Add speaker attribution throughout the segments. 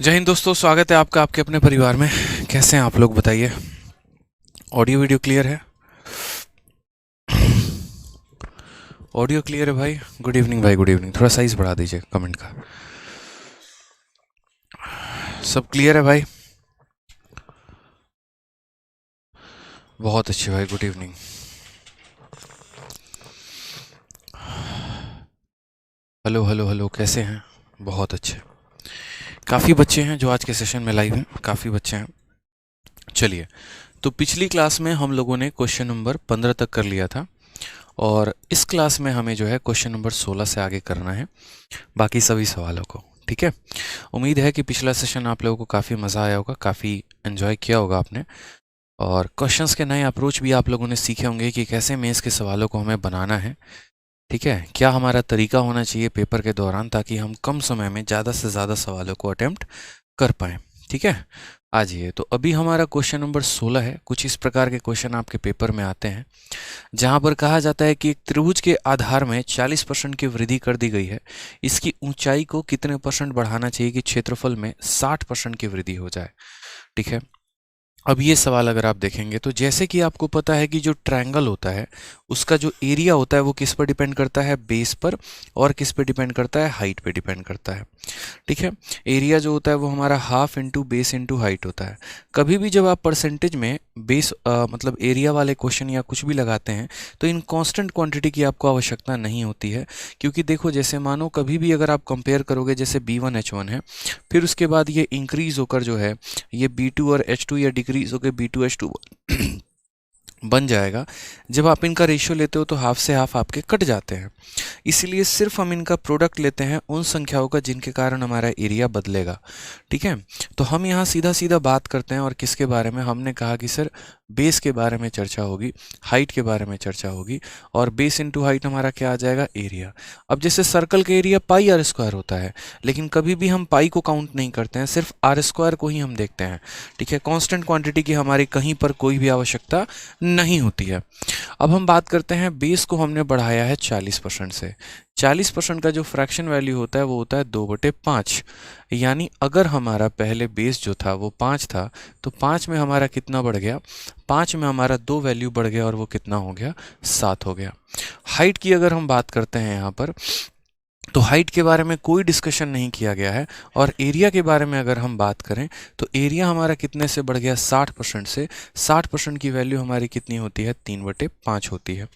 Speaker 1: जय हिंद दोस्तों, स्वागत है आपका आपके अपने परिवार में। कैसे हैं आप लोग, बताइए। ऑडियो वीडियो क्लियर है? ऑडियो क्लियर है भाई? गुड इवनिंग भाई, गुड इवनिंग। थोड़ा साइज बढ़ा दीजिए कमेंट का। सब क्लियर है भाई? बहुत अच्छे भाई, good evening. Hello hello hello, कैसे हैं? बहुत अच्छे। काफ़ी बच्चे हैं जो आज के सेशन में लाइव हैं, काफ़ी बच्चे हैं। चलिए, तो पिछली क्लास में हम लोगों ने क्वेश्चन नंबर 15 तक कर लिया था, और इस क्लास में हमें जो है क्वेश्चन नंबर 16 से आगे करना है बाकी सभी सवालों को। ठीक है। उम्मीद है कि पिछला सेशन आप लोगों को काफ़ी मज़ा आया होगा, काफ़ी एंजॉय किया होगा आपने, और क्वेश्चंस के नए अप्रोच भी आप लोगों ने सीखे होंगे कि कैसे मेंस के सवालों को हमें बनाना है। ठीक है, क्या हमारा तरीका होना चाहिए पेपर के दौरान, ताकि हम कम समय में ज़्यादा से ज़्यादा सवालों को अटेम्प्ट कर पाएँ। ठीक है, आ जाइए। तो अभी हमारा क्वेश्चन नंबर 16 है। कुछ इस प्रकार के क्वेश्चन आपके पेपर में आते हैं, जहां पर कहा जाता है कि एक त्रिभुज के आधार में 40% की वृद्धि कर दी गई है। इसकी ऊंचाई को कितने परसेंट बढ़ाना चाहिए कि क्षेत्रफल में 60% की वृद्धि हो जाए। ठीक है, अब ये सवाल अगर आप देखेंगे तो जैसे कि आपको पता है कि जो ट्रायंगल होता है उसका जो एरिया होता है वो किस पर डिपेंड करता है? बेस पर। और किस पे डिपेंड करता है? हाइट पे डिपेंड करता है। ठीक है, एरिया जो होता है वो हमारा half into base into height होता है। कभी भी जब आप परसेंटेज में बेस मतलब एरिया वाले क्वेश्चन या कुछ भी लगाते हैं तो इन कांस्टेंट क्वांटिटी की आपको आवश्यकता नहीं होती है, क्योंकि देखो जैसे मानो कभी भी अगर आप कंपेयर करोगे, जैसे B1H1 है, फिर उसके बाद ये इंक्रीज होकर जो है ये B2 और H2 या डिक्रीज होकर B2H2 बन जाएगा। जब आप इनका रेशियो लेते हो तो हाफ से हाफ आपके कट जाते हैं। इसीलिए सिर्फ हम इनका प्रोडक्ट लेते हैं उन संख्याओं का जिनके कारण हमारा एरिया बदलेगा। ठीक है, तो हम यहाँ सीधा सीधा बात करते हैं, और किसके बारे में? हमने कहा कि सर बेस के बारे में चर्चा होगी, हाइट के बारे में चर्चा होगी, और बेस इंटू हाइट हमारा क्या आ जाएगा? एरिया। अब जैसे सर्कल का एरिया पाई आर स्क्वायर होता है, लेकिन कभी भी हम पाई को काउंट नहीं करते हैं, सिर्फ आर स्क्वायर को ही हम देखते हैं। ठीक है, कांस्टेंट क्वांटिटी की हमारी कहीं पर कोई भी आवश्यकता नहीं होती है। अब हम बात करते हैं, बेस को हमने बढ़ाया है 40% से। 40% का जो फ्रैक्शन वैल्यू होता है वो होता है 2/5। यानी अगर हमारा पहले बेस जो था वो 5 था, तो 5 में हमारा कितना बढ़ गया? 5 में हमारा 2 वैल्यू बढ़ गया, और वो कितना हो गया? 7 हो गया। हाइट की अगर हम बात करते हैं यहाँ पर, तो हाइट के बारे में कोई डिस्कशन नहीं किया गया है। और एरिया के बारे में अगर हम बात करें तो एरिया हमारा कितने से बढ़ गया? 60% से। 60% की वैल्यू हमारी कितनी होती है? 3/5 होती है।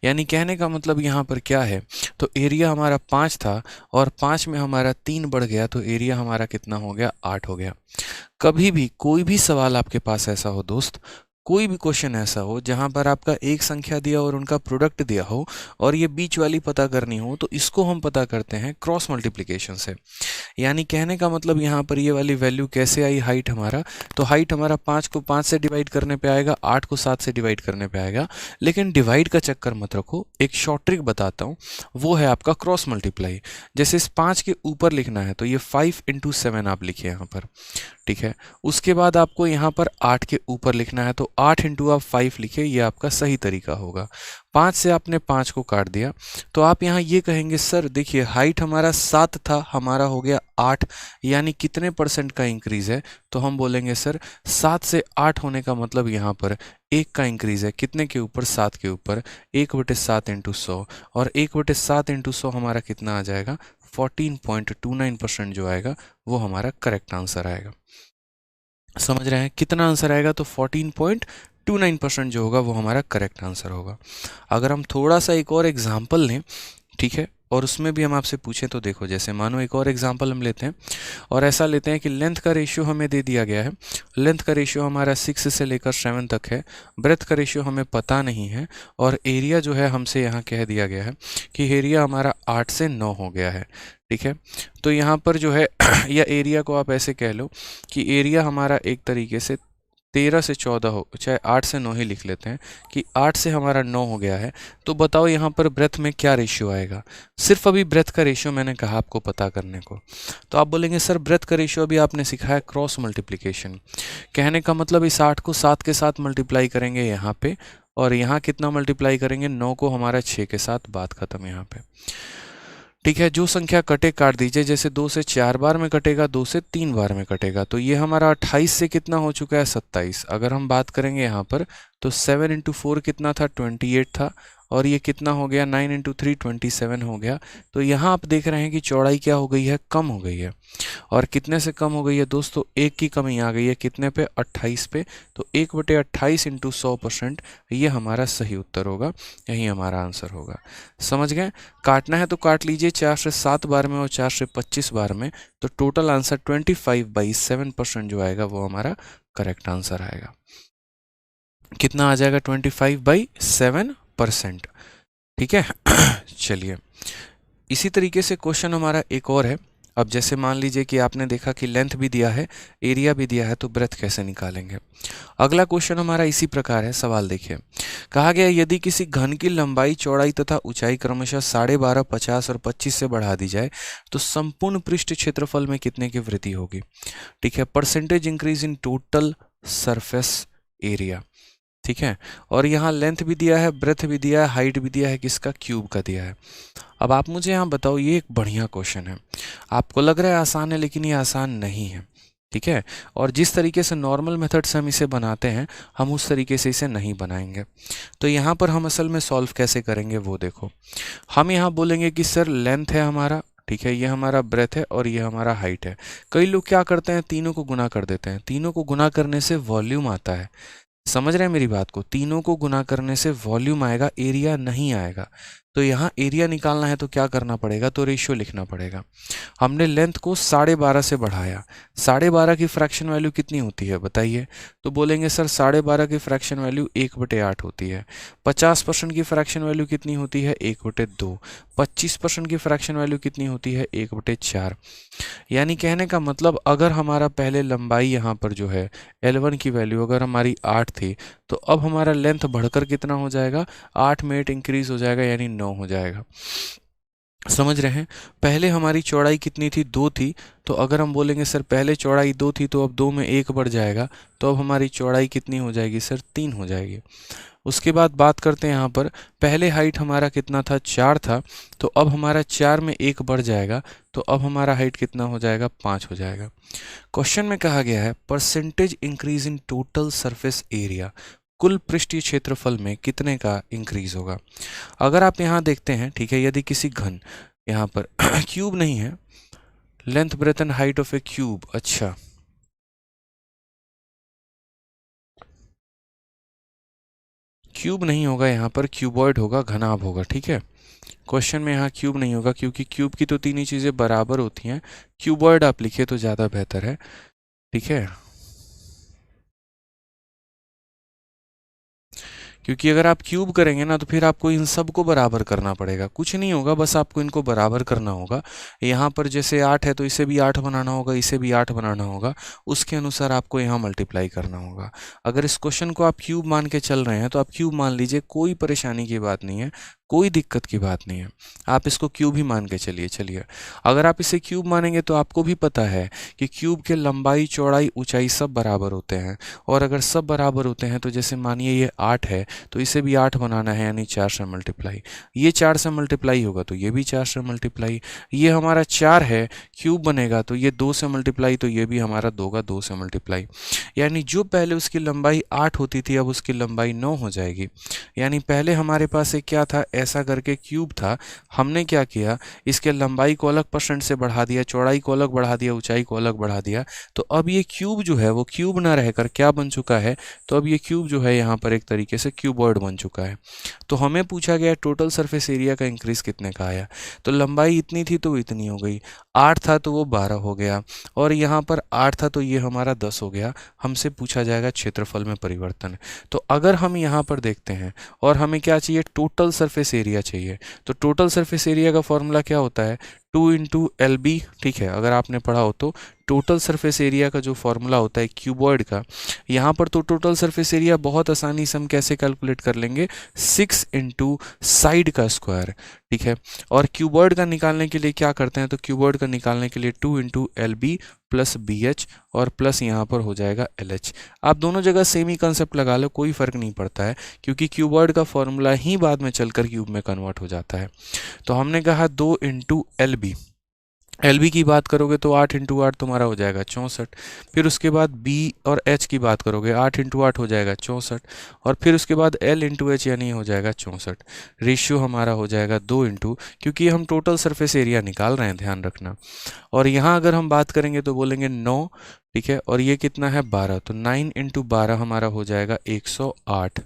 Speaker 1: यानी कहने का मतलब यहाँ पर क्या है? तो एरिया हमारा 5 था, और 5 में हमारा 3 बढ़ गया, तो एरिया हमारा कितना हो गया? 8 हो गया। कभी भी कोई भी सवाल आपके पास ऐसा हो दोस्त, कोई भी क्वेश्चन ऐसा हो जहां पर आपका एक संख्या दिया और उनका प्रोडक्ट दिया हो, और ये बीच वाली पता करनी हो, तो इसको हम पता करते हैं क्रॉस मल्टीप्लिकेशन से। यानी कहने का मतलब यहाँ पर ये वाली वैल्यू कैसे आई? हाइट हमारा, तो हाइट हमारा 5 को 5 से डिवाइड करने पे आएगा, 8 को 7 से डिवाइड करने पे आएगा। लेकिन डिवाइड का चक्कर मत रखो, एक शॉर्ट ट्रिक बताता हूँ, वो है आपका क्रॉस मल्टीप्लाई। जैसे इस 5 के ऊपर लिखना है तो ये 5 × 7 आप लिखिए यहाँ पर। ठीक है, उसके बाद आपको यहाँ पर 8 के ऊपर लिखना है, तो 8 इंटू आप 5 लिखिए, ये आपका सही तरीका होगा। 5 से आपने 5 को काट दिया, तो आप यहाँ ये कहेंगे सर देखिए हाइट हमारा 7 था, हमारा हो गया 8, यानी कितने परसेंट का इंक्रीज है? तो हम बोलेंगे सर 7 से 8 होने का मतलब यहाँ पर 1 का इंक्रीज है। कितने के ऊपर? 7 के ऊपर। 1/7 इंटू 100, और 1/7 इंटू 100 हमारा कितना आ जाएगा? 14.29% जो आएगा वो हमारा करेक्ट आंसर आएगा। समझ रहे हैं कितना आंसर आएगा? तो 14.29% जो होगा वो हमारा करेक्ट आंसर होगा। अगर हम थोड़ा सा एक और एग्जाम्पल लें, ठीक है, और उसमें भी हम आपसे पूछें, तो देखो जैसे मानो एक और एग्जाम्पल हम लेते हैं, और ऐसा लेते हैं कि लेंथ का रेशियो हमें दे दिया गया है। लेंथ का रेशियो हमारा 6 से लेकर 7 तक है। ब्रेथ का रेशियो हमें पता नहीं है, और एरिया जो है हमसे यहाँ कह दिया गया है कि एरिया हमारा 8 से 9 हो गया है। ठीक है, तो यहाँ पर जो है या एरिया को आप ऐसे कह लो कि एरिया हमारा एक तरीके से 13 से 14 हो, चाहे 8 से 9 ही लिख लेते हैं कि 8 से हमारा 9 हो गया है। तो बताओ यहाँ पर ब्रेथ में क्या रेशियो आएगा? सिर्फ अभी ब्रेथ का रेशियो मैंने कहा आपको पता करने को, तो आप बोलेंगे सर ब्रेथ का रेशियो अभी आपने सिखाया क्रॉस मल्टीप्लिकेशन। कहने का मतलब इस 8 को 7 के साथ मल्टीप्लाई करेंगे यहाँ पे, और यहाँ कितना मल्टीप्लाई करेंगे? 9 को हमारा 6 के साथ, बात खत्म यहाँ पे। ठीक है, जो संख्या कटे काट दीजिए, जैसे 2 से 4 बार में कटेगा, 2 से 3 बार में कटेगा, तो ये हमारा 28 से कितना हो चुका है 27। अगर हम बात करेंगे यहाँ पर तो 7 इंटू 4 कितना था 28 था, और ये कितना हो गया 9 इंटू 3 27 हो गया। तो यहाँ आप देख रहे हैं कि चौड़ाई क्या हो गई है, कम हो गई है। और कितने से कम हो गई है दोस्तों, 1 की कमी आ गई है, कितने पे 28 पे। तो 1/28 इंटू 100%, ये हमारा सही उत्तर होगा, यही हमारा आंसर होगा। समझ गए? काटना है तो काट लीजिए 4 से 7 बार में और 4 से 25 बार में, तो टोटल आंसर 25/7% जो आएगा वो हमारा करेक्ट आंसर आएगा। कितना आ जाएगा 25/7%। ठीक है। चलिए, इसी तरीके से क्वेश्चन हमारा एक और है। अब जैसे मान लीजिए कि आपने देखा कि लेंथ भी दिया है, एरिया भी दिया है, तो ब्रेथ कैसे निकालेंगे। अगला क्वेश्चन हमारा इसी प्रकार है। सवाल देखिए, कहा गया यदि किसी घन की लंबाई, चौड़ाई तथा ऊंचाई क्रमशः 12.5, 50 और 25 से बढ़ा दी जाए तो संपूर्ण पृष्ठ क्षेत्रफल में कितने की वृद्धि होगी। ठीक है, percentage increase in total surface area. ठीक है, और यहाँ लेंथ भी दिया है, ब्रेथ भी दिया है, हाइट भी दिया है, किसका, क्यूब का दिया है। अब आप मुझे यहाँ बताओ, ये एक बढ़िया क्वेश्चन है। आपको लग रहा है आसान है, लेकिन ये आसान नहीं है। ठीक है, और जिस तरीके से नॉर्मल मेथड से हम इसे बनाते हैं, हम उस तरीके से इसे नहीं बनाएंगे। तो यहाँ पर हम असल में सॉल्व कैसे करेंगे वो देखो। हम यहाँ बोलेंगे कि सर लेंथ है हमारा, ठीक है, ये हमारा ब्रेथ है और ये हमारा हाइट है। कई लोग क्या करते हैं, तीनों को गुना कर देते हैं। तीनों को गुना करने से वॉल्यूम आता है। समझ रहे हैं मेरी बात को? तीनों को गुना करने से वॉल्यूम आएगा, एरिया नहीं आएगा। तो यहाँ एरिया निकालना है तो क्या करना पड़ेगा, तो रेशियो लिखना पड़ेगा। हमने लेंथ को 12.5 से बढ़ाया। 12.5 की फ्रैक्शन वैल्यू कितनी होती है बताइए। तो बोलेंगे सर 12.5 की फ्रैक्शन वैल्यू 1/8 होती है। 50% की फ्रैक्शन वैल्यू कितनी होती है, 1/2। 25% की फ्रैक्शन वैल्यू कितनी होती है, 1/4। यानी कहने का मतलब, अगर हमारा पहले लंबाई यहाँ पर जो है L1 की वैल्यू अगर हमारी 8 थी, तो अब हमारा लेंथ बढ़कर कितना हो जाएगा, 8 में 8 इंक्रीज हो जाएगा, यानी 9 हो जाएगा। समझ रहे हैं? पहले हमारी चौड़ाई कितनी थी, 2 थी। तो अगर हम बोलेंगे सर पहले चौड़ाई 2 थी, तो अब 2 में 1 बढ़ जाएगा, तो अब हमारी चौड़ाई कितनी हो जाएगी सर, 3 हो जाएगी। उसके बाद बात करते हैं यहाँ पर, पहले हाइट हमारा कितना था, 4 था। तो अब हमारा 4 में 1 बढ़ जाएगा, तो अब हमारा हाइट कितना हो जाएगा, 5 हो जाएगा। क्वेश्चन में कहा गया है percentage increase in total surface area, कुल पृष्ठीय क्षेत्रफल में कितने का इंक्रीज होगा। अगर आप यहाँ देखते हैं, ठीक है, यदि किसी घन, यहाँ पर क्यूब नहीं है, length breadth and height of A cube, अच्छा क्यूब नहीं होगा, यहाँ पर क्यूबॉइड होगा, घनाभ होगा। ठीक है, क्वेश्चन में यहाँ क्यूब नहीं होगा, क्योंकि क्यूब की तो तीन ही चीज़ें बराबर होती हैं। क्यूबॉइड आप लिखिए तो ज़्यादा बेहतर है। ठीक है, क्योंकि अगर आप क्यूब करेंगे ना, तो फिर आपको इन सब को बराबर करना पड़ेगा। कुछ नहीं होगा, बस आपको इनको बराबर करना होगा। यहाँ पर जैसे 8 है तो इसे भी 8 बनाना होगा, इसे भी 8 बनाना होगा, उसके अनुसार आपको यहाँ मल्टीप्लाई करना होगा। अगर इस क्वेश्चन को आप क्यूब मान के चल रहे हैं तो आप क्यूब मान लीजिए, कोई परेशानी की बात नहीं है, कोई दिक्कत की बात नहीं है, आप इसको क्यूब ही मान के चलिए। चलिए, अगर आप इसे क्यूब मानेंगे तो आपको भी पता है कि क्यूब के लंबाई, चौड़ाई, ऊंचाई सब बराबर होते हैं। और अगर सब बराबर होते हैं तो जैसे मानिए ये 8 है, तो इसे भी 8 बनाना है, यानी 4 से मल्टीप्लाई। ये 4 से मल्टीप्लाई होगा तो ये भी 4 से मल्टीप्लाई। ये हमारा 4 है, क्यूब बनेगा तो ये 2 से मल्टीप्लाई, तो ये भी हमारा 2 का 2 से मल्टीप्लाई। यानी जो पहले उसकी लंबाई 8 होती थी, अब उसकी लंबाई 9 हो जाएगी। यानी पहले हमारे पास एक क्या था, ऐसा करके क्यूब था। हमने क्या किया, इसके लंबाई को अलग परसेंट से बढ़ा दिया, चौड़ाई को अलग बढ़ा दिया, ऊंचाई को अलग बढ़ा दिया। तो अब ये क्यूब जो है वो क्यूब ना रहकर क्या बन चुका है, तो अब ये क्यूब जो है यहाँ पर एक तरीके से क्यूबॉइड बन चुका है। तो हमें पूछा गया टोटल सरफेस एरिया का इंक्रीज कितने का आया। तो लंबाई इतनी थी तो इतनी हो गई, 8 था तो वो 12 हो गया, और यहाँ पर 8 था तो ये हमारा 10 हो गया। हमसे पूछा जाएगा क्षेत्रफल में परिवर्तन। तो अगर हम यहाँ पर देखते हैं और हमें क्या चाहिए, टोटल सरफेस एरिया चाहिए, तो टोटल सरफेस एरिया का फॉर्मूला क्या होता है, 2 इंटू LB। ठीक है, अगर आपने पढ़ा हो तो टोटल सरफेस एरिया का जो फॉर्मूला होता है क्यूबॉइड का, यहाँ पर तो टोटल सरफेस एरिया बहुत आसानी से हम कैसे कैलकुलेट कर लेंगे, 6 इंटू साइड का स्क्वायर। ठीक है। और क्यूबॉइड का निकालने के लिए क्या करते हैं, तो क्यूबॉइड का निकालने के लिए 2 into L B plus B H और प्लस यहाँ पर हो जाएगा एल एच। आप दोनों जगह सेम ही कंसेप्ट लगा लो, कोई फर्क नहीं पड़ता है, क्योंकि क्यूबॉइड का फॉर्मूला ही बाद में चलकर क्यूब में कन्वर्ट हो जाता है। तो हमने कहा 2 into L B, L B की बात करोगे तो 8 इंटू 8 तुम्हारा हो जाएगा 64। फिर उसके बाद बी और एच की बात करोगे, 8 इंटू 8 हो जाएगा 64। और फिर उसके बाद एल इंटू एच यानी हो जाएगा 64। रेशियो हमारा हो जाएगा 2 इंटू, क्योंकि हम टोटल सरफेस एरिया निकाल रहे हैं, ध्यान रखना। और यहाँ अगर हम बात करेंगे तो बोलेंगे 9, ठीक है, और ये कितना है 12, तो 9 इंटू 12 हमारा हो जाएगा 108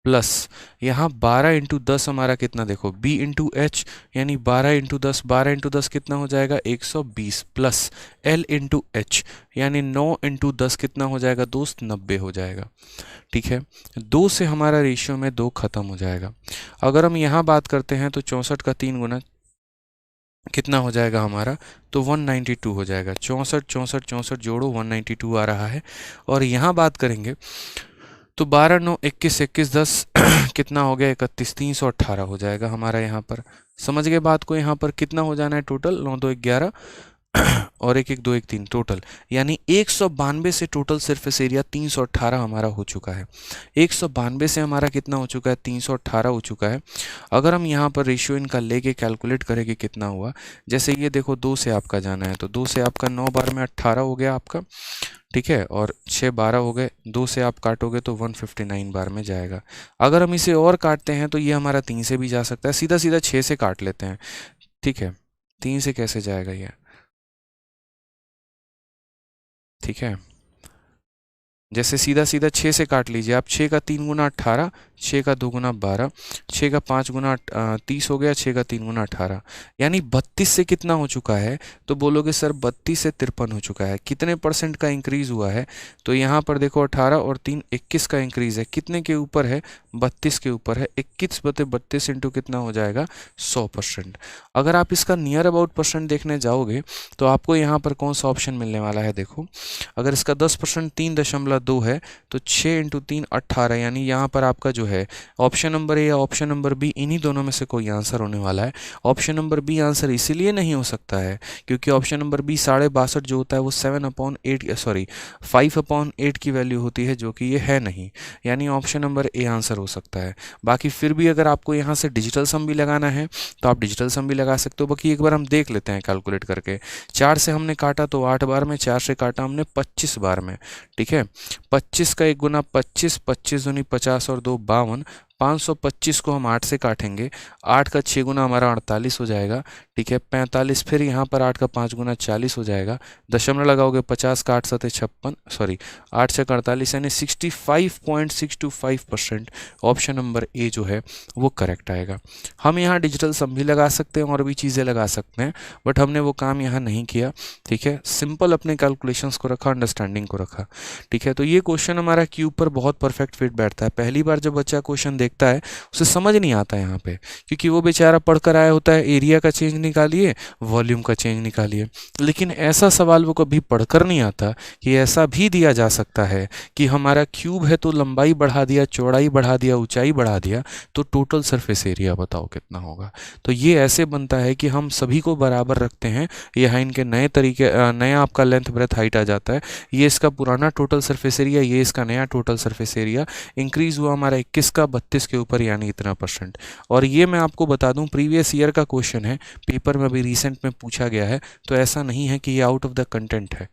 Speaker 1: प्लस यहाँ 12 इंटू 10 हमारा कितना, देखो b इंटू एच यानी 12 इंटू 10, 12 इंटू 10 कितना हो जाएगा 120 प्लस l इंटू एच यानी 9 इंटू 10 कितना हो जाएगा दोस्त 90 हो जाएगा। ठीक है, 2 से हमारा रेशियो में 2 खत्म हो जाएगा। अगर हम यहाँ बात करते हैं तो 64 का 3 गुना कितना हो जाएगा हमारा, तो 192 हो जाएगा। 64 64 64 जोड़ो 192 आ रहा है। और यहाँ बात करेंगे तो 12 9 21 21 10 कितना हो गया 31, 318 हो जाएगा हमारा यहाँ पर। समझ गए बात को, यहाँ पर कितना हो जाना है टोटल, 9 2 11 और 1 1 2 1 3 टोटल, यानी 192 से टोटल सरफेस एरिया 318 हमारा हो चुका है। 192 से हमारा कितना हो चुका है 318 हो चुका है। अगर हम यहाँ पर रेशियो इनका लेके कैलकुलेट करेंगे कितना हुआ, जैसे ये देखो 2 से आपका जाना है तो 2 से आपका 9 बार में 18 हो गया आपका, ठीक है, और 6 12 हो गए, 2 से आप काटोगे तो 159 बार में जाएगा। अगर हम इसे और काटते हैं तो ये हमारा 3 से भी जा सकता है, सीधा सीधा 6 से काट लेते हैं। ठीक है, 3 से कैसे जाएगा ये, ठीक है, जैसे सीधा सीधा 6 से काट लीजिए आप, 6 का 3 गुना 18, 6 का 2 गुना 12, 6 का 5 गुना 30 हो गया, 6 का 3 गुना 18, यानी 32 से कितना हो चुका है, तो बोलोगे सर 32 से 53 हो चुका है। कितने परसेंट का इंक्रीज हुआ है, तो यहाँ पर देखो 18 और 3 21 का इंक्रीज है। कितने के ऊपर है, 32 के ऊपर है। 21 बटे 32 इंटू कितना हो जाएगा 100%। अगर आप इसका नियर अबाउट परसेंट देखने जाओगे तो आपको यहाँ पर कौन सा ऑप्शन मिलने वाला है, देखो अगर इसका 10% 3.2 है तो 6 इंटू 3 18, यानी यहाँ पर आपका जो है ऑप्शन नंबर ए या ऑप्शन नंबर बी, इन्हीं दोनों में से कोई आंसर होने वाला है। ऑप्शन नंबर बी आंसर इसीलिए नहीं हो सकता है क्योंकि ऑप्शन नंबर बी 62.5 जो होता है वो 5/8 की वैल्यू होती है, जो कि ये है नहीं, यानी ऑप्शन नंबर ए आंसर हो सकता है। बाकी फिर भी अगर आपको यहाँ से डिजिटल सम भी लगाना है तो आप डिजिटल सम भी लगा सकते हो। बाकी एक बार हम देख लेते हैं कैलकुलेट करके। 4 से हमने काटा तो 8 बार में, 4 से काटा हमने 25 बार में, ठीक है। 25 का 1 गुना 25, 25 दूनी 50 और 2 52, 525 को हम 8 से काटेंगे, 8 का 6 गुना हमारा 48 हो जाएगा, ठीक है। 45, फिर यहाँ पर 8 का 5 गुना 40 हो जाएगा, दशमलव लगाओगे 50 का 8 7 56, सॉरी 8 से 48, यानी 65.625%। ऑप्शन नंबर ए जो है वो करेक्ट आएगा। हम यहाँ डिजिटल सम भी लगा सकते हैं और भी चीज़ें लगा सकते हैं, बट हमने वो काम यहाँ नहीं किया, ठीक है। सिंपल अपने कैलकुलेशंस को रखा, अंडरस्टैंडिंग को रखा, ठीक है। तो ये क्वेश्चन हमारा क्यूब पर बहुत परफेक्ट फिट बैठता है। पहली बार जब बच्चा क्वेश्चन देखता है उसे समझ नहीं आता यहाँ पे, क्योंकि वो बेचारा पढ़कर आया होता है एरिया का चेंज निकालिए, वॉल्यूम का चेंज निकालिए, लेकिन ऐसा सवाल वो कभी पढ़कर नहीं आता कि ऐसा भी दिया जा सकता है कि हमारा क्यूब है तो लंबाई बढ़ा दिया, चौड़ाई बढ़ा दिया, ऊंचाई बढ़ा दिया, तो टोटल सरफेस एरिया बताओ कितना होगा। तो ये ऐसे बनता है कि हम सभी को बराबर रखते हैं, यहाँ इनके नए तरीके, नया आपका लेंथ ब्रेथ हाइट आ जाता है। ये इसका पुराना टोटल सरफेस एरिया, ये इसका नया टोटल सरफेस एरिया, इंक्रीज हुआ हमारा 21 का 32 के ऊपर, यानी इतना परसेंट। और ये मैं आपको बता दूं प्रीवियस ईयर का क्वेश्चन है, पेपर में अभी रिसेंट में पूछा गया है, तो ऐसा नहीं है कि ये आउट ऑफ द कंटेंट है,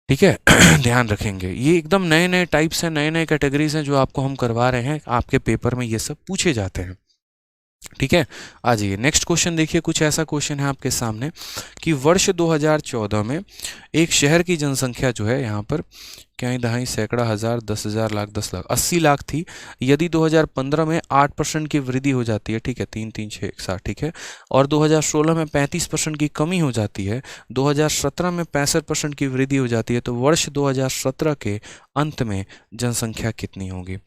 Speaker 1: ठीक है। ध्यान रखेंगे, ये एकदम नए नए टाइप्स हैं, नए नए कैटेगरीज हैं जो आपको हम करवा रहे हैं, आपके पेपर में ये सब पूछे जाते हैं, ठीक है। आ जाइए नेक्स्ट क्वेश्चन देखिए। कुछ ऐसा क्वेश्चन है आपके सामने कि वर्ष 2014 में एक शहर की जनसंख्या जो है यहाँ पर क्या दहाई सैकड़ा हज़ार 10,000 लाख 10 लाख 80 लाख थी। यदि 2015 में 8% की वृद्धि हो जाती है, ठीक है, 3 3 6 60, ठीक है, और 2016 में 35% की कमी हो जाती है, 2017 में 65% की वृद्धि हो जाती है, तो वर्ष 2017 के अंत में जनसंख्या कितनी होगी।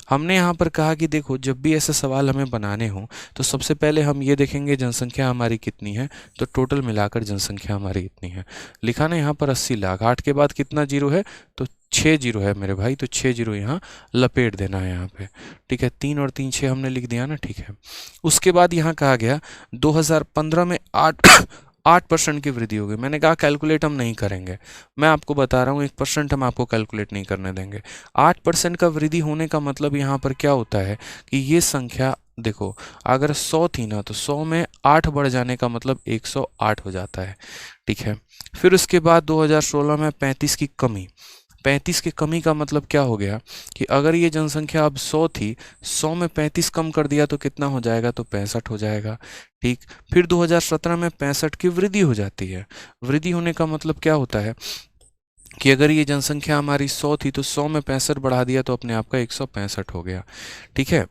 Speaker 1: हमने यहाँ पर कहा कि देखो जब भी ऐसे सवाल हमें बनाने हों तो सबसे पहले हम ये देखेंगे जनसंख्या हमारी कितनी है, तो टोटल मिलाकर जनसंख्या हमारी कितनी है। लिखा ना यहाँ पर 80 लाख, 8 के बाद कितना जीरो है, तो 6 जीरो है मेरे भाई, तो 6 जीरो यहाँ लपेट देना है यहाँ पे, ठीक है। 3 और 3 6 हमने लिख दिया ना, ठीक है। उसके बाद यहाँ कहा गया 2015 में 8% की वृद्धि हो गई। मैंने कहा कैलकुलेट हम नहीं करेंगे, मैं आपको बता रहा हूँ 1% हम आपको कैलकुलेट नहीं करने देंगे। 8% का वृद्धि होने का मतलब यहाँ पर क्या होता है कि ये संख्या देखो, अगर 100 थी ना, तो 100 में 8 बढ़ जाने का मतलब 108 हो जाता है, ठीक है। फिर उसके बाद 2016 में 35 की कमी, 35 की कमी का मतलब क्या हो गया कि अगर ये जनसंख्या अब 100 थी, 100 में 35 कम कर दिया तो कितना हो जाएगा, तो 65 हो जाएगा, ठीक। फिर 2017 में 65 की वृद्धि हो जाती है। वृद्धि होने का मतलब क्या होता है कि अगर ये जनसंख्या हमारी 100 थी, तो 100 में 65 बढ़ा दिया तो अपने आप का 165 हो गया, ठीक है।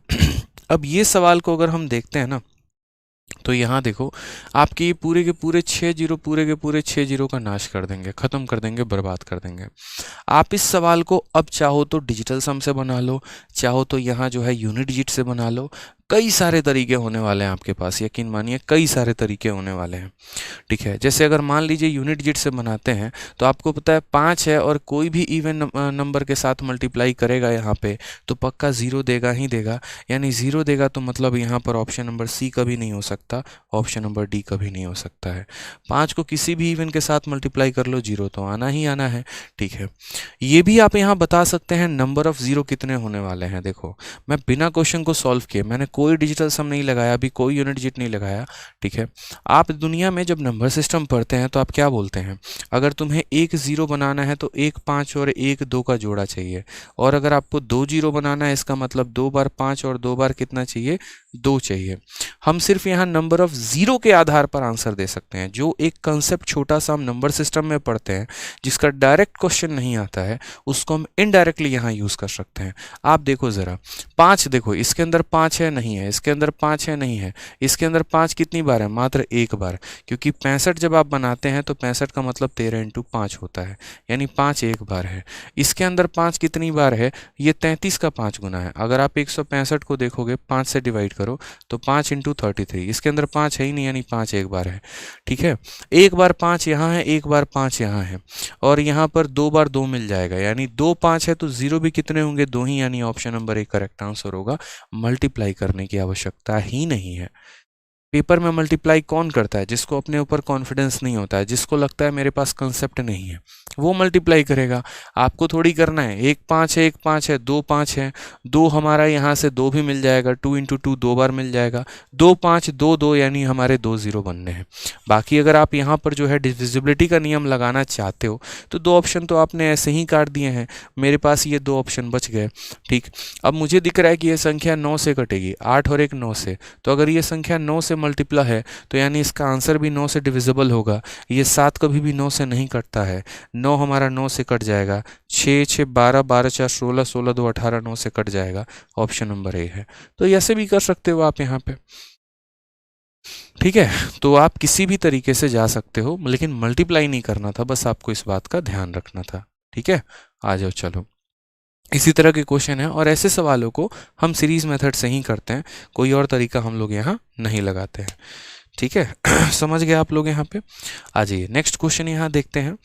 Speaker 1: अब ये सवाल को अगर हम देखते हैं ना, तो यहाँ देखो आपके ये पूरे के पूरे 6 जीरो, पूरे के पूरे 6 जीरो का नाश कर देंगे, ख़त्म कर देंगे, बर्बाद कर देंगे। आप इस सवाल को अब चाहो तो डिजिटल सम से बना लो, चाहो तो यहाँ जो है यूनिट डिजिट से बना लो, कई सारे तरीके होने वाले हैं आपके पास, यकीन मानिए कई सारे तरीके होने वाले हैं, ठीक है। जैसे अगर मान लीजिए यूनिट डिजिट से बनाते हैं, तो आपको पता है 5 है और कोई भी इवन नंबर के साथ मल्टीप्लाई करेगा यहाँ पे तो पक्का 0 देगा ही देगा, यानी 0 देगा तो मतलब यहाँ पर ऑप्शन नंबर सी कभी नहीं हो सकता, ऑप्शन नंबर डी कभी नहीं हो सकता है। 5 को किसी भी इवन के साथ मल्टीप्लाई कर लो, 0 तो आना ही आना है, ठीक है। ये भी आप यहाँ बता सकते हैं नंबर ऑफ 0 कितने होने वाले हैं। देखो मैं बिना क्वेश्चन को सॉल्व किए, मैंने कोई डिजिटल सम नहीं लगाया, अभी कोई यूनिट डिजिट नहीं लगाया, ठीक है। आप दुनिया में जब नंबर सिस्टम पढ़ते हैं तो आप क्या बोलते हैं, अगर तुम्हें एक 0 बनाना है तो एक 5 और एक 2 का जोड़ा चाहिए, और अगर आपको 2 0 बनाना है इसका मतलब 2 बार 5 और 2 बार कितना चाहिए, 2 चाहिए। हम सिर्फ यहाँ नंबर ऑफ 0 के आधार पर आंसर दे सकते हैं। जो एक कंसेप्ट छोटा सा हम नंबर सिस्टम में पढ़ते हैं जिसका डायरेक्ट क्वेश्चन नहीं आता है, उसको हम इनडायरेक्टली यहाँ यूज कर सकते हैं। आप देखो जरा 5, देखो इसके अंदर 5 है नहीं है, इसके अंदर 5 है नहीं है, इसके अंदर 5 कितनी बार है, मात्र एक बार, क्योंकि 65 जब आप बनाते हैं तो 65 का मतलब 13 × 5 होता है, यानी 5 एक बार है। इसके अंदर 5 कितनी बार है, ये 33 का 5 गुना है। अगर आप 165 को देखोगे 5 से डिवाइड करो तो 5 × 33, इसके अंदर 5 है ही नहीं, यानी 5 एक बार है, ठीक है। एक बार 5 यहाँ है, एक बार 5 यहाँ है, और यहाँ पर 2 बार 2 मिल जाएगा, यानी 2 5 है तो 0 भी कितने होंगे, 2 ही, यानी option number A correct answer होगा। मल्टीप्लाई करने की आवश्यकता ही नहीं है। पेपर में मल्टीप्लाई कौन करता है, जिसको अपने ऊपर कॉन्फिडेंस नहीं होता है, जिसको लगता है मेरे पास कंसेप्ट नहीं है, वो मल्टीप्लाई करेगा। आपको थोड़ी करना है, एक 5 है, एक 5 है, 2 5 है, 2 हमारा यहाँ से 2 भी मिल जाएगा, 2 × 2 2 बार मिल जाएगा, 2 5 2 2, यानी हमारे 2 0 बनने हैं। बाकी अगर आप यहाँ पर जो है डिविजिबिलिटी का नियम लगाना चाहते हो तो 2 ऑप्शन तो आपने ऐसे ही काट दिए हैं, मेरे पास ये 2 ऑप्शन बच गए, ठीक। अब मुझे दिख रहा है कि ये संख्या 9 से कटेगी, 8 और 1 9 से, तो अगर ये संख्या 9 से मल्टीप्लाई है तो यानी इसका आंसर भी 9 से डिविजिबल होगा। ये 7 कभी भी 9 से नहीं कटता है, 9 हमारा 9 से कट जाएगा, 6 6 12 12 4 16 16 2 18 9 से कट जाएगा, ऑप्शन नंबर ए है। तो ऐसे भी कर सकते हो आप यहाँ पे, ठीक है। तो आप किसी भी तरीके से जा सकते हो, लेकिन मल्टीप्लाई नहीं करना था, बस आपको इस बात का ध्यान रखना था, ठीक है। आ जाओ चलो, इसी तरह के क्वेश्चन है और ऐसे सवालों को हम सीरीज मेथड से ही करते हैं, कोई और तरीका हम लोग यहाँ नहीं लगाते हैं, ठीक है। समझ गए आप लोग यहाँ पे। आ जाइए नेक्स्ट क्वेश्चन यहाँ देखते हैं।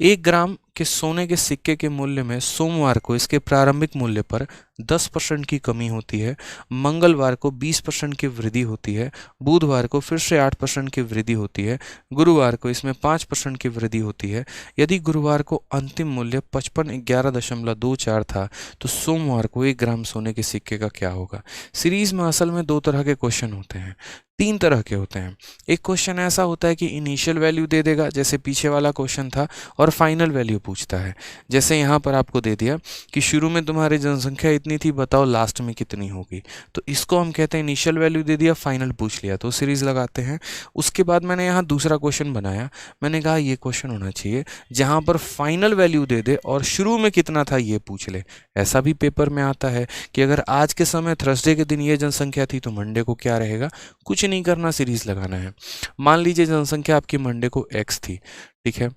Speaker 1: 1 ग्राम के सोने के सिक्के के मूल्य में सोमवार को इसके प्रारंभिक मूल्य पर 10% की कमी होती है, मंगलवार को 20% की वृद्धि होती है, बुधवार को फिर से 8% की वृद्धि होती है, गुरुवार को इसमें 5% की वृद्धि होती है। यदि गुरुवार को अंतिम मूल्य 5511.24 था तो सोमवार को 1 ग्राम सोने के सिक्के का क्या होगा। सीरीज में असल में 2 तरह के क्वेश्चन होते हैं, 3 तरह के होते हैं। एक क्वेश्चन ऐसा होता है कि इनिशियल वैल्यू दे देगा, जैसे पीछे वाला क्वेश्चन था, और फाइनल वैल्यू पूछता है, जैसे यहाँ पर आपको दे दिया कि शुरू में तुम्हारी जनसंख्या इतनी थी, बताओ लास्ट में कितनी होगी। तो इसको हम कहते हैं इनिशियल वैल्यू दे दिया, फाइनल पूछ लिया, तो सीरीज लगाते हैं। उसके बाद मैंने यहाँ दूसरा क्वेश्चन बनाया, मैंने कहा ये क्वेश्चन होना चाहिए जहाँ पर फाइनल वैल्यू दे दे और शुरू में कितना था ये पूछ ले। ऐसा भी पेपर में आता है कि अगर आज के समय थर्सडे के दिन ये जनसंख्या थी तो मंडे को क्या रहेगा, कुछ नहीं करना, सीरीज लगाना है। मान लीजिए जनसंख्या आपकी मंडे को x थी, ठीक है।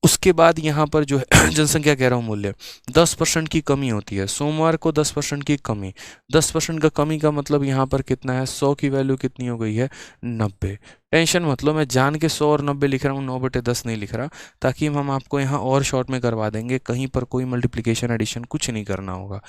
Speaker 1: उसके बाद यहाँ पर जो है जनसंख्या कह रहा हूँ मूल्य 10% की कमी होती है, सोमवार को 10% की कमी, 10% का कमी का मतलब यहाँ पर कितना है, 100 की वैल्यू कितनी हो गई है, 90, टेंशन मत लो, मैं जान के 100 और 90 लिख रहा हूँ, 9/10 नहीं लिख रहा, ताकि हम आपको यहाँ और शॉर्ट में करवा देंगे, कहीं पर कोई मल्टीप्लिकेशन एडिशन कुछ नहीं करना होगा।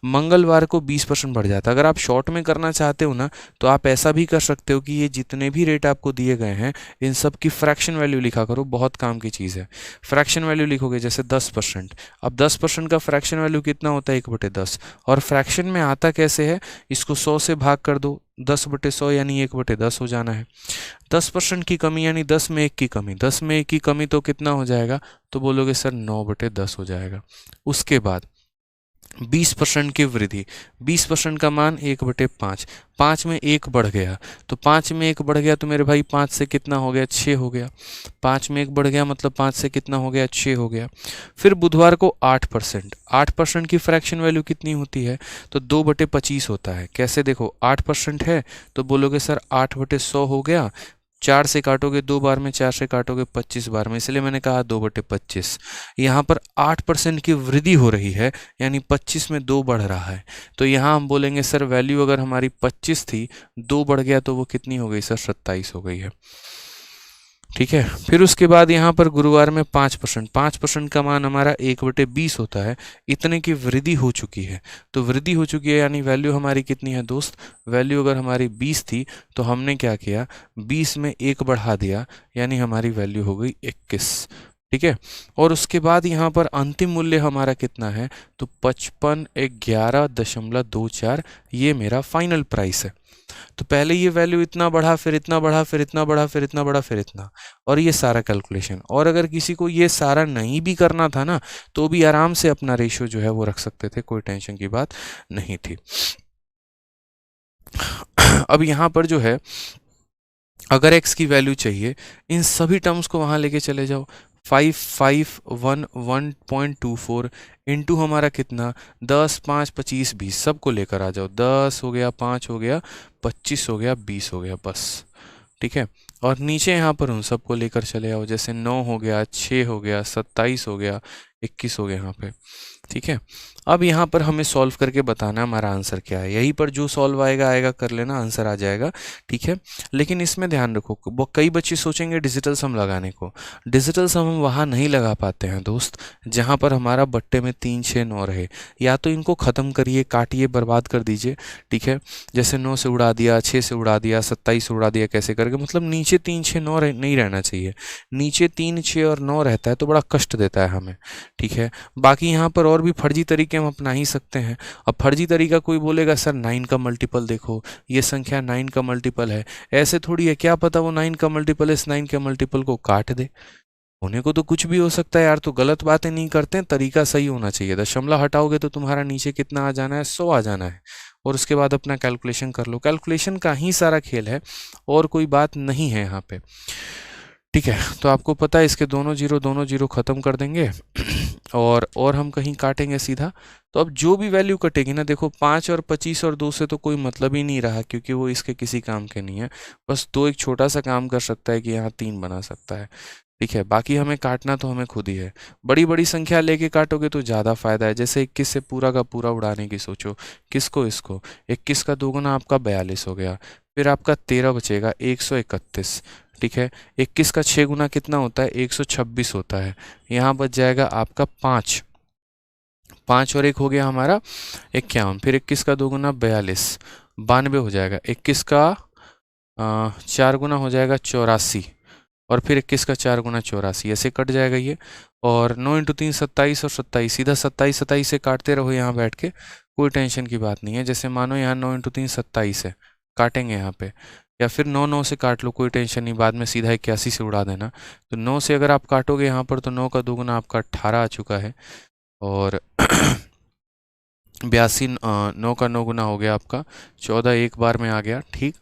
Speaker 1: मंगलवार को 20% बढ़ जाता है। अगर आप शॉर्ट में करना चाहते हो ना, तो आप ऐसा भी कर सकते हो कि ये जितने भी रेट आपको दिए गए हैं इन सब की फ्रैक्शन वैल्यू लिखा करो, बहुत काम की चीज़ है। फ्रैक्शन वैल्यू लिखोगे जैसे 10%, अब 10% का फ्रैक्शन वैल्यू कितना होता है, 1/10, और फ्रैक्शन में आता कैसे है, इसको 100 से भाग कर दो, 10/100 यानी 1/10 हो जाना है। 10% की कमी यानी 10 में 1 की कमी, 10 में 1 की कमी तो कितना हो जाएगा, तो बोलोगे सर 9/10 हो जाएगा। उसके बाद 20% की वृद्धि, 20% का मान 1/5, 5 में 1 बढ़ गया, तो 5 में 1 बढ़ गया तो मेरे भाई 5 से कितना हो गया, 6 हो गया। 5 में 1 बढ़ गया मतलब 5 से कितना हो गया, 6 हो गया। फिर बुधवार को 8%, 8% की फ्रैक्शन वैल्यू कितनी होती है, तो 2/25 होता है। कैसे देखो, 8% है तो बोलोगे सर 8/100 हो गया, 4 से काटोगे 2 बार में, 4 से काटोगे 25 बार में, इसलिए मैंने कहा 2/25। यहाँ पर 8% की वृद्धि हो रही है, यानी 25 में 2 बढ़ रहा है, तो यहाँ हम बोलेंगे सर वैल्यू अगर हमारी 25 थी, 2 बढ़ गया तो वो कितनी हो गई सर, 27 हो गई है। ठीक है, फिर उसके बाद यहाँ पर गुरुवार में 5%, 5% का मान हमारा 1/20 होता है, इतने की वृद्धि हो चुकी है। तो वृद्धि हो चुकी है यानी वैल्यू हमारी कितनी है दोस्त, वैल्यू अगर हमारी 20 थी तो हमने क्या किया, 20 में 1 बढ़ा दिया, यानी हमारी वैल्यू हो गई 21। ठीक है, और उसके बाद यहाँ पर अंतिम मूल्य हमारा कितना है, तो 5511.24, ये मेरा फाइनल प्राइस है। तो पहले ये वैल्यू इतना बढ़ा, फिर इतना बढ़ा, फिर इतना बढ़ा, फिर इतना बढ़ा, फिर इतना, और ये सारा कैलकुलेशन। और अगर किसी को ये सारा नहीं भी करना था ना, तो भी आराम से अपना रेशियो जो है वो रख सकते थे, कोई टेंशन की बात नहीं थी। अब यहाँ पर जो है, अगर x की वैल्यू चाहिए, इन सभी टर्म्स को वहां लेके चले जाओ, 5511.24 इंटू हमारा कितना, 10, 5, 25, 20, सबको लेकर आ जाओ, 10 हो गया, 5 हो गया, 25 हो गया, 20 हो गया, बस। ठीक है, और नीचे यहाँ पर उन सबको लेकर चले आओ, जैसे 9 हो गया, 6 हो गया, 27 हो गया, 21 हो गया यहाँ पे। ठीक है, अब यहाँ पर हमें सॉल्व करके बताना हमारा आंसर क्या है, यहीं पर जो सॉल्व आएगा आएगा कर लेना, आंसर आ जाएगा। ठीक है, लेकिन इसमें ध्यान रखो, कई बच्चे सोचेंगे डिजिटल सम लगाने को, डिजिटल सम हम वहाँ नहीं लगा पाते हैं दोस्त जहाँ पर हमारा बट्टे में 3, 6, 9 रहे। या तो इनको ख़त्म करिए, काटिए, बर्बाद कर दीजिए। ठीक है, जैसे 9 से उड़ा दिया, 6 से उड़ा दिया, 27 से उड़ा दिया, कैसे करके, मतलब नीचे 3, 6, 9 नहीं रहना चाहिए। नीचे 3, 6 और 9 रहता है तो बड़ा कष्ट देता है हमें। ठीक है, बाकी यहाँ पर और भी फर्जी तरीके हम अपना ही सकते हैं। अब फर्जी तरीका कोई बोलेगा सर 9 का मल्टीपल देखो, ये संख्या 9 का मल्टीपल है, ऐसे थोड़ी है, क्या पता वो 9 का मल्टीपल है, इस 9 के मल्टीपल को काट दे, होने को तो कुछ भी हो सकता है यार। तो गलत बातें नहीं करते हैं, तरीका सही होना चाहिए। दशमलव हटाओगे तो तुम्हारा नीचे कितना आ जाना है, 100 आ जाना है, और उसके बाद अपना कैलकुलेशन कर लो। कैलकुलेशन का ही सारा खेल है, और कोई बात नहीं है यहाँ पे। ठीक है, तो आपको पता है इसके दोनों जीरो खत्म कर देंगे और हम कहीं काटेंगे सीधा। तो अब जो भी वैल्यू कटेगी ना, देखो 5 और 25 और 2 से तो कोई मतलब ही नहीं रहा, क्योंकि वो इसके किसी काम के नहीं है। बस 2 एक छोटा सा काम कर सकता है कि यहाँ 3 बना सकता है। ठीक है, बाकी हमें काटना तो हमें खुद ही है। बड़ी बड़ी संख्या लेके काटोगे तो ज़्यादा फायदा है, जैसे 21 से पूरा का पूरा उड़ाने की सोचो, किसको, इसको, 21 का दोगुना आपका 42 हो गया, फिर आपका 13 बचेगा, 131। ठीक है, 21 का 6 गुना कितना होता है, 126 होता है। यहाँ बच जाएगा आपका 5, 5 और 1 हो गया हमारा 51, फिर 21 का 2 गुना 42, 92 हो जाएगा। 21 का 4 गुना हो जाएगा 84, और फिर 21 का 4 गुना 84, ऐसे कट जाएगा ये। और 9 इंटू 3 27, और 27 सीधा 27 27 से काटते रहो यहाँ बैठ के, कोई टेंशन की बात नहीं है। जैसे मानो यहाँ 9 इंटू 3 27 है, काटेंगे यहाँ पे, या फिर 9 9 से काट लो, कोई टेंशन नहीं, बाद में सीधा 81 से उड़ा देना। तो 9 से अगर आप काटोगे यहाँ पर तो 9 का 2 गुना आपका 18 आ चुका है, और 82 9 का 9 गुना हो गया आपका 14, एक बार में आ गया, ठीक,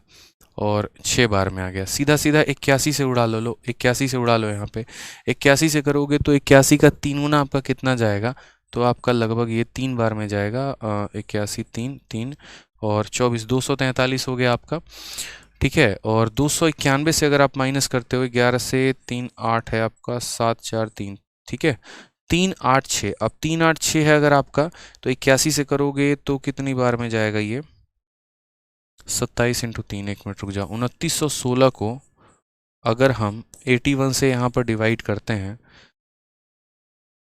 Speaker 1: और 6 बार में आ गया। सीधा सीधा 81 से उड़ा लो 81 से उड़ा लो यहाँ पे। 81 से करोगे तो 81 का 3 गुना आपका कितना जाएगा, तो आपका लगभग ये 3 बार में जाएगा, 81 3 3 और 24, 243 हो गया आपका। ठीक है, और 291 से अगर आप माइनस करते हो 11 से 3 8 है आपका, 7 4 3, ठीक है, 3 8 6। अब 3 8 6 है अगर आपका, तो 81 से करोगे तो कितनी बार में जाएगा ये, 27 इंटू 3, 1 मिनट रुक जाओ, 2916 को अगर हम 81 से यहाँ पर डिवाइड करते हैं,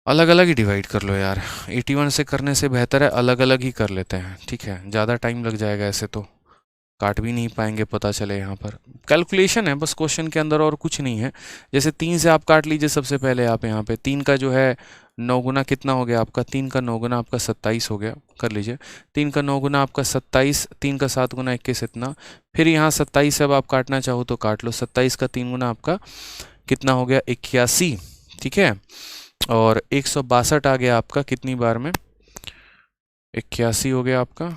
Speaker 1: अलग अलग ही डिवाइड कर लो यार, 81 से करने से बेहतर है अलग अलग ही कर लेते हैं, ठीक है, ज़्यादा टाइम लग जाएगा ऐसे तो काट भी नहीं पाएंगे, पता चले यहाँ पर कैलकुलेशन है बस क्वेश्चन के अंदर और कुछ नहीं है। जैसे 3 से आप काट लीजिए, सबसे पहले आप यहाँ पे 3 का जो है 9 गुना कितना हो गया आपका, 3 का 9 गुना आपका 27 हो गया, कर लीजिए 3 का 9 गुना आपका 27, 3 का 7 गुना 21 इतना, फिर यहाँ 27 से अब आप काटना चाहो तो काट लो, 27 का 3 गुना आपका कितना हो गया 81, ठीक है, और 162 आ गया आपका कितनी बार में, 81 हो गया आपका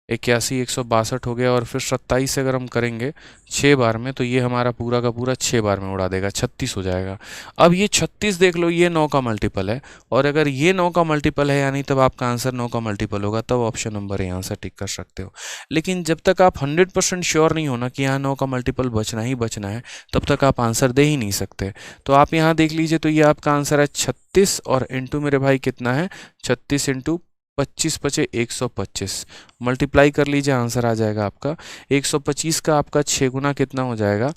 Speaker 1: 81, 162 हो गया, और फिर 27 से अगर हम करेंगे 6 बार में तो ये हमारा पूरा का पूरा 6 बार में उड़ा देगा, 36 हो जाएगा। अब ये 36 देख लो, ये 9 का मल्टीपल है, और अगर ये 9 का मल्टीपल है यानी तब आपका आंसर 9 का मल्टीपल होगा, तब ऑप्शन नंबर यहाँ से टिक कर सकते हो। लेकिन जब तक आप 100% श्योर नहीं हो ना कि यहाँ 9 का मल्टीपल बचना ही बचना है, तब तक आप आंसर दे ही नहीं सकते। तो आप यहाँ देख लीजिए, तो ये आपका आंसर है 36, और इंटू मेरे भाई कितना है 36 इंटू 25 पचे 125, मल्टीप्लाई कर लीजिए, आंसर आ जाएगा आपका 125 का आपका 6 गुना कितना हो जाएगा,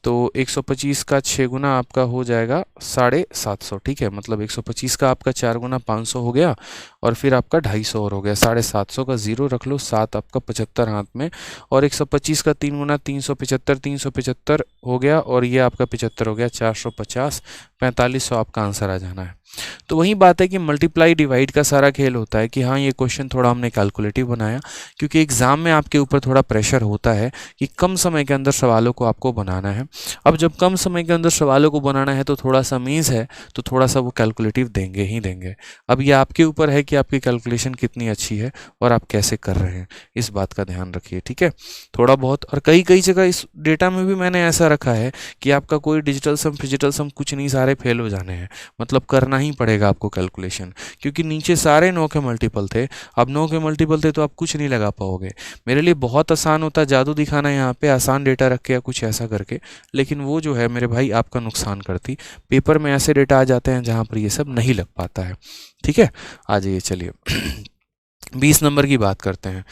Speaker 1: तो 125 का 6 गुना आपका हो जाएगा 750, ठीक है, मतलब 125 का आपका 4 गुना 500 हो गया, और फिर आपका 250 और हो गया, 750 का 0 रख लो, 7 आपका 75 हाथ में, और 125 का 3 गुना 375, 375 हो गया, और ये आपका 75 हो गया, 450, 4500 आपका आंसर आ जाना है। तो वही बात है कि मल्टीप्लाई डिवाइड का सारा खेल होता है कि हाँ ये क्वेश्चन थोड़ा हमने कैलकुलेटिव बनाया, क्योंकि एग्जाम में आपके ऊपर थोड़ा प्रेशर होता है कि कम समय के अंदर सवालों को आपको बनाना है। अब जब कम समय के अंदर सवालों को बनाना है तो थोड़ा सा मीन्स है, तो थोड़ा सा वो कैलकुलेटिव देंगे ही देंगे। अब ये आपके ऊपर है कि आपकी कैलकुलेशन कितनी अच्छी है और आप कैसे कर रहे हैं, इस बात का ध्यान रखिए, ठीक है। थोड़ा बहुत, और कई कई जगह इस डेटा में भी मैंने ऐसा रखा है कि आपका कोई डिजिटल सम फिजिटल सम कुछ नहीं, सारे फेल हो जाने हैं, मतलब करना ही पड़ेगा आपको कैलकुलेशन, क्योंकि नीचे सारे 9 के मल्टीपल थे, अब 9 के मल्टीपल थे तो आप कुछ नहीं लगा पाओगे। मेरे लिए बहुत आसान होता जादू दिखाना यहाँ पे, आसान डेटा रख के या कुछ ऐसा करके, लेकिन वो जो है मेरे भाई आपका नुकसान करती। पेपर में ऐसे डेटा आ जाते हैं जहाँ पर ये सब नहीं लग पाता है, ठीक है। आ जाइए चलिए 20 नंबर की बात करते हैं।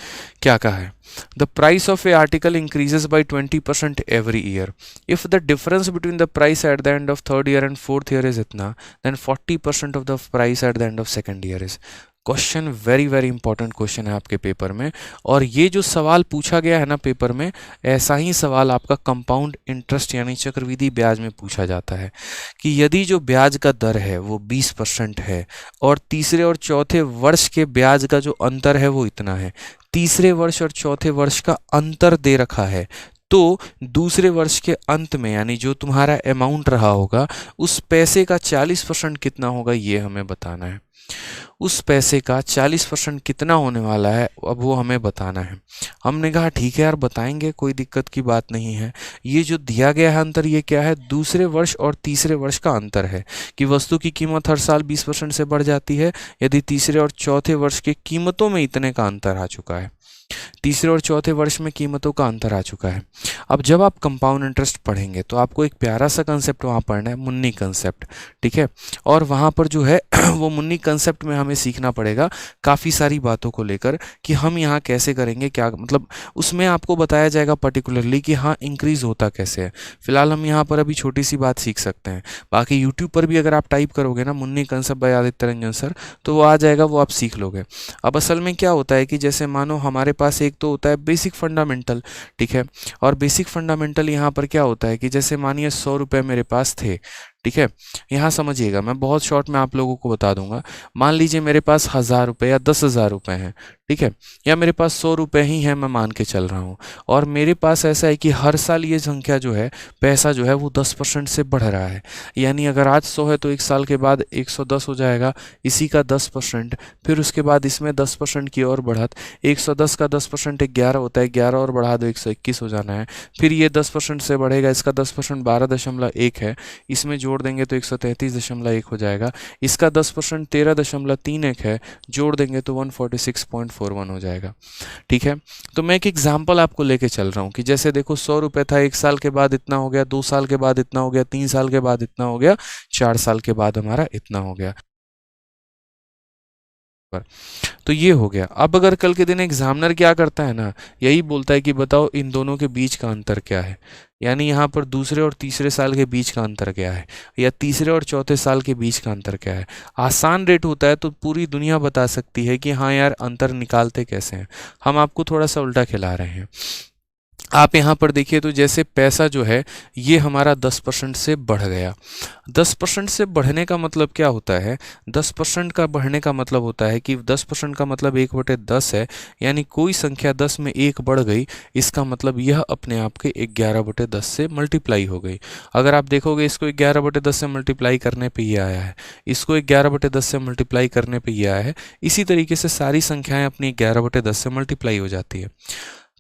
Speaker 1: क्या कहा है, the price of a article increases by 20% every year, if the difference between the price at the end of third year and fourth year is इतना, then 40% of the price at the end of second year is. Question very very important question है आपके paper में, और ये जो सवाल पूछा गया है ना पेपर में, ऐसा ही सवाल आपका कंपाउंड इंटरेस्ट यानी चक्रवृद्धि ब्याज में पूछा जाता है कि यदि जो ब्याज का दर है वो 20% है, और तीसरे और चौथे वर्ष के ब्याज का जो अंतर है वो इतना है, तीसरे वर्ष और चौथे वर्ष का अंतर दे रखा है, तो दूसरे वर्ष के अंत में यानी जो तुम्हारा अमाउंट रहा होगा उस पैसे का 40% कितना होगा, ये हमें बताना है। उस पैसे का 40% कितना होने वाला है, अब वो हमें बताना है। हमने कहा ठीक है यार बताएंगे, कोई दिक्कत की बात नहीं है। ये जो दिया गया है अंतर, ये क्या है, दूसरे वर्ष और तीसरे वर्ष का अंतर है कि वस्तु की कीमत हर साल 20% से बढ़ जाती है यदि तीसरे और चौथे वर्ष की कीमतों में इतने का अंतर आ चुका है, तीसरे और चौथे वर्ष में कीमतों का अंतर आ चुका है। अब जब आप कंपाउंड इंटरेस्ट पढ़ेंगे तो आपको एक प्यारा सा कंसेप्ट वहाँ पढ़ना है, मुन्नी कंसेप्ट, ठीक है। और वहाँ पर जो है वो मुन्नी कंसेप्ट में हमें सीखना पड़ेगा काफ़ी सारी बातों को लेकर कि हम यहाँ कैसे करेंगे, क्या मतलब उसमें आपको बताया जाएगा पर्टिकुलरली कि हाँ इंक्रीज़ होता कैसे है। फिलहाल हम यहाँ पर अभी छोटी सी बात सीख सकते हैं, बाकी यूट्यूब पर भी अगर आप टाइप करोगे ना Munni concept by Aditya Ranjan sir, तो वो आ जाएगा, वो आप सीख लोगे। अब असल में क्या होता है कि जैसे मानो हमारे पास एक तो होता है बेसिक फंडामेंटल, ठीक है, और बेसिक फंडामेंटल यहाँ पर क्या होता है कि जैसे मानिए 100 रुपये मेरे पास थे, ठीक है, यहाँ समझिएगा मैं बहुत शॉर्ट में आप लोगों को बता दूंगा। मान लीजिए मेरे पास 1000 रुपये या 10,000 रुपये हैं, ठीक है, या मेरे पास 100 रुपये ही है, मैं मान के चल रहा हूँ, और मेरे पास ऐसा है कि हर साल ये संख्या जो है, पैसा जो है वो 10% से बढ़ रहा है, यानी अगर आज 100 है तो एक साल के बाद 110 हो जाएगा, इसी का 10%, फिर उसके बाद इसमें 10% की और बढ़त, 110 का 10% 11 होता है, 11 और बढ़ा दो 121 हो जाना है, फिर ये 10% से बढ़ेगा, इसका 10% 12.1 है, इसमें जोड़ देंगे तो 133.1 हो जाएगा, इसका 10% 13.31 है, जोड़ देंगे तो 146.41 हो जाएगा, ठीक है। तो मैं एक एग्जांपल आपको लेके चल रहा हूँ कि जैसे देखो 100 रुपये था, एक साल के बाद इतना हो गया, 2 साल के बाद इतना हो गया, 3 साल के बाद इतना हो गया, 4 साल के बाद हमारा इतना हो गया। पर। तो ये हो गया। अब अगर कल के दिन एग्जामिनर क्या करता है ना, यही बोलता है कि बताओ इन दोनों के बीच का अंतर क्या है, यानी यहाँ पर दूसरे और तीसरे साल के बीच का अंतर क्या है, या तीसरे और चौथे साल के बीच का अंतर क्या है। आसान रेट होता है तो पूरी दुनिया बता सकती है कि हाँ यार अंतर निकालते कैसे हैं। हम आपको थोड़ा सा उल्टा खिला रहे हैं। आप यहाँ पर देखिए तो जैसे पैसा जो है ये हमारा 10% से बढ़ गया। 10% से बढ़ने का मतलब क्या होता है, 10% का बढ़ने का मतलब होता है कि 10% का मतलब 1/10 है, यानी कोई संख्या 10 में 1 बढ़ गई, इसका मतलब यह अपने आप के 11/10 से मल्टीप्लाई हो गई। अगर आप देखोगे इसको 11/10 से मल्टीप्लाई करने पे ये आया है, इसको 11/10 से मल्टीप्लाई करने पे ये आया है। इसी तरीके से सारी संख्याएं अपनी 11/10 से मल्टीप्लाई हो जाती है।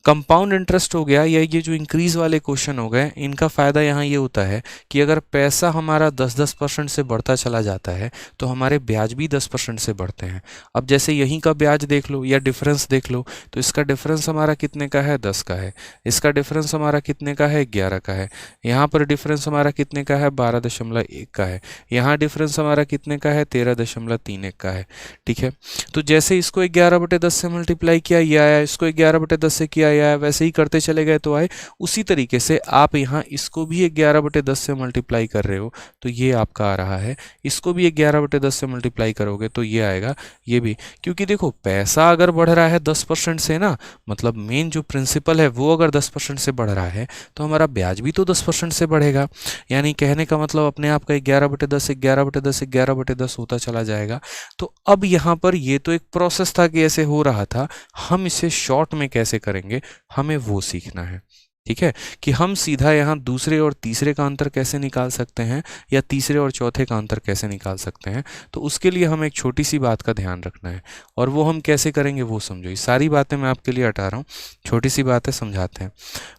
Speaker 1: कंपाउंड इंटरेस्ट हो गया या ये जो इंक्रीज वाले क्वेश्चन हो गए, इनका फ़ायदा यहाँ ये होता है कि अगर पैसा हमारा 10% से बढ़ता चला जाता है तो हमारे ब्याज भी 10% से बढ़ते हैं। अब जैसे यहीं का ब्याज देख लो या डिफरेंस देख लो, तो इसका डिफरेंस हमारा कितने का है, 10 का है। इसका डिफरेंस हमारा कितने का है, 11 का है। यहाँ पर डिफरेंस हमारा कितने का है, 12.1 का है। यहाँ डिफरेंस हमारा कितने का है, 13.31 का है। ठीक है, तो जैसे इसको 11/10 से मल्टीप्लाई किया ये आया, इसको 11/10 से किया या वैसे ही करते चले गए तो आए। उसी तरीके से आप यहाँ इसको भी 11/10 से मल्टीप्लाई कर रहे हो तो ये आपका आ रहा है। इसको भी 11/10 से मल्टीप्लाई करोगे तो ये आएगा, ये भी। क्योंकि देखो पैसा अगर बढ़ रहा है 10% से ना, मतलब मेन जो प्रिंसिपल है वो अगर 10% से बढ़ रहा है तो हमारा ब्याज भी तो 10% से बढ़ेगा। यानी कहने का मतलब अपने आप का 11/10 11/10 11/10 होता चला जाएगा। तो अब यहाँ पर ये तो एक प्रोसेस था कि ऐसे हो रहा था, हम इसे शॉर्ट में कैसे करेंगे हमें वो सीखना है। ठीक है, कि हम सीधा यहाँ दूसरे और तीसरे का अंतर कैसे निकाल सकते हैं या तीसरे और चौथे का अंतर कैसे निकाल सकते हैं। तो उसके लिए हमें एक छोटी सी बात का ध्यान रखना है, और वो हम कैसे करेंगे वो समझो। ये सारी बातें मैं आपके लिए हटा रहा हूँ, छोटी सी बातें समझाते हैं।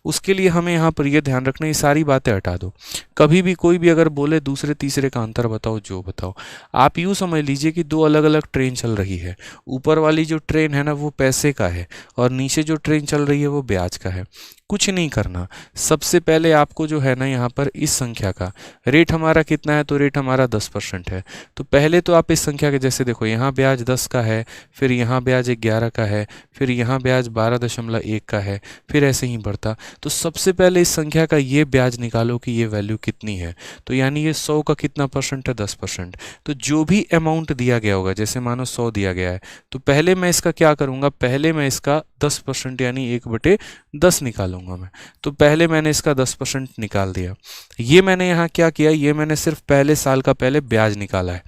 Speaker 1: उसके लिए हमें यहाँ पर यह ध्यान रखना है, ये सारी बातें हटा दो। कभी भी कोई भी अगर बोले दूसरे तीसरे का अंतर बताओ, जो बताओ, आप यूँ समझ लीजिए कि दो अलग अलग ट्रेन चल रही है। ऊपर वाली जो ट्रेन है ना वो पैसे का है, और नीचे जो ट्रेन चल रही है वो ब्याज का है। कुछ नहीं करना, सबसे पहले आपको जो है ना यहाँ पर इस संख्या का रेट हमारा कितना है, तो रेट हमारा 10% है। तो पहले तो आप इस संख्या के जैसे देखो, यहाँ ब्याज 10 का है, फिर यहाँ ब्याज 11 का है, फिर यहाँ ब्याज 12.1 का है, फिर ऐसे ही बढ़ता। तो सबसे पहले इस संख्या का ये ब्याज निकालो कि ये वैल्यू कितनी है। तो यानी ये 100 का कितना परसेंट है, 10%। तो जो भी अमाउंट दिया गया होगा, जैसे मानो 100 दिया गया है, तो पहले मैं इसका क्या करूँगा, पहले मैं इसका 10% यानी 1/10 निकालूंगा मैं। तो पहले मैंने इसका 10% निकाल दिया। ये मैंने यहाँ क्या किया, ये मैंने सिर्फ पहले साल का पहले ब्याज निकाला है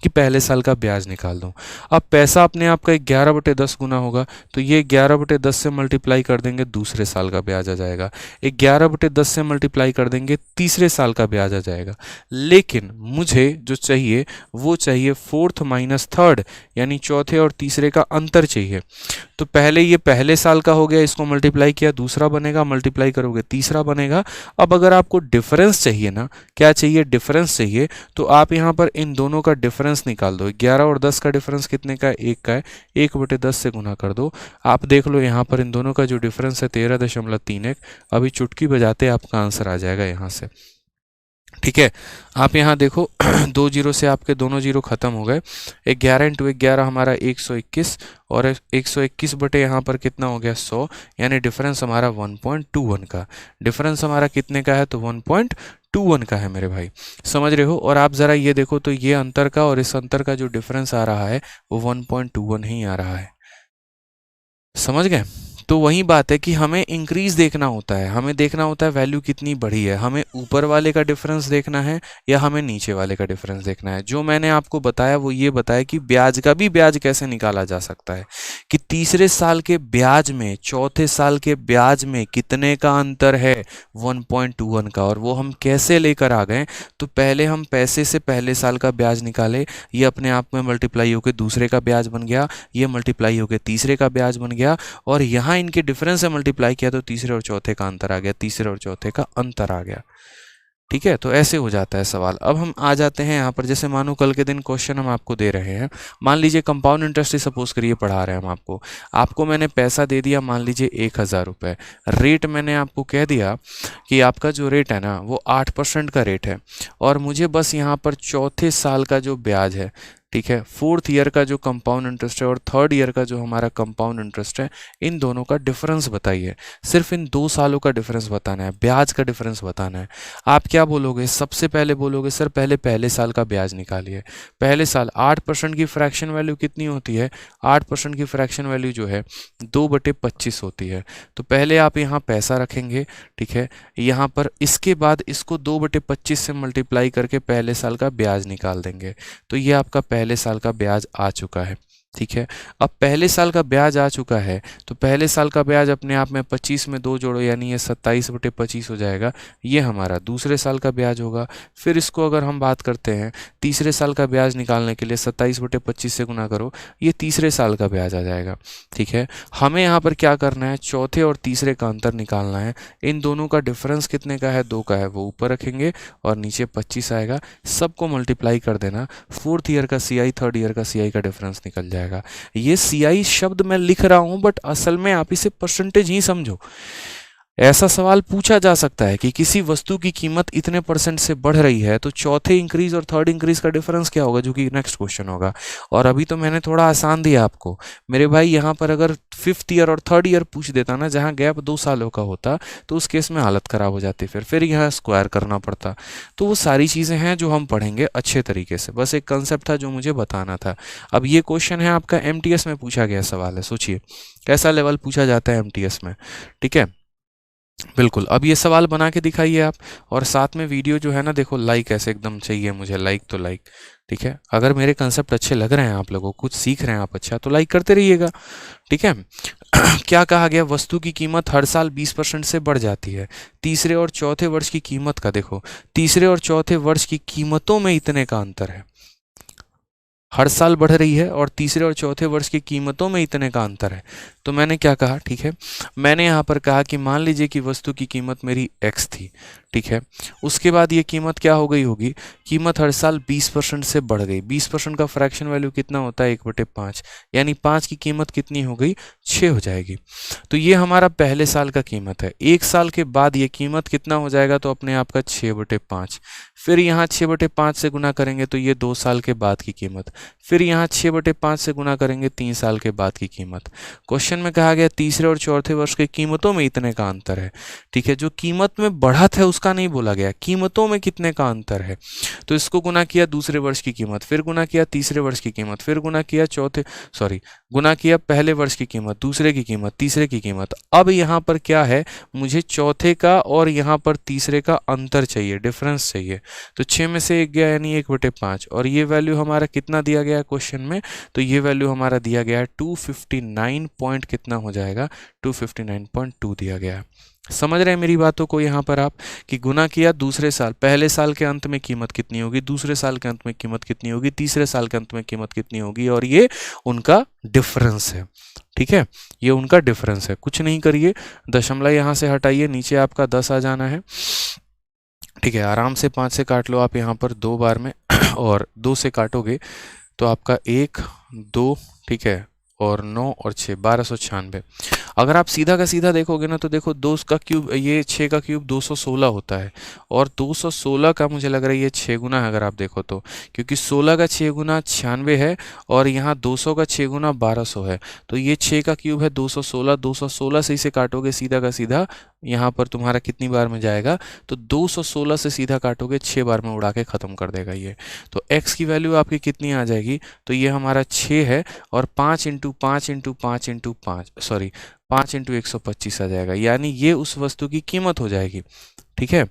Speaker 1: कि पहले साल का ब्याज निकाल दूं। अब पैसा अपने आप का 11/10 गुना होगा, तो ये 11/10 से मल्टीप्लाई कर देंगे, दूसरे साल का ब्याज आ जाएगा। 11/10 से मल्टीप्लाई कर देंगे, तीसरे साल का ब्याज आ जाएगा। लेकिन मुझे जो चाहिए वो चाहिए फोर्थ माइनस थर्ड, यानी चौथे और तीसरे का अंतर चाहिए। तो पहले ये पहले साल का हो गया, इसको मल्टीप्लाई किया, दूसरा बनेगा, मल्टीप्लाई करोगे तीसरा बनेगा। अब अगर आपको डिफरेंस चाहिए ना, क्या चाहिए, डिफरेंस चाहिए, तो आप यहाँ पर इन दोनों का डिफरेंस निकाल दो। 11 और 10 का डिफरेंस कितने का है, 1 का है, 1/10 से गुना कर दो। आप देख लो यहाँ पर इन दोनों का जो डिफरेंस है 13.31। अभी चुटकी बजाते आपका आंसर आ जाएगा यहाँ से। ठीक है, आप यहाँ देखो 2 जीरो से आपके दोनों जीरो खत्म हो गए। 11 × 11 हमारा 121, और 121 बटे यहाँ पर कितना हो गया, 100, यानी डिफरेंस हमारा 1.21 का। डिफरेंस हमारा कितने का है, तो 1.21 का है मेरे भाई, समझ रहे हो। और आप ज़रा ये देखो तो ये अंतर का और इस अंतर का जो डिफरेंस आ रहा है वो 1.21 ही आ रहा है, समझ गए। तो वही बात है कि हमें इंक्रीज देखना होता है, हमें देखना होता है वैल्यू कितनी बढ़ी है, हमें ऊपर वाले का डिफरेंस देखना है या हमें नीचे वाले का डिफरेंस देखना है। जो मैंने आपको बताया वो ये बताया कि ब्याज का भी ब्याज कैसे निकाला जा सकता है, कि तीसरे साल के ब्याज में चौथे साल के ब्याज में कितने का अंतर है, 1.21 का। और वो हम कैसे लेकर आ गए, तो पहले हम पैसे से पहले साल का ब्याज निकाले, ये अपने आप में मल्टीप्लाई होकर दूसरे का ब्याज बन गया, ये मल्टीप्लाई होकर तीसरे का ब्याज बन गया, और यहाँ इनके डिफरेंस से मल्टीप्लाई किया तो तीसरे और चौथे का अंतर आ गया, तीसरे और चौथे का अंतर आ गया। ठीक है, तो ऐसे हो जाता है सवाल। अब हम आ जाते हैं यहाँ पर, जैसे मानो कल के दिन क्वेश्चन हम आपको दे रहे हैं, मान लीजिए कंपाउंड इंटरेस्ट सपोज करिए पढ़ा रहे हैं हम आपको मैंने पैसा दे दिया, मान लीजिए 1000 रुपये। रेट मैंने आपको कह दिया कि आपका जो रेट है ना वो 8% का रेट है, और मुझे बस यहाँ पर चौथे साल का जो ब्याज है ठीक है, फोर्थ ईयर का जो कंपाउंड इंटरेस्ट है और थर्ड ईयर का जो हमारा कंपाउंड इंटरेस्ट है, इन दोनों का डिफरेंस बताइए। सिर्फ इन 2 सालों का डिफरेंस बताना है, ब्याज का डिफरेंस बताना है। आप क्या बोलोगे? सबसे पहले बोलोगे सर पहले साल का ब्याज निकालिए। पहले साल 8% की फ्रैक्शन वैल्यू कितनी होती है? 8% की फ्रैक्शन वैल्यू जो है 2/25 होती है। तो पहले आप यहाँ पैसा रखेंगे, ठीक है, यहाँ पर इसके बाद इसको 2/25 से मल्टीप्लाई करके पहले साल का ब्याज निकाल देंगे। तो ये आपका पहले साल का ब्याज आ चुका है, ठीक है। अब पहले साल का ब्याज आ चुका है तो पहले साल का ब्याज अपने आप में 25 में 2 जोड़ो यानी ये 27/25 हो जाएगा। ये हमारा दूसरे साल का ब्याज होगा। फिर इसको अगर हम बात करते हैं तीसरे साल का ब्याज निकालने के लिए 27/25 से गुना करो, ये तीसरे साल का ब्याज आ जाएगा, ठीक है। हमें यहाँ पर क्या करना है? चौथे और तीसरे का अंतर निकालना है। इन दोनों का डिफरेंस कितने का है? 2 का है, वो ऊपर रखेंगे और नीचे 25 आएगा। सबको मल्टीप्लाई कर देना। फोर्थ ईयर का CI थर्ड ईयर का CI का डिफरेंस निकल जाएगा। ये CI शब्द मैं लिख रहा हूं बट असल में आप इसे परसेंटेज ही समझो। ऐसा सवाल पूछा जा सकता है कि किसी वस्तु की कीमत इतने % से बढ़ रही है तो चौथे इंक्रीज और थर्ड इंक्रीज का डिफरेंस क्या होगा, जो कि नेक्स्ट क्वेश्चन होगा। और अभी तो मैंने थोड़ा आसान दिया आपको मेरे भाई। यहाँ पर अगर फिफ्थ ईयर और थर्ड ईयर पूछ देता ना, जहाँ गैप 2 सालों का होता, तो उस केस में हालत खराब हो जाती, फिर यहाँ स्क्वायर करना पड़ता। तो वो सारी चीज़ें हैं जो हम पढ़ेंगे अच्छे तरीके से। बस एक कंसेप्ट था जो मुझे बताना था। अब ये क्वेश्चन है आपका MTS में पूछा गया सवाल है। सोचिए कैसा लेवल पूछा जाता है MTS में, ठीक है। बिल्कुल, अब ये सवाल बना के दिखाइए आप। और साथ में वीडियो जो है ना, देखो लाइक ऐसे एकदम चाहिए मुझे, लाइक तो लाइक, ठीक है। अगर मेरे कंसेप्ट अच्छे लग रहे हैं आप लोगों को, कुछ सीख रहे हैं आप अच्छा, तो लाइक करते रहिएगा, ठीक है। क्या कहा गया? वस्तु की कीमत हर साल 20% से बढ़ जाती है। तीसरे और चौथे वर्ष की कीमत का देखो, तीसरे और चौथे वर्ष की कीमतों में इतने का अंतर है। हर साल बढ़ रही है और तीसरे और चौथे वर्ष की कीमतों में इतने का अंतर है। तो मैंने क्या कहा, ठीक है, मैंने यहाँ पर कहा कि मान लीजिए कि वस्तु की कीमत मेरी x थी, ठीक है। उसके बाद ये कीमत क्या हो गई होगी? कीमत हर साल 20% से बढ़ गई। 20% का फ्रैक्शन वैल्यू कितना होता है? 1/5, यानी 5 की कीमत कितनी हो गई? 6 हो जाएगी। तो ये हमारा पहले साल का कीमत है। 1 साल के बाद ये कीमत कितना हो जाएगा? तो अपने आप का 6/5। फिर यहाँ 6/5 से गुना करेंगे तो ये 2 साल के बाद की कीमत। फिर यहाँ 6/5 से गुना करेंगे 3 साल के बाद की कीमत। क्वेश्चन में कहा गया तीसरे और चौथे वर्ष की कीमतों में इतने का अंतर है, ठीक है। जो कीमत में बढ़त है उसका नहीं बोला गया, कीमतों में कितने का अंतर है। तो इसको गुना किया दूसरे वर्ष की कीमत, फिर गुना किया तीसरे वर्ष की कीमत, फिर गुना किया गुना किया पहले वर्ष की कीमत, दूसरे की कीमत, तीसरे की कीमत। अब यहाँ पर क्या है? मुझे चौथे का और यहाँ पर तीसरे का अंतर चाहिए, डिफरेंस चाहिए। तो 6 में से 1 गया यानी 1/5। और ये वैल्यू हमारा कितना दिया गया है क्वेश्चन में? तो ये वैल्यू हमारा दिया गया है 259 पॉइंट, कितना हो जाएगा? 259.2 दिया गया है। समझ रहे हैं मेरी बातों को यहाँ पर आप? कि गुना किया दूसरे साल, पहले साल के अंत में कीमत कितनी होगी, दूसरे साल के अंत में कीमत कितनी होगी, तीसरे साल के अंत में कीमत कितनी होगी, और ये उनका डिफरेंस है, ठीक है। ये उनका डिफरेंस है। कुछ नहीं करिए, दशमलव यहाँ से हटाइए, नीचे आपका 10 आ जाना है, ठीक है। आराम से 5 से काट लो आप यहाँ पर 2 बार में और 2 से काटोगे तो आपका 1 2, ठीक है, और 9 और 6, 1296। अगर आप सीधा का सीधा देखोगे ना तो देखो 2 का क्यूब, ये 6 का क्यूब 216 होता है, और 216 का मुझे लग रहा है ये 6 गुना है अगर आप देखो तो, क्योंकि 16 का 6 गुना 96 है और यहाँ 200 का 6 गुना 1200 है। तो ये 6 का क्यूब है 216, 216 से इसे काटोगे सीधा का सीधा, यहाँ पर तुम्हारा कितनी बार में जाएगा? तो 216 से सीधा काटोगे 6 बार में उड़ा के ख़त्म कर देगा ये। तो x की वैल्यू आपकी कितनी आ जाएगी? तो ये हमारा 6 है, और 5 × 5 × 5 × 5 5 × 125 आ जाएगा, यानी ये उस वस्तु की कीमत हो जाएगी, ठीक है।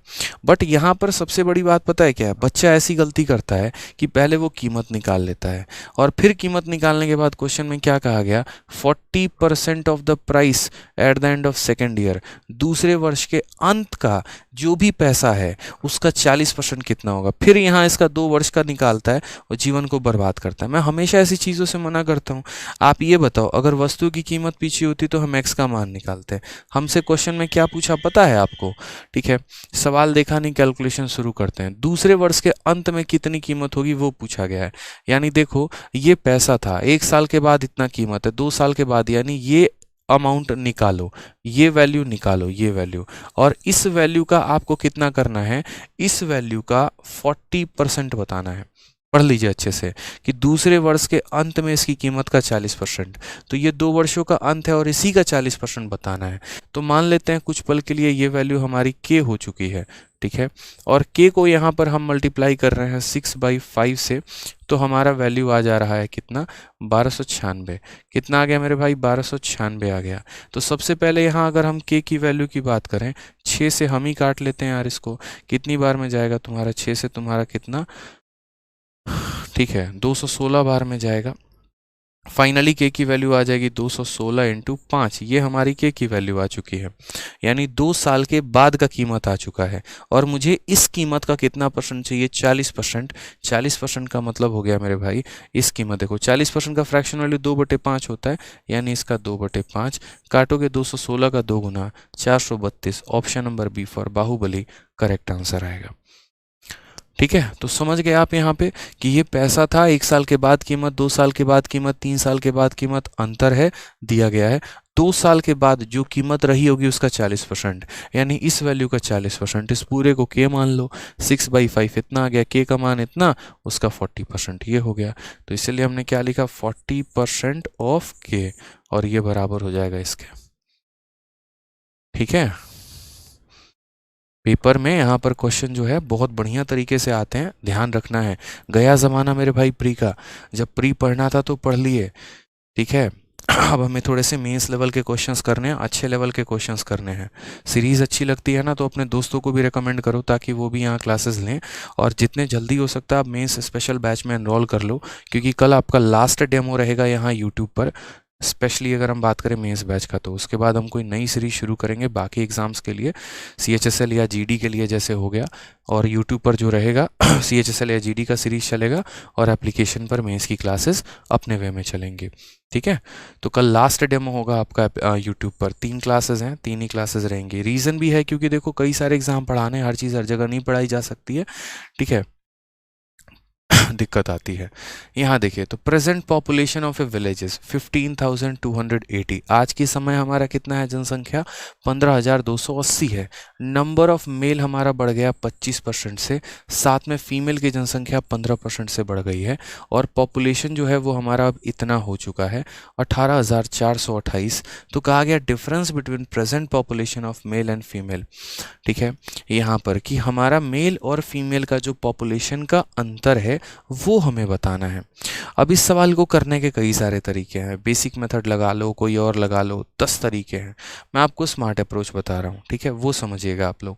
Speaker 1: बट यहाँ पर सबसे बड़ी बात पता है क्या है? बच्चा ऐसी गलती करता है कि पहले वो कीमत निकाल लेता है और फिर कीमत निकालने के बाद क्वेश्चन में क्या कहा गया? 40% of the price at the end of second year, दूसरे वर्ष के अंत का जो भी पैसा है उसका 40% कितना होगा। फिर यहाँ इसका 2 वर्ष का निकालता है और जीवन को बर्बाद करता है। मैं हमेशा ऐसी चीज़ों से मना करता हूँ। आप ये बताओ, अगर वस्तु की कीमत पीछे होती तो हम x का मान निकालते हैं। हमसे क्वेश्चन में क्या पूछा पता है आपको? ठीक है, सवाल देखा नहीं, कैलकुलेशन शुरू करते हैं। दूसरे वर्ष के अंत में कितनी कीमत होगी वो पूछा गया है। यानी देखो ये पैसा था, 1 साल के बाद इतना कीमत है, 2 साल के बाद, यानी ये अमाउंट निकालो, ये वैल्यू निकालो, ये वैल्यू, और इस वैल्यू का आपको कितना करना है? इस वैल्यू का 40% बताना है। पढ़ लीजिए अच्छे से कि दूसरे वर्ष के अंत में इसकी कीमत का 40%। तो ये 2 वर्षों का अंत है और इसी का 40% बताना है। तो मान लेते हैं कुछ पल के लिए ये वैल्यू हमारी k हो चुकी है, ठीक है, और k को यहाँ पर हम मल्टीप्लाई कर रहे हैं 6/5 से, तो हमारा वैल्यू आ जा रहा है कितना, 1296। कितना आ गया मेरे भाई, 1296 आ गया। तो सबसे पहले यहाँ अगर हम k की वैल्यू की बात करें, 6 से हम ही काट लेते हैं यार इसको, कितनी बार में जाएगा तुम्हारा, 6 से तुम्हारा कितना, ठीक है, 216 बार में जाएगा। फाइनली k की वैल्यू आ जाएगी 216 इंटू 5, ये हमारी k की वैल्यू आ चुकी है, यानी 2 साल के बाद का कीमत आ चुका है। और मुझे इस कीमत का कितना परसेंट चाहिए, 40%। 40% का मतलब हो गया मेरे भाई, इस कीमत देखो 40% का फ्रैक्शन वैल्यू 2/5 होता है, यानी इसका 2/5 काटोगे, 216 का 2 गुना 432। Option number B for Baahubali correct answer आएगा। ठीक है, तो समझ गए आप यहाँ पे कि ये पैसा था, 1 साल के बाद कीमत, 2 साल के बाद कीमत, 3 साल के बाद कीमत, अंतर है दिया गया है। 2 साल के बाद जो कीमत रही होगी उसका 40%, यानी इस वैल्यू का 40%, इस पूरे को k मान लो, 6/5 इतना आ गया, k का मान इतना, उसका 40% ये हो गया। तो इसलिए हमने क्या लिखा, 40% ऑफ k, और ये बराबर हो जाएगा इसके। ठीक है, पेपर में यहाँ पर क्वेश्चन जो है बहुत बढ़िया तरीके से आते हैं, ध्यान रखना है। गया ज़माना मेरे भाई प्री का, जब प्री पढ़ना था तो पढ़ लिए, ठीक है। अब हमें थोड़े से मेंस लेवल के क्वेश्चंस करने हैं, अच्छे लेवल के क्वेश्चंस करने हैं। सीरीज़ अच्छी लगती है ना, तो अपने दोस्तों को भी रिकमेंड करो ताकि वो भी यहाँ क्लासेस लें, और जितने जल्दी हो सकता है आप मेंस स्पेशल बैच में एनरोल कर लो, क्योंकि कल आपका लास्ट डेमो रहेगा यहाँ यूट्यूब पर। स्पेशली अगर हम बात करें मेंस बैच का, तो उसके बाद हम कोई नई सीरीज शुरू करेंगे बाकी एग्ज़ाम्स के लिए, CHSL या GD के लिए जैसे हो गया, और यूट्यूब पर जो रहेगा CHSL या GD का सीरीज चलेगा, और एप्लीकेशन पर मेंस की क्लासेस अपने वे में चलेंगी। ठीक है, तो कल लास्ट डेमो होगा आपका यूट्यूब पर। 3 क्लासेस हैं, 3 ही क्लासेस रहेंगी। रीज़न भी है क्योंकि देखो कई सारे एग्ज़ाम पढ़ाने, हर चीज़ हर जगह नहीं पढ़ाई जा सकती है, ठीक है, दिक्कत आती है। यहाँ देखिए, तो present population of A villages 15,280। आज के समय हमारा कितना है जनसंख्या, 15,280 है। नंबर ऑफ मेल हमारा बढ़ गया 25% से, साथ में फीमेल की जनसंख्या 15% से बढ़ गई है, और पॉपुलेशन जो है वो हमारा अब इतना हो चुका है 18,428। तो कहा गया difference between present population of male and female, ठीक है, यहाँ पर कि हमारा मेल और फीमेल का जो पॉपुलेशन का अंतर है वो हमें बताना है। अब इस सवाल को करने के कई सारे तरीके हैं, बेसिक मेथड लगा लो, कोई और लगा लो, 10 तरीके हैं। मैं आपको स्मार्ट अप्रोच बता रहा हूँ, ठीक है, वो समझिएगा आप लोग।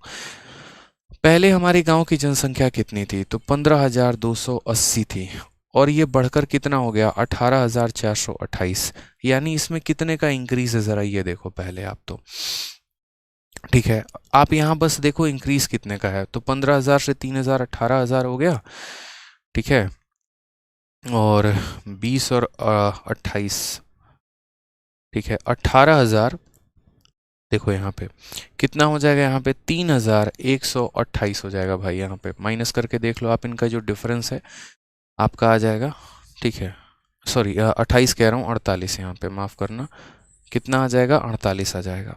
Speaker 1: पहले हमारे गांव की जनसंख्या कितनी थी, तो 15,280 थी, और ये बढ़कर कितना हो गया, 18,428। यानी इसमें कितने का इंक्रीज है, ज़रा ये देखो पहले आप तो, ठीक है। आप यहाँ बस देखो इंक्रीज कितने का है, तो 15,000 से 3,000, 18,000 हो गया, ठीक है, और 20 और 28, ठीक है, 18,000। देखो यहाँ पे कितना हो जाएगा, यहाँ पे 3,128 हो जाएगा भाई। यहाँ पे माइनस करके देख लो आप, इनका जो डिफरेंस है आपका आ जाएगा, ठीक है, सॉरी 28 कह रहा हूँ, 48, यहाँ पे माफ़ करना, कितना आ जाएगा, 48 आ जाएगा।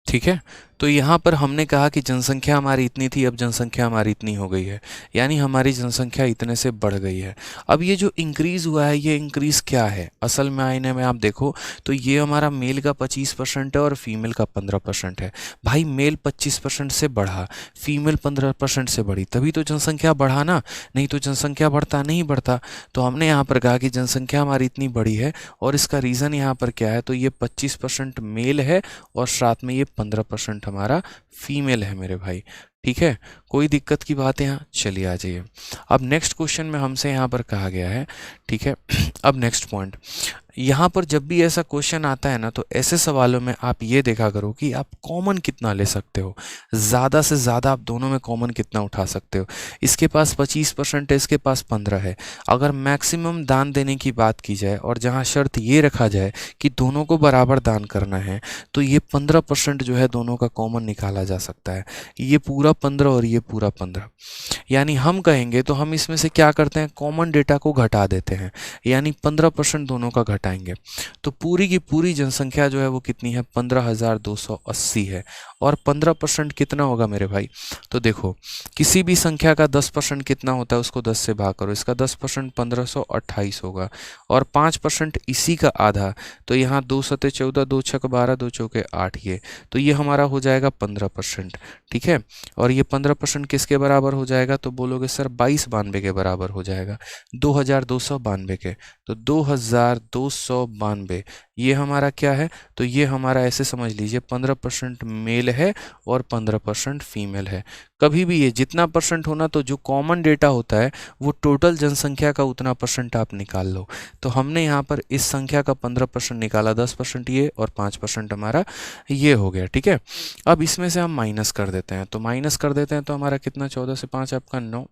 Speaker 1: ठीक है, तो यहाँ पर हमने कहा कि जनसंख्या हमारी इतनी थी, अब जनसंख्या हमारी इतनी हो गई है, यानी हमारी जनसंख्या इतने से बढ़ गई है। अब ये जो इंक्रीज़ हुआ है, ये इंक्रीज़ क्या है असल में आईने में आप देखो, तो ये हमारा मेल का 25% है और फीमेल का 15% है। भाई मेल 25% से बढ़ा, फीमेल 15% से बढ़ी, तभी तो जनसंख्या बढ़ा ना, नहीं तो जनसंख्या बढ़ता नहीं बढ़ता। तो हमने यहाँ पर कहा कि जनसंख्या हमारी इतनी बड़ी है, और इसका रीज़न यहाँ पर क्या है, तो ये 25% मेल है और साथ में ये 15% हमारा फीमेल है मेरे भाई। ठीक है, कोई दिक्कत की बात है यहाँ, चलिए आ जाइए। अब नेक्स्ट क्वेश्चन में हमसे यहाँ पर कहा गया है, ठीक है, अब नेक्स्ट पॉइंट, यहाँ पर जब भी ऐसा क्वेश्चन आता है ना, तो ऐसे सवालों में आप ये देखा करो कि आप कॉमन कितना ले सकते हो, ज़्यादा से ज़्यादा आप दोनों में कॉमन कितना उठा सकते हो। इसके पास 25% है, इसके पास 15 है। अगर मैक्सिमम दान देने की बात की जाए और जहाँ शर्त ये रखा जाए कि दोनों को बराबर दान करना है, तो ये 15% जो है दोनों का कॉमन निकाला जा सकता है। ये पूरा 15 और ये पूरा 15, यानी हम कहेंगे तो हम इसमें से क्या करते हैं, कॉमन डेटा को घटा देते हैं, यानी 15% दोनों का घटाएंगे, तो पूरी की पूरी जनसंख्या जो है वो कितनी है, 15,280 है। और 15% कितना होगा मेरे भाई? तो देखो किसी भी संख्या का 10% कितना होता है, उसको 10 से भाग करो, इसका 10% 1528 होगा, और 5% इसी का आधा, तो यहाँ 2 सते 14, 2 छक 12, 2 चौके 8, तो ये हमारा हो जाएगा 15%। ठीक है, और ये 15% किसके बराबर हो जाएगा? तो बोलोगे सर 2292 के बराबर हो जाएगा, 2292 के। तो 2292 ये हमारा क्या है? तो ये हमारा ऐसे समझ लीजिए 15% मेल है और 15% फीमेल है। कभी भी ये जितना परसेंट होना, तो जो कॉमन डेटा होता है वो टोटल जनसंख्या का उतना परसेंट आप निकाल लो। तो हमने यहाँ पर इस संख्या का 15% निकाला, 10% ये और 5% हमारा ये हो गया। ठीक है, अब इसमें से हम माइनस कर देते हैं, तो माइनस कर देते हैं तो हमारा कितना, 14 से 5 आपका 9,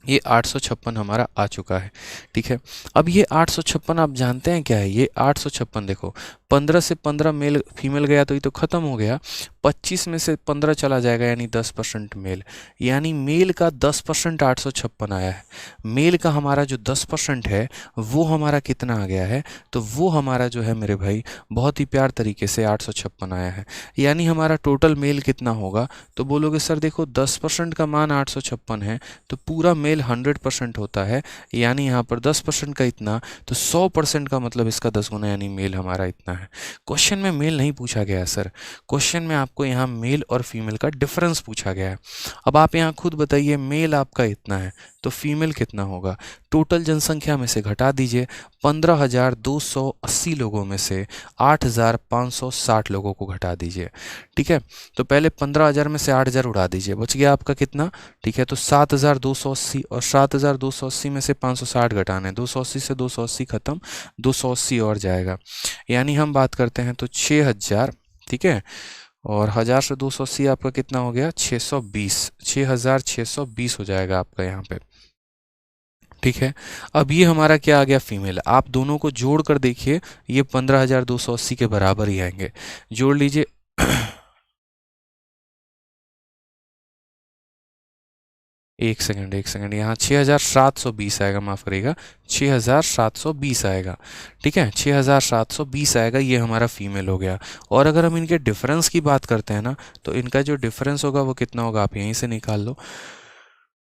Speaker 1: ये 856 हमारा आ चुका है। ठीक है, अब ये 856 आप जानते हैं क्या है? ये 856 देखो 15 से 15 मेल फीमेल गया तो ये तो ख़त्म हो गया, 25 में से 15 चला जाएगा यानी 10% मेल, यानी मेल का 10% 856 आया है। मेल का हमारा जो 10% है वो हमारा कितना आ गया है? तो वो हमारा जो है मेरे भाई बहुत ही प्यार तरीके से 856 आया है। यानी हमारा टोटल मेल कितना होगा? तो बोलोगे सर देखो 10% का मान 856 है, तो पूरा मेल 100% होता है, यानी यहाँ पर 10% का इतना, तो 100% का मतलब इसका 10 गुना, यानी मेल हमारा इतना है। क्वेश्चन में मेल नहीं पूछा गया है सर, क्वेश्चन में आपको यहाँ मेल और फीमेल का डिफरेंस पूछा गया है। अब आप यहाँ खुद बताइए, मेल आपका इतना है तो फीमेल कितना होगा? टोटल जनसंख्या में से घटा दीजिए, 15,280 लोगों में से 8,560 लोगों को घटा दीजिए। ठीक है, तो पहले 15,000 में से 8,000 उड़ा दीजिए, बच गया आपका कितना? ठीक है, तो 7,280, और 7,280 में से 560 घटाने, 280 से 280 खत्म, 280 और जाएगा, यानी हम बात करते हैं तो 6,000। ठीक है, और 1000 से 280 आपका कितना हो गया? 620, 6,620 हो जाएगा आपका यहाँ पे। ठीक है, अब ये हमारा क्या आ गया? फीमेल। आप दोनों को जोड़ कर देखिए, ये 15,280 के बराबर ही आएंगे, जोड़ लीजिए। एक सेकंड, यहाँ 6,720 आएगा, माफ़ करिएगा, 6,720 आएगा। ठीक है, 6,720 आएगा, ये हमारा फीमेल हो गया। और अगर हम इनके डिफरेंस की बात करते हैं ना, तो इनका जो डिफरेंस होगा वो कितना होगा, आप यहीं से निकाल लो।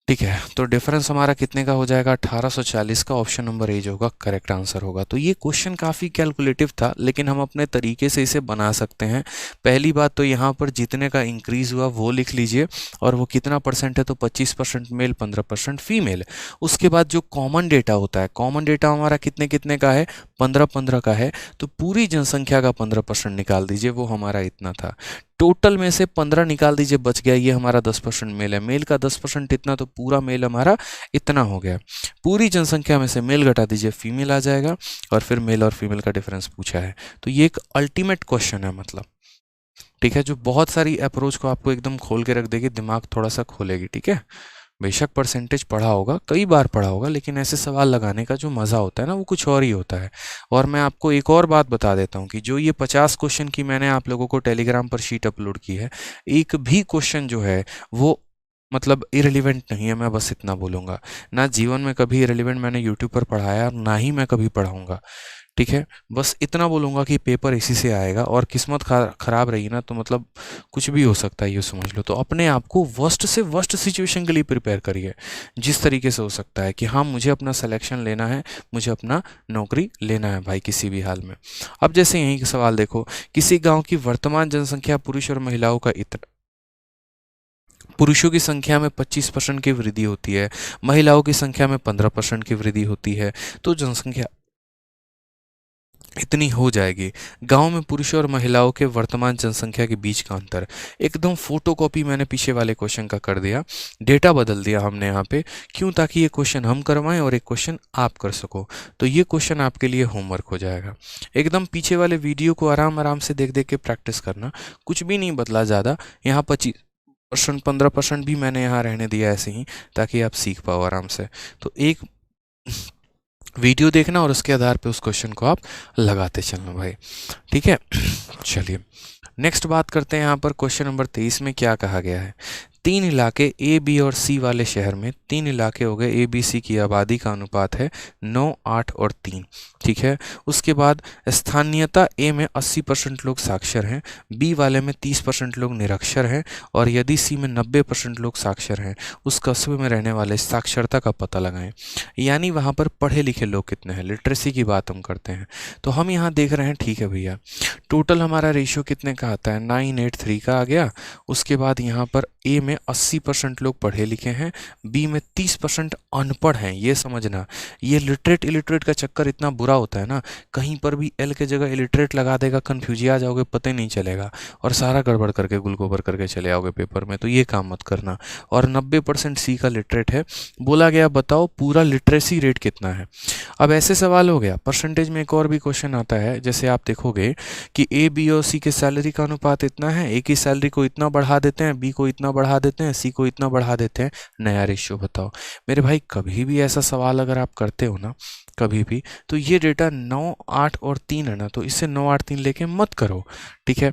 Speaker 1: ठीक है, तो डिफरेंस हमारा कितने का हो जाएगा? 1840 का। ऑप्शन नंबर ए जो होगा करेक्ट आंसर होगा। तो ये क्वेश्चन काफ़ी कैलकुलेटिव था, लेकिन हम अपने तरीके से इसे बना सकते हैं। पहली बात तो यहाँ पर जितने का इंक्रीज हुआ वो लिख लीजिए, और वो कितना परसेंट है? तो 25% मेल, 15% फीमेल। उसके बाद जो कॉमन डेटा होता है, कॉमन डेटा हमारा कितने कितने का है? 15-15 का है, तो पूरी जनसंख्या का 15% निकाल दीजिए, वो हमारा इतना था। टोटल में से 15 निकाल दीजिए, बच गया, ये हमारा 10% मेल है, मेल का 10% इतना, तो पूरा मेल हमारा इतना हो गया। पूरी जनसंख्या में से मेल घटा दीजिए, फीमेल आ जाएगा, और फिर मेल और फीमेल का डिफरेंस पूछा है। तो ये एक अल्टीमेट क्वेश्चन है, मतलब ठीक है, जो बहुत सारी अप्रोच को आपको एकदम खोल के रख देगी, दिमाग थोड़ा सा खोलेगी। ठीक है, बेशक परसेंटेज पढ़ा होगा, कई बार पढ़ा होगा, लेकिन ऐसे सवाल लगाने का जो मज़ा होता है ना, वो कुछ और ही होता है। और मैं आपको एक और बात बता देता हूँ कि जो ये 50 क्वेश्चन की मैंने आप लोगों को टेलीग्राम पर शीट अपलोड की है, एक भी क्वेश्चन जो है वो मतलब इरेलीवेंट नहीं है, मैं बस इतना बोलूँगा। ना जीवन में कभी इरेलीवेंट मैंने यूट्यूब पर पढ़ाया, ना ही मैं कभी पढ़ाऊँगा। ठीक है, बस इतना बोलूँगा कि पेपर इसी से आएगा, और किस्मत ख़राब रही ना तो मतलब कुछ भी हो सकता है, ये समझ लो। तो अपने आप को वर्स्ट से वर्स्ट सिचुएशन के लिए प्रिपेयर करिए, जिस तरीके से हो सकता है कि हाँ मुझे अपना सिलेक्शन लेना है, मुझे अपना नौकरी लेना है भाई, किसी भी हाल में। अब जैसे यहीं का सवाल देखो, किसी गाँव की वर्तमान जनसंख्या पुरुष और महिलाओं का इतना, पुरुषों की संख्या में 25% की वृद्धि होती है, महिलाओं की संख्या में 15% की वृद्धि होती है, तो जनसंख्या इतनी हो जाएगी। गांव में पुरुषों और महिलाओं के वर्तमान जनसंख्या के बीच का अंतर, एकदम फोटोकॉपी मैंने पीछे वाले क्वेश्चन का कर दिया, डेटा बदल दिया हमने यहाँ पे, क्यों? ताकि ये क्वेश्चन हम करवाएं और एक क्वेश्चन आप कर सको। तो ये क्वेश्चन आपके लिए होमवर्क हो जाएगा। एकदम पीछे वाले वीडियो को आराम आराम से देख देख के प्रैक्टिस करना, कुछ भी नहीं बदला ज़्यादा। यहाँ 25%, 15% भी मैंने यहाँ रहने दिया ऐसे ही, ताकि आप सीख पाओ आराम से। तो एक वीडियो देखना और उसके आधार पे उस क्वेश्चन को आप लगाते चलना भाई। ठीक है, चलिए नेक्स्ट बात करते हैं। यहाँ पर क्वेश्चन नंबर 23 में क्या कहा गया है? तीन इलाके ए बी और सी वाले शहर में, तीन इलाके हो गए, ए बी सी की आबादी का अनुपात है 9, 8 और 3, ठीक है। उसके बाद स्थानीयता ए में 80% लोग साक्षर हैं, बी वाले में 30% लोग निरक्षर हैं, और यदि सी में 90% लोग साक्षर हैं, उस कस्बे में रहने वाले साक्षरता का पता लगाएं। यानी वहाँ पर पढ़े लिखे लोग कितने हैं, लिटरेसी की बात हम करते हैं। तो हम यहाँ देख रहे हैं, ठीक है भैया, टोटल हमारा रेशियो कितने का आता है, 983 का आ गया। उसके बाद यहाँ पर ए में 80% लोग पढ़े लिखे हैं, बी में 30% अनपढ़ हैं। ये समझना, ये लिटरेट इलिटरेट का चक्कर इतना बुरा होता है ना, कहीं पर भी एल के जगह इलिटरेट लगा देगा, कन्फ्यूज आ जाओगे, पता ही नहीं चलेगा, और सारा गड़बड़ करके गुलगोबर करके चले आओगे पेपर में। तो ये काम मत करना। और 90% सी का लिटरेट है। बोला गया बताओ पूरा लिटरेसी रेट कितना है। अब ऐसे सवाल हो गया, परसेंटेज में एक और भी क्वेश्चन आता है, जैसे आप देखोगे कि ए बी और सी के सैलरी का अनुपात इतना है, ए की सैलरी को इतना बढ़ा देते हैं, बी को इतना बढ़ा देते हैं, सी को इतना बढ़ा देते हैं, नया रेशियो बताओ। मेरे भाई कभी भी ऐसा सवाल अगर आप करते हो ना, कभी भी, तो ये डेटा 9, 8 और 3 है ना, तो इससे 9, 8, 3 लेके मत करो, ठीक है।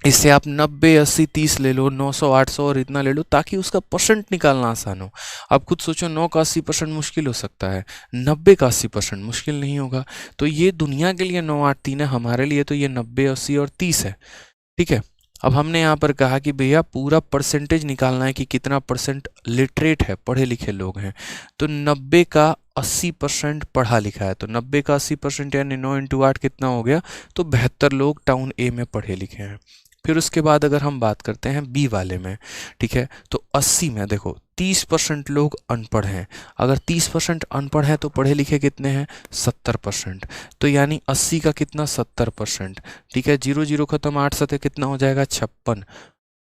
Speaker 1: इससे आप 90, 80, 30 ले लो, 900, 800 और इतना ले लो, ताकि उसका परसेंट निकालना आसान हो। आप खुद सोचो, 9 का 80% मुश्किल हो सकता है, 90 का 80% मुश्किल नहीं होगा। तो ये दुनिया के लिए 9, 8, 3 है, हमारे लिए तो ये 90, 80 और 30 है, ठीक है। अब हमने यहाँ पर कहा कि भैया पूरा परसेंटेज निकालना है कि कितना परसेंट लिटरेट है, पढ़े लिखे लोग हैं। तो 90 का 80% पढ़ा लिखा है, तो 90 का 80% यानी 9 × 8 कितना हो गया, तो 72 लोग टाउन ए में पढ़े लिखे हैं। फिर उसके बाद अगर हम बात करते हैं बी वाले में, ठीक है, तो 80 में देखो 30% लोग अनपढ़ हैं। अगर 30% अनपढ़ हैं तो पढ़े लिखे कितने हैं, 70%। तो यानी 80 का कितना, 70%, ठीक है। 0 0 खत्म, 8 7 कितना हो जाएगा, 56।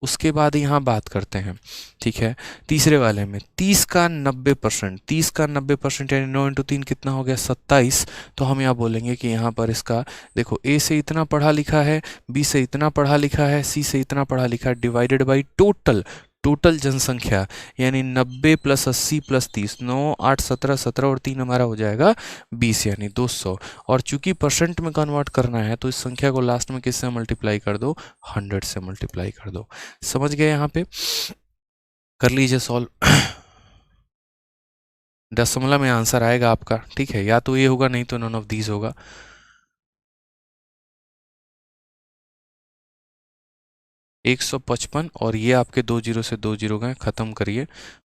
Speaker 1: उसके बाद यहाँ बात करते हैं, ठीक है, तीसरे वाले में 30 का 90%, 30 का 90% यानी 9 × 3 कितना हो गया, 27। तो हम यहाँ बोलेंगे कि यहाँ पर इसका देखो, ए से इतना पढ़ा लिखा है, बी से इतना पढ़ा लिखा है, सी से इतना पढ़ा लिखा है, डिवाइडेड बाई टोटल जनसंख्या, यानी 90 + 80 + 30, 9, 8, 17, 17 और 3 हमारा हो जाएगा 20, यानी 200। और चूंकि परसेंट में कन्वर्ट करना है, तो इस संख्या को लास्ट में किससे मल्टीप्लाई कर दो, 100 से मल्टीप्लाई कर दो। समझ गए, यहाँ पे कर लीजिए सॉल्व। दशमलव में आंसर आएगा आपका, ठीक है, या तो ये होगा, नहीं तो नन ऑफ दीज होगा। एक 155, और ये आपके 2 0 से 2 0 गए, ख़त्म करिए।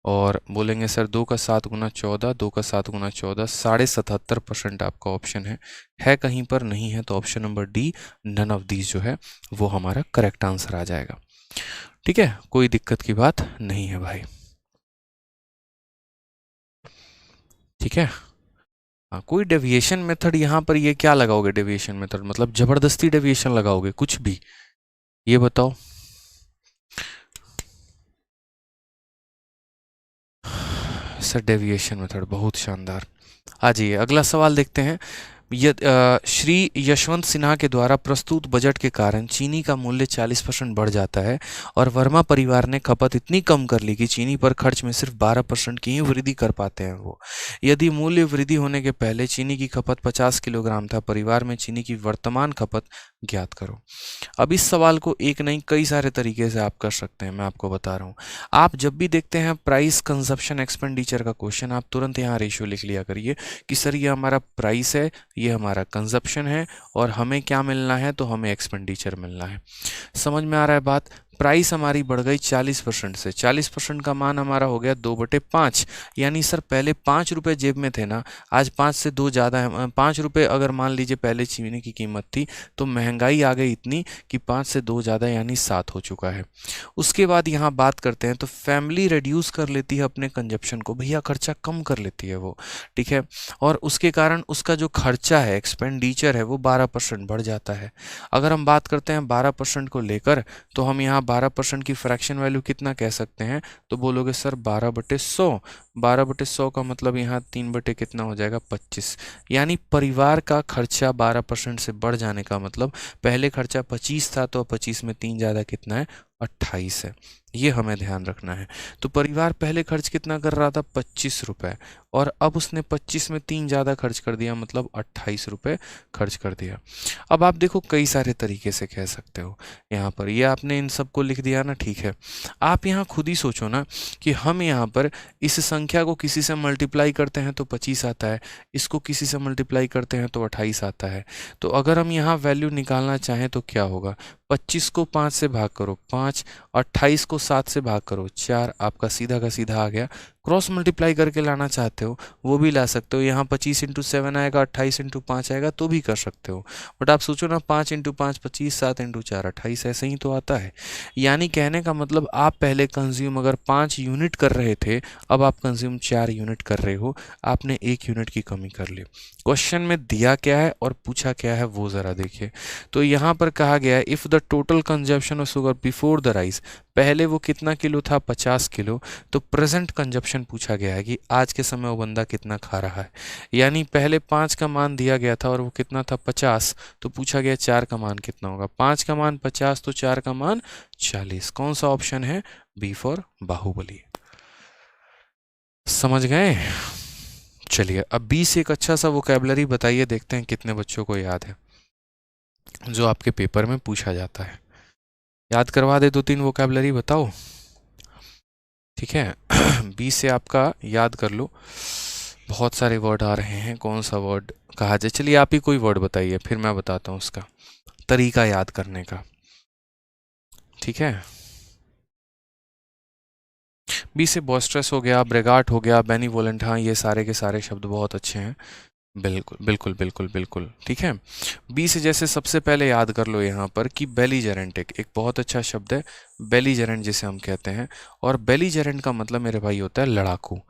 Speaker 1: और बोलेंगे सर 2 का 7 × 14, 2 का 7 × 14, 77% आपका ऑप्शन है कहीं पर नहीं है, तो option number D, none of these जो है वो हमारा करेक्ट आंसर आ जाएगा, ठीक है। कोई दिक्कत की बात नहीं है भाई, ठीक है। हाँ, कोई डेविएशन मेथड यहाँ पर ये क्या लगाओगे, डेविएशन मेथड मतलब जबरदस्ती डेविएशन लगाओगे, कुछ भी, ये बताओ। सर डेविएशन मेथड बहुत शानदार। आ जाइए अगला सवाल देखते हैं। श्री यशवंत सिन्हा के द्वारा प्रस्तुत बजट के कारण चीनी का मूल्य 40% बढ़ जाता है, और वर्मा परिवार ने खपत इतनी कम कर ली कि चीनी पर खर्च में सिर्फ 12% की ही वृद्धि कर पाते हैं वो। यदि मूल्य वृद्धि होने के पहले चीनी की खपत 50 किलोग्राम था, परिवार में चीनी की वर्तमान खपत ज्ञात करो। अब इस सवाल को एक नहीं कई सारे तरीके से आप कर सकते हैं, मैं आपको बता रहा हूँ। आप जब भी देखते हैं प्राइस कंजप्शन एक्सपेंडिचर का क्वेश्चन, आप तुरंत यहाँ रेशियो लिख लिया करिए कि सर ये हमारा प्राइस है, ये हमारा कंजप्शन है, और हमें क्या मिलना है, तो हमें एक्सपेंडिचर मिलना है। समझ में आ रहा है बात। प्राइस हमारी बढ़ गई 40% से, 40% का मान हमारा हो गया 2/5, यानी सर पहले 5 रुपये जेब में थे ना, आज 5 से 2 ज़्यादा है। 5 रुपये अगर मान लीजिए पहले चीनी की कीमत थी, तो महंगाई आ गई इतनी कि 5 से 2 ज़्यादा यानी 7 हो चुका है। उसके बाद यहाँ बात करते हैं, तो फैमिली रिड्यूस कर लेती है अपने कंजप्शन को, भैया खर्चा कम कर लेती है वो, ठीक है, और उसके कारण उसका जो खर्चा है, एक्सपेंडिचर है, वो 12% बढ़ जाता है। अगर हम बात करते हैं 12% को लेकर, तो हम यहाँ 12% की फ्रैक्शन वैल्यू कितना कह सकते हैं, तो बोलोगे सर 12/100, 12/100 का मतलब यहाँ 3 बटे कितना हो जाएगा 25। यानी परिवार का खर्चा 12% से बढ़ जाने का मतलब पहले खर्चा 25 था तो 25 में 3 ज़्यादा कितना है 28 है। ये हमें ध्यान रखना है। तो परिवार पहले खर्च कितना कर रहा था 25 रुपये, और अब उसने 25 में 3 ज़्यादा खर्च कर दिया मतलब 28 रुपये खर्च कर दिया। अब आप देखो कई सारे तरीके से कह सकते हो यहाँ पर, ये आपने इन सबको लिख दिया ना, ठीक है। आप यहाँ खुद ही सोचो ना कि हम यहाँ पर इस संख्या को किसी से मल्टीप्लाई करते हैं तो 25 आता है, इसको किसी से मल्टीप्लाई करते हैं तो 28 आता है। तो अगर हम यहाँ वैल्यू निकालना चाहें तो क्या होगा, 25 को 5 से भाग करो 5, 28 को 7 से भाग करो 4, आपका सीधा का सीधा आ गया। क्रॉस मल्टीप्लाई करके लाना चाहते हो वो भी ला सकते हो, यहाँ 25 इंटू 7 आएगा, 28 इंटू 5 आएगा तो भी कर सकते हो। बट आप सोचो ना 5 इंटू 5 25, 7 इंटू 4 28, ऐसे ही तो आता है। यानी कहने का मतलब आप पहले कंज्यूम अगर 5 यूनिट कर रहे थे, अब आप कंज्यूम 4 यूनिट कर रहे हो, आपने 1 यूनिट की कमी कर ली। क्वेश्चन में दिया क्या है और पूछा क्या है वो ज़रा देखिए। तो यहाँ पर कहा गया है if the total consumption of sugar before the rice, पहले वो कितना किलो था 50 किलो, तो प्रेजेंट कंजप्शन पूछा गया है कि आज के समय वो बंदा कितना खा रहा है। यानी पहले 5 का मान दिया गया था और वो कितना था 50, तो पूछा गया 4 का मान कितना होगा, 5 का मान 50 तो 4 का मान 40। कौन सा ऑप्शन है, बी फॉर बाहुबली। समझ गए। चलिए अब बी से एक अच्छा सा वोकैबुलरी बताइए, देखते हैं कितने बच्चों को याद है जो आपके पेपर में पूछा जाता है। याद करवा दे 2-3 वोकैबुलरी बताओ, ठीक है। बी से आपका याद कर लो, बहुत सारे वर्ड आ रहे हैं, कौन सा वर्ड कहा जाए। चलिए आप ही कोई वर्ड बताइए फिर मैं बताता हूँ उसका तरीका याद करने का, ठीक है। बी से बॉस्ट्रेस हो गया, ब्रेगाट हो गया, बेनीवोलेंट, हाँ ये सारे के सारे शब्द बहुत अच्छे हैं, बिल्कुल बिल्कुल बिल्कुल बिल्कुल, ठीक है। बी से जैसे सबसे पहले याद कर लो यहाँ पर कि बेलीजेरेंट एक बहुत अच्छा शब्द है, बेलीजेरेंट जिसे हम कहते हैं, और बेलीजेरेंट का मतलब मेरे भाई होता है लड़ाकू,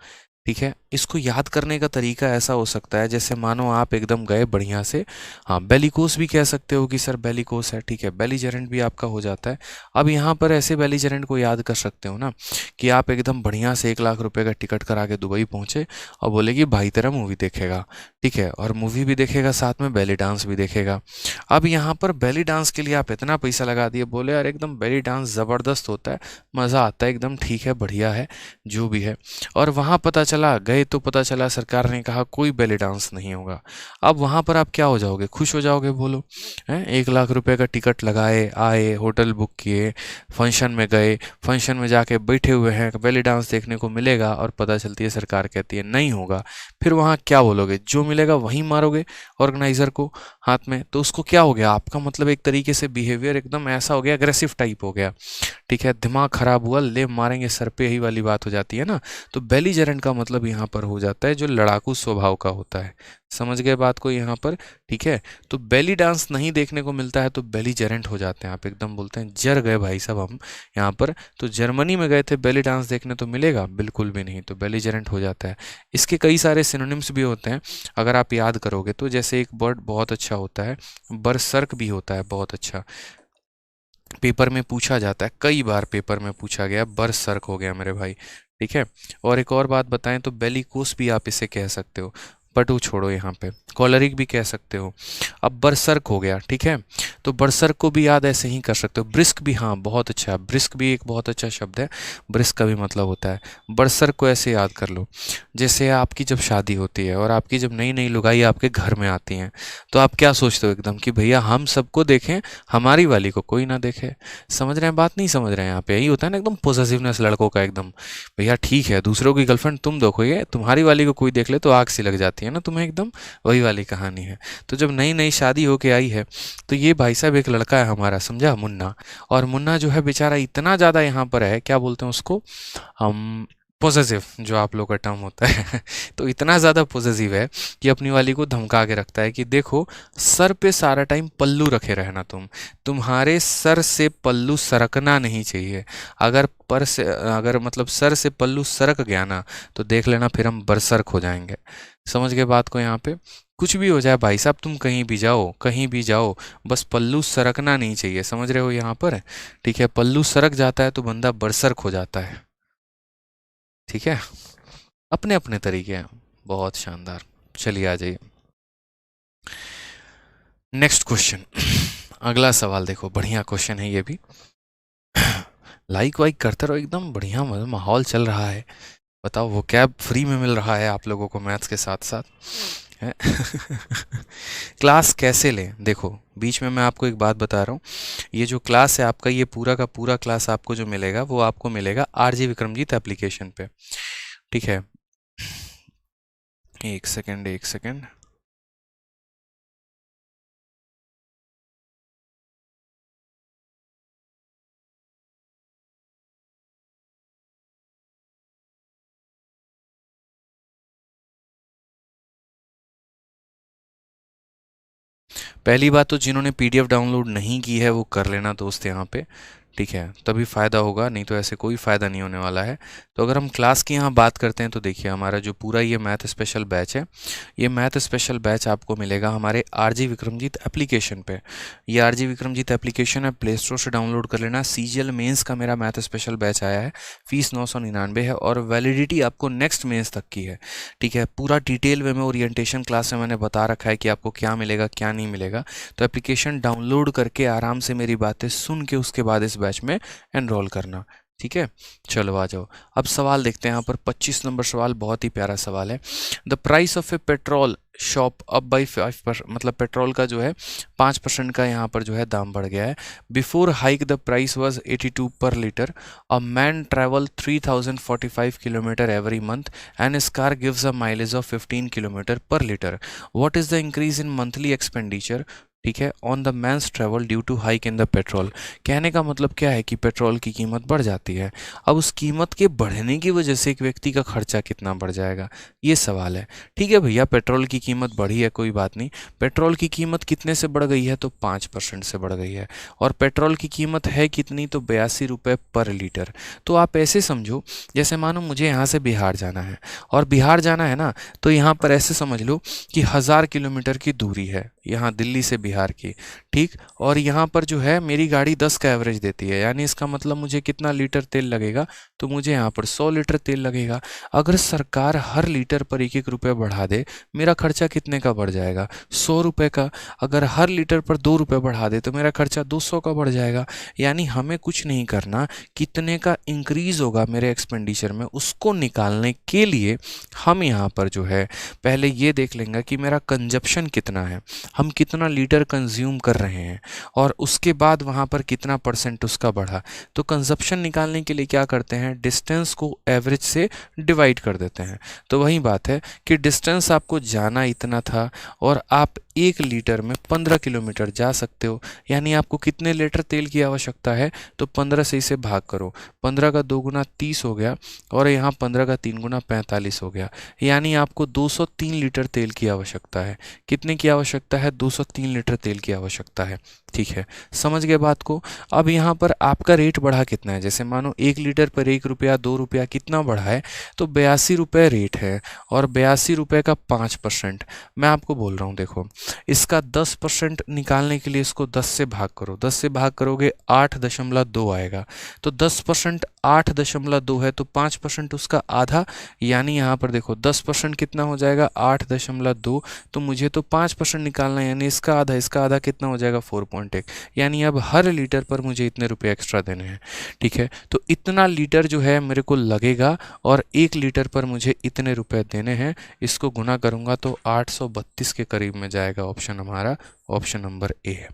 Speaker 1: ठीक है। इसको याद करने का तरीका ऐसा हो सकता है जैसे मानो आप एकदम गए बढ़िया से, हाँ बेलिकोस भी कह सकते हो कि सर बेलिकोस है, ठीक है, बेलीजेरेंट भी आपका हो जाता है। अब यहाँ पर ऐसे बेलीजेरेंट को याद कर सकते हो ना कि आप एकदम बढ़िया से 1 लाख रुपए का टिकट करा के दुबई पहुंचे और बोले कि भाई तेरा मूवी देखेगा, ठीक है, और मूवी भी देखेगा साथ में बेली डांस भी देखेगा। अब यहाँ पर बेली डांस के लिए आप इतना पैसा लगा दिए, बोले यार एकदम बेली डांस ज़बरदस्त होता है, मज़ा आता है एकदम, ठीक है बढ़िया है जो भी है। और वहाँ पता चला गए तो पता चला सरकार ने कहा कोई बेली डांस नहीं होगा। अब वहाँ पर आप क्या हो जाओगे, खुश हो जाओगे, बोलो हैं। 1 लाख रुपए का टिकट लगाए, आए, होटल बुक किए, फंक्शन में गए, फंक्शन में जाके बैठे हुए हैं, बेली डांस देखने को मिलेगा, और पता चलती है सरकार कहती है नहीं होगा। फिर वहाँ क्या बोलोगे, जो मिलेगा वहीं मारोगे ऑर्गेनाइजर को हाथ में, तो उसको क्या हो गया, आपका मतलब एक तरीके से बिहेवियर एकदम ऐसा हो गया, अग्रेसिव टाइप हो गया, ठीक है, दिमाग खराब हुआ, ले मारेंगे सर पे, यही वाली बात हो जाती है ना। तो बेलीजेरेंट का मतलब यहाँ पर हो जाता है जो लड़ाकू स्वभाव का होता है। समझ गए बात को यहाँ पर, ठीक है। तो बेली डांस नहीं देखने को मिलता है तो बेलीजेरेंट हो जाते हैं, आप एकदम बोलते हैं जर गए भाई साहब हम यहाँ पर। तो जर्मनी में गए थे, बेली डांस देखने तो मिलेगा बिल्कुल भी नहीं, तो बेलीजेरेंट हो जाता है। इसके कई सारे सिनोनिम्स भी होते हैं अगर आप याद करोगे तो, जैसे एक वर्ड बहुत अच्छा होता है बरसर्क भी होता है, बहुत अच्छा पेपर में पूछा जाता है, कई बार पेपर में पूछा गया, बरसर्क हो गया मेरे भाई, ठीक है। और एक और बात बताएं तो बेलिकोस भी आप इसे कह सकते हो, बट वो छोड़ो, यहाँ पे कॉलरिक भी कह सकते हो। अब बरसर्क हो गया, ठीक है, तो बरसर्क को भी याद ऐसे ही कर सकते हो। ब्रिस्क भी, हाँ बहुत अच्छा, ब्रिस्क भी एक बहुत अच्छा शब्द है, ब्रिस्क का भी मतलब होता है। बरसर्क को ऐसे याद कर लो जैसे आपकी जब शादी होती है और आपकी जब नई नई लुगाई आपके घर में आती हैं, तो आप क्या सोचते हो एकदम कि भैया हम सबको देखें, हमारी वाली को कोई ना देखे। समझ रहे हैं बात, नहीं समझ रहे हैं, यहाँ पे यही होता है ना एकदम पॉसेसिवनेस लड़कों का, एकदम भैया ठीक है दूसरों की गर्लफ्रेंड तुम देखोगे, तुम्हारी वाली को कोई देख ले तो आग सी लग जाती है ना तुम्हें, एकदम वही वाली कहानी है। तो जब नई नई शादी होके आई है तो ये भाई साहब एक लड़का है हमारा, समझा, मुन्ना, और मुन्ना जो है बेचारा इतना ज़्यादा यहाँ पर है, क्या बोलते हैं उसको हम, पॉसेसिव, जो आप लोग का टर्म होता है तो इतना ज़्यादा पॉसेसिव है कि अपनी वाली को धमका के रखता है कि देखो सर पे सारा टाइम पल्लू रखे रहना, तुम्हारे सर से पल्लू सरकना नहीं चाहिए, अगर पर से अगर मतलब सर से पल्लू सरक गया ना तो देख लेना फिर हम बरसर्क हो जाएंगे। समझ गए बात को यहाँ पे, कुछ भी हो जाए भाई साहब, तुम कहीं भी जाओ कहीं भी जाओ, बस पल्लू सरकना नहीं चाहिए, समझ रहे हो यहाँ पर, ठीक है। पल्लू सरक जाता है तो बंदा बरसर्क हो जाता है, ठीक है। अपने अपने तरीके हैं। बहुत शानदार। चलिए आ जाइए नेक्स्ट क्वेश्चन। अगला सवाल देखो, बढ़िया क्वेश्चन है ये भी। लाइक वाइक करते रहो, एकदम बढ़िया माहौल चल रहा है। बताओ, वो कैब फ्री में मिल रहा है आप लोगों को मैथ्स के साथ साथ है। क्लास कैसे लें? देखो, बीच में मैं आपको एक बात बता रहा हूँ। ये जो क्लास है आपका, ये पूरा का पूरा क्लास आपको जो मिलेगा वो आपको मिलेगा आरजी विक्रमजीत एप्लीकेशन पे। ठीक है, एक सेकंड एक सेकंड। पहली बात तो जिन्होंने पीडीएफ डाउनलोड नहीं की है वो कर लेना दोस्त यहाँ पे। ठीक है, तभी फ़ायदा होगा, नहीं तो ऐसे कोई फ़ायदा नहीं होने वाला है। तो अगर हम क्लास की यहाँ बात करते हैं तो देखिए, हमारा जो पूरा ये मैथ स्पेशल बैच है, ये मैथ स्पेशल बैच आपको मिलेगा हमारे आरजी विक्रमजीत एप्लीकेशन पे। ये आरजी विक्रमजीत एप्लीकेशन है, प्ले स्टोर से डाउनलोड कर लेना। सीजीएल मेंस का मेरा मैथ स्पेशल बैच आया है, फीस 999 है और वैलिडिटी आपको नेक्स्ट मेंस तक की है। ठीक है, पूरा डिटेल वे में ओरिएंटेशन क्लास में मैंने बता रखा है कि आपको क्या मिलेगा क्या नहीं मिलेगा। तो एप्लीकेशन डाउनलोड करके आराम से मेरी बातें सुन के उसके बाद इस बैच में एनरोल करना। ठीक है, चलो आ जाओ। अब सवाल देखते हैं यहाँ पर 25 नंबर सवाल, बहुत ही प्यारा सवाल है। The price of A petrol shop up by 5%, मतलब पेट्रोल का जो है 5% का यहाँ पर जो है दाम बढ़ गया है। Before hike the price was 82 per litre. A man travel 3045 kilometre every month and इस car gives a mileage of 15 kilometre per litre. What is the increase in monthly expenditure, ठीक है, on the man's travel due to hike in the petrol. कहने का मतलब क्या है कि petrol की कीमत बढ़ जाती है। अब उस कीमत के बढ़ने की वजह से एक व्यक्ति का खर्चा कितना बढ़ जाएगा, ये सवाल है। ठीक है भैया, पेट्रोल की कीमत बढ़ी है, कोई बात नहीं। पेट्रोल की कीमत कितने से बढ़ गई है? तो 5% से बढ़ गई है। और पेट्रोल की कीमत है कितनी? तो 82 रुपये पर लीटर। तो आप ऐसे समझो, जैसे मानो मुझे यहाँ से बिहार जाना है, और बिहार जाना है ना, तो यहाँ पर ऐसे समझ लो कि 1000 किलोमीटर की दूरी है यहाँ दिल्ली से बिहार की। ठीक, और यहाँ पर जो है मेरी गाड़ी 10 का एवरेज देती है, यानी इसका मतलब मुझे कितना लीटर तेल लगेगा? तो मुझे यहाँ पर 100 लीटर तेल लगेगा। अगर सरकार हर लीटर पर 1-1 रुपये बढ़ा दे, मेरा खर्चा कितने का बढ़ जाएगा? 100 रुपये का। अगर हर लीटर पर 2 रुपये बढ़ा दे तो मेरा खर्चा 200 का बढ़ जाएगा। यानी हमें कुछ नहीं करना, कितने का इंक्रीज होगा मेरे एक्सपेंडिचर में, उसको निकालने के लिए हम यहाँ पर जो है पहले ये देख लेंगे कि मेरा कंजप्शन कितना है, हम कितना लीटर कंज्यूम कर रहे हैं, और उसके बाद वहाँ पर कितना परसेंट उसका बढ़ा। तो कंजप्शन निकालने के लिए क्या करते हैं? डिस्टेंस को एवरेज से डिवाइड कर देते हैं। तो वही बात है कि डिस्टेंस आपको जाना इतना था और आप 1 लीटर में 15 किलोमीटर जा सकते हो, यानी आपको कितने लीटर तेल की आवश्यकता है? तो 15 से इसे भाग करो, 15 का 2 गुना 30 हो गया, और यहाँ 15 का 3 गुना 45 हो गया, यानी आपको 203 लीटर तेल की आवश्यकता है। कितने की आवश्यकता है? 203 लीटर तेल की आवश्यकता है। ठीक है, समझ गए बात को? अब यहाँ पर आपका रेट बढ़ा कितना है? जैसे मानो 1 लीटर पर 1 रुपया 2 रुपया कितना बढ़ा है? तो 82 रुपये रेट है, और 82 रुपये का 5%। मैं आपको बोल रहा हूँ, देखो, इसका 10% निकालने के लिए इसको 10 से भाग करो, 10 से भाग करोगे 8.2 आएगा। तो 10% 8.2 है, तो 5% उसका आधा, यानी यहाँ पर देखो 10% कितना हो जाएगा? 8.2। तो मुझे तो 5% निकालना है, यानी इसका आधा कितना हो जाएगा? 4.1। यानी अब हर लीटर पर मुझे इतने रुपए एक्स्ट्रा देने हैं। ठीक है, तो इतना लीटर जो है मेरे को लगेगा, और 1 लीटर पर मुझे इतने रुपए देने हैं। इसको गुना करूंगा तो 832 के करीब में जाएगा। ऑप्शन हमारा ऑप्शन नंबर ए है।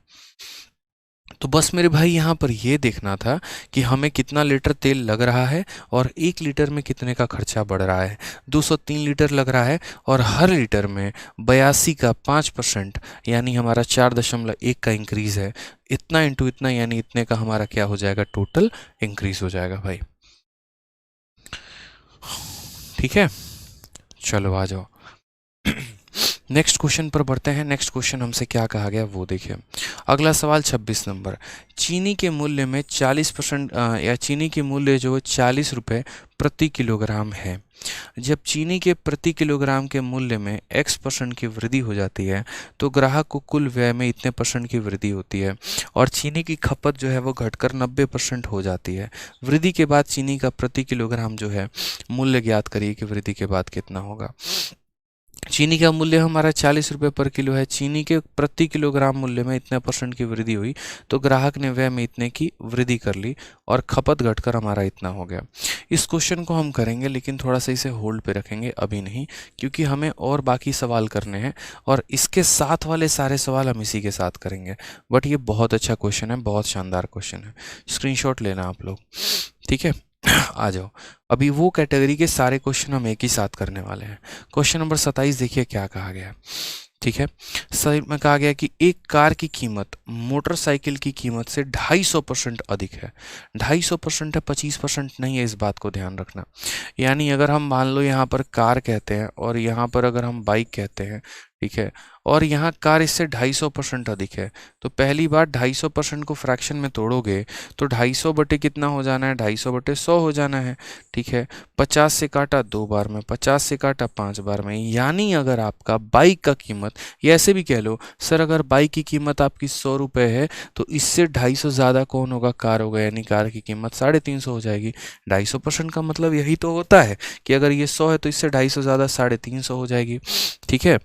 Speaker 1: तो बस मेरे भाई यहाँ पर ये देखना था कि हमें कितना लीटर तेल लग रहा है और 1 लीटर में कितने का खर्चा बढ़ रहा है। 203 लीटर लग रहा है, और हर लीटर में 82 का 5%, यानी हमारा 4.1 का इंक्रीज़ है। इतना इंटू इतना, यानी इतने का हमारा क्या हो जाएगा? टोटल इंक्रीज हो जाएगा भाई। ठीक है, चलो आ जाओ। नेक्स्ट क्वेश्चन पर बढ़ते हैं। नेक्स्ट क्वेश्चन हमसे क्या कहा गया वो देखिए। अगला सवाल 26 नंबर, चीनी के मूल्य में 40% या चीनी के मूल्य जो 40 रुपये प्रति किलोग्राम है। जब चीनी के प्रति किलोग्राम के मूल्य में x% की वृद्धि हो जाती है तो ग्राहक को कुल व्यय में इतने % की वृद्धि होती है और चीनी की खपत जो है वो घटकर 90% हो जाती है। वृद्धि के बाद चीनी का प्रति किलोग्राम जो है मूल्य ज्ञात करिए कि वृद्धि के बाद कितना होगा। चीनी का मूल्य हमारा 40 रुपये पर किलो है, चीनी के प्रति किलोग्राम मूल्य में इतने % की वृद्धि हुई तो ग्राहक ने व्यय में इतने की वृद्धि कर ली और खपत घटकर हमारा इतना हो गया। इस क्वेश्चन को हम करेंगे लेकिन थोड़ा सा इसे होल्ड पे रखेंगे, अभी नहीं, क्योंकि हमें और बाकी सवाल करने हैं और इसके साथ वाले सारे सवाल हम इसी के साथ करेंगे। बट ये बहुत अच्छा क्वेश्चन है, बहुत शानदार क्वेश्चन है, स्क्रीनशॉट लेना आप लोग, ठीक है। आ जाओ, अभी वो कैटेगरी के सारे क्वेश्चन हम एक ही साथ करने वाले हैं। क्वेश्चन नंबर 27 देखिए क्या कहा गया है, ठीक है। सही में कहा गया कि एक कार की कीमत मोटरसाइकिल की कीमत से 250% अधिक है। 250% है, 25% नहीं है, इस बात को ध्यान रखना। यानी अगर हम मान लो यहाँ पर कार कहते हैं और यहाँ पर अगर हम बाइक कहते हैं, ठीक है, और यहाँ कार इससे 250% अधिक है, तो पहली बार 250% को फ्रैक्शन में तोड़ोगे तो 250 बटे कितना हो जाना है, 250 बटे 100 हो जाना है, ठीक है। 50 से काटा 2 बार में, 50 से काटा 5 बार में, यानी अगर आपका बाइक का कीमत, या ऐसे भी कह लो सर अगर बाइक की कीमत आपकी 100 रुपये है तो इससे 250 ज़्यादा कौन होगा, कार होगा, यानी कार की कीमत 350 हो जाएगी। 250% का मतलब यही तो होता है कि अगर ये 100 है तो इससे 250 ज़्यादा 350 हो जाएगी, ठीक है।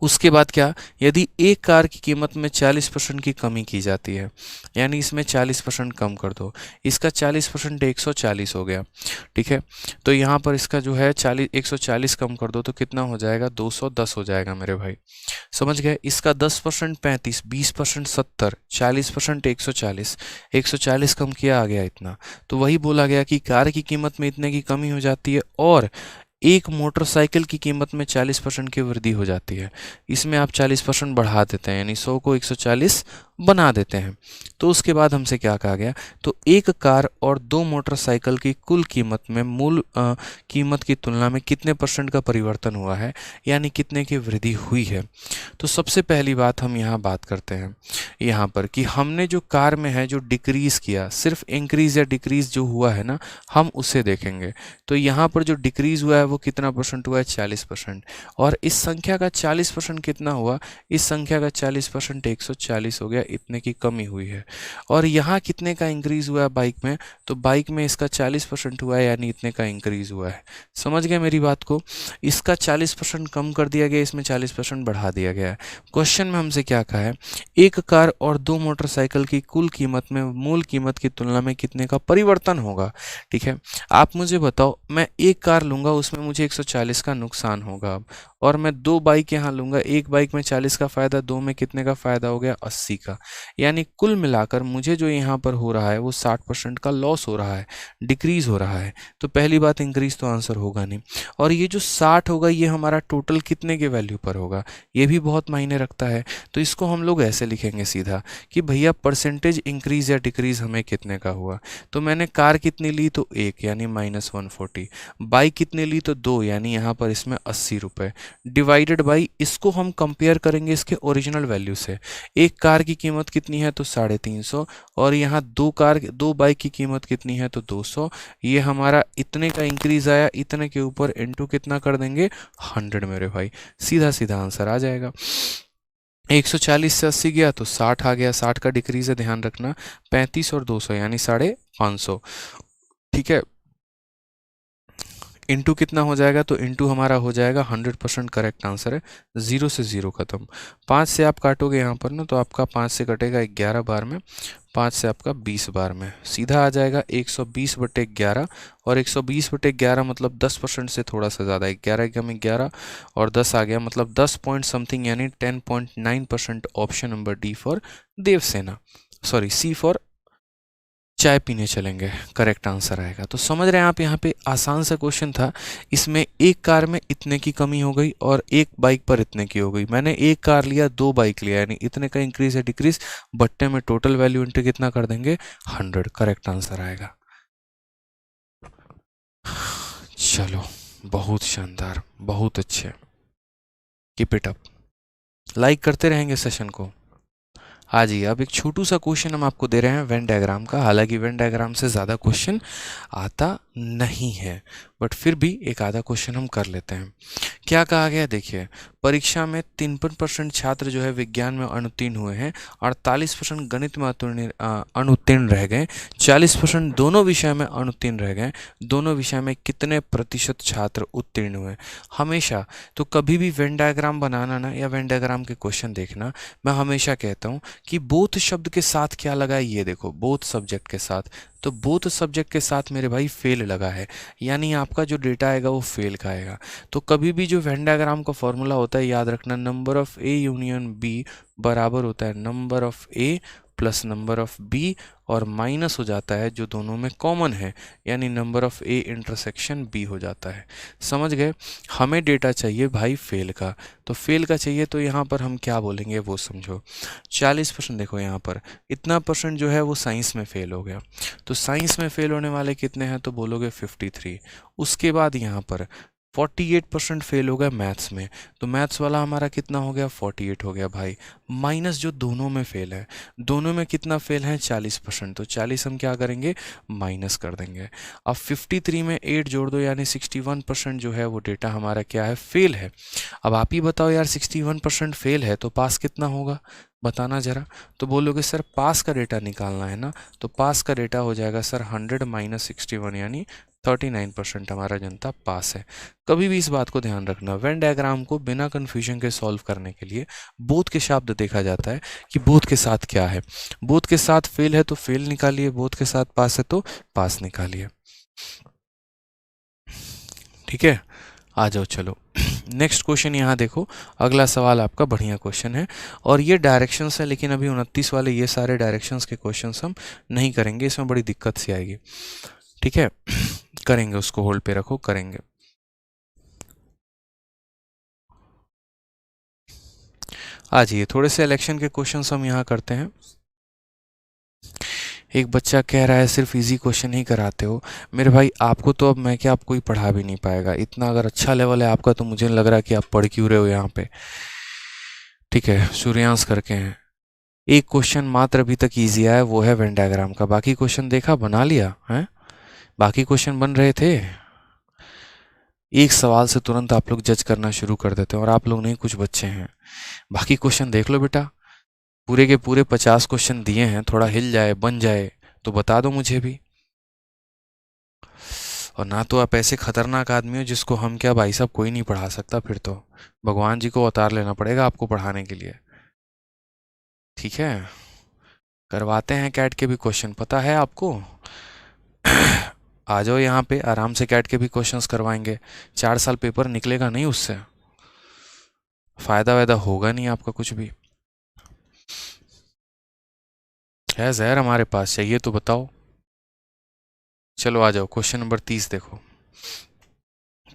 Speaker 1: उसके बाद क्या, यदि एक कार की कीमत में 40% की कमी की जाती है, यानी इसमें 40% कम कर दो, इसका 40% 140 हो गया, ठीक है। तो यहाँ पर इसका जो है 140 कम कर दो तो कितना हो जाएगा, 210 हो जाएगा मेरे भाई, समझ गए। इसका 10% 35, 20% 70, 40% 140, 140 कम किया, आ गया इतना। तो वही बोला गया कि कार की कीमत में इतने की कमी हो जाती है और एक मोटरसाइकिल की कीमत में 40% की वृद्धि हो जाती है। इसमें आप 40% बढ़ा देते हैं, यानी 100 को 140 बना देते हैं। तो उसके बाद हमसे क्या कहा गया, तो एक कार और 2 मोटरसाइकिल की कुल कीमत में मूल कीमत की तुलना में कितने % का परिवर्तन हुआ है, यानी कितने की वृद्धि हुई है। तो सबसे पहली बात हम यहाँ बात करते हैं यहाँ पर कि हमने जो कार में है जो डिक्रीज़ किया, सिर्फ इंक्रीज़ या डिक्रीज़ जो हुआ है ना, हम उसे देखेंगे। तो यहाँ पर जो डिक्रीज़ हुआ है वो कितना % हुआ है, 40%। और इस संख्या का 40% कितना हुआ, इस संख्या का 40% 140 हो गया, इतने की कमी हुई है। और यहाँ कितने का इंक्रीज़ हुआ है बाइक में, तो बाइक में इसका 40% हुआ है, यानी इतने का इंक्रीज़ हुआ है। समझ गए मेरी बात को, इसका 40% कम कर दिया गया, इसमें 40% बढ़ा दिया गया है। क्वेश्चन में हमसे क्या कहा है, एक कार और 2 मोटरसाइकिल की कुल कीमत में मूल कीमत की तुलना में कितने का परिवर्तन होगा, ठीक है। आप मुझे बताओ, मैं एक कार लूँगा उसमें मुझे 140 का नुकसान होगा अब, और मैं 2 बाइक यहाँ लूँगा, एक बाइक में 40 का फ़ायदा, 2 में कितने का फ़ायदा हो गया, 80 का। यानी कुल मिलाकर मुझे जो यहाँ पर हो रहा है वो 60% का लॉस हो रहा है, डिक्रीज़ हो रहा है। तो पहली बात इंक्रीज़ तो आंसर होगा नहीं। और ये जो 60 होगा ये हमारा टोटल कितने के वैल्यू पर होगा, ये भी बहुत मायने रखता है। तो इसको हम लोग ऐसे लिखेंगे सीधा कि भैया परसेंटेज इंक्रीज़ या डिक्रीज़ हमें कितने का हुआ। तो मैंने कार कितनी ली, तो 1, यानी -140। बाइक कितने ली, तो 2, यानी यहाँ पर इसमें 80 रुपये, डिवाइडेड बाई, इसको हम कंपेयर करेंगे इसके ओरिजिनल वैल्यू से। एक कार की कीमत कितनी है, तो 350, और यहाँ 2 बाइक की कीमत कितनी है, तो 200। ये हमारा इतने का इंक्रीज आया, इतने के ऊपर इनटू कितना कर देंगे, 100 मेरे भाई, सीधा सीधा आंसर आ जाएगा। 140 से 80 गया तो 60 आ गया, 60 का डिक्रीज है, ध्यान रखना, 35 और 200 यानी 550, ठीक है। इंटू कितना हो जाएगा, तो इंटू हमारा हो जाएगा 100% करेक्ट आंसर है, 0 से 0 खत्म। 5 से आप काटोगे यहाँ पर ना, तो आपका 5 से कटेगा 11 बार में, 5 से आपका 20 बार में, सीधा आ जाएगा 120/11। और 120/11 मतलब 10% से थोड़ा सा ज़्यादा, 11 कम 11 और 10 आ गया, मतलब 10 पॉइंट समथिंग, यानी 10.9%। Option number D for Devasena, sorry C for चाय पीने चलेंगे, करेक्ट आंसर आएगा। तो समझ रहे हैं आप, यहाँ पे आसान सा क्वेश्चन था। इसमें एक कार में इतने की कमी हो गई और एक बाइक पर इतने की हो गई। मैंने एक कार लिया, 2 बाइक लिया, यानी इतने का इंक्रीज है डिक्रीज, बट्टे में टोटल वैल्यू इंटू कितना कर देंगे, 100, करेक्ट आंसर आएगा। चलो, बहुत शानदार, बहुत अच्छे, कीप इट अप। लाइक करते रहेंगे सेशन को। हाँ जी, अब एक छोटू सा क्वेश्चन हम आपको दे रहे हैं वेन डायग्राम का। हालांकि वेन डायग्राम से ज़्यादा क्वेश्चन आता नहीं है, बट फिर भी एक आधा क्वेश्चन हम कर लेते हैं। क्या कहा गया देखिए, परीक्षा में 53% छात्र जो है विज्ञान में अनुत्तीर्ण हुए हैं, 48% गणित में अनुत्तीर्ण रह गए, 40% दोनों विषय में अनुत्तीर्ण रह गए। दोनों विषय में कितने प्रतिशत छात्र उत्तीर्ण हुए? हमेशा तो कभी भी वेन डायग्राम बनाना ना या वेन डायग्राम के क्वेश्चन देखना, मैं हमेशा कहता हूँ कि बोथ शब्द के साथ क्या लगा है, ये देखो, बोथ सब्जेक्ट के साथ। तो बोथ सब्जेक्ट के साथ मेरे भाई फेल लगा है, यानी आपका जो डेटा आएगा वो फेल का आएगा। तो कभी भी जो वेन डायग्राम का फॉर्मूला होता है, याद रखना, number of A union B बराबर होता है number of A plus number of B, और माइनस हो जाता है जो दोनों में कॉमन है, यानी number of A intersection B हो जाता है। समझ गए? हमें डेटा चाहिए भाई फेल का, तो फेल का चाहिए तो यहाँ पर हम क्या बोलेंगे वो समझो। 40% देखो यहाँ पर इतना परसेंट जो है वो साइंस में फेल हो गया, तो साइंस में फेल होने वाले कितने हैं, तो बोलोगे 53। उसके बाद यहाँ पर 48% फेल हो गया मैथ्स में, तो मैथ्स वाला हमारा कितना हो गया, 48 हो गया भाई। माइनस जो दोनों में फेल है, दोनों में कितना फेल है, 40%, तो 40 हम क्या करेंगे, माइनस कर देंगे। अब 53 में 8 जोड़ दो, यानी 61% जो है वो डेटा हमारा क्या है, फेल है। अब आप ही बताओ यार, 61% फेल है तो पास कितना होगा, बताना जरा। तो बोलोगे सर पास का डेटा निकालना है ना, तो पास का डेटा हो जाएगा सर 100 माइनस 61, यानी 39% हमारा जनता पास है। कभी भी इस बात को ध्यान रखना, वेन डायग्राम को बिना कन्फ्यूजन के सॉल्व करने के लिए बोथ के शब्द देखा जाता है कि बोथ के साथ क्या है। बोथ के साथ फेल है तो फेल निकालिए, बोथ के साथ पास है तो पास निकालिए। ठीक है, आ जाओ चलो नेक्स्ट क्वेश्चन यहाँ देखो। अगला सवाल आपका बढ़िया क्वेश्चन है, और ये डायरेक्शंस है, लेकिन अभी 29 वाले ये सारे डायरेक्शंस के क्वेश्चंस हम नहीं करेंगे, इसमें बड़ी दिक्कत सी आएगी। ठीक है करेंगे, उसको होल्ड पे रखो, करेंगे। आ जाइए, थोड़े से इलेक्शन के क्वेश्चंस हम यहाँ करते हैं। एक बच्चा कह रहा है सिर्फ इजी क्वेश्चन ही कराते हो। मेरे भाई आपको तो अब मैं क्या, आप कोई पढ़ा भी नहीं पाएगा। इतना अगर अच्छा लेवल है आपका तो मुझे लग रहा है कि आप पढ़ क्यों रहे हो यहाँ पे। ठीक है, सूर्यांश करके हैं। एक क्वेश्चन मात्र अभी तक इजी आया, वो है वेन डायग्राम का। बाकी क्वेश्चन देखा, बना लिया है, बाकी क्वेश्चन बन रहे थे। एक सवाल से तुरंत आप लोग जज करना शुरू कर देते हैं, और आप लोग नहीं, कुछ बच्चे हैं। बाकी क्वेश्चन देख लो बेटा, पूरे के पूरे 50 क्वेश्चन दिए हैं, थोड़ा हिल जाए बन जाए तो बता दो मुझे भी। और ना तो आप ऐसे खतरनाक आदमी हो जिसको हम क्या भाई साहब कोई नहीं पढ़ा सकता, फिर तो भगवान जी को अवतार लेना पड़ेगा आपको पढ़ाने के लिए। ठीक है, करवाते हैं कैट के भी क्वेश्चन, पता है आपको आ जाओ यहाँ पे, आराम से कैट के भी क्वेश्चंस करवाएंगे। 4 साल पेपर निकलेगा नहीं उससे, फायदा वायदा होगा नहीं आपका कुछ भी। है जहर हमारे पास, चाहिए तो बताओ। चलो आ जाओ, क्वेश्चन नंबर 30 देखो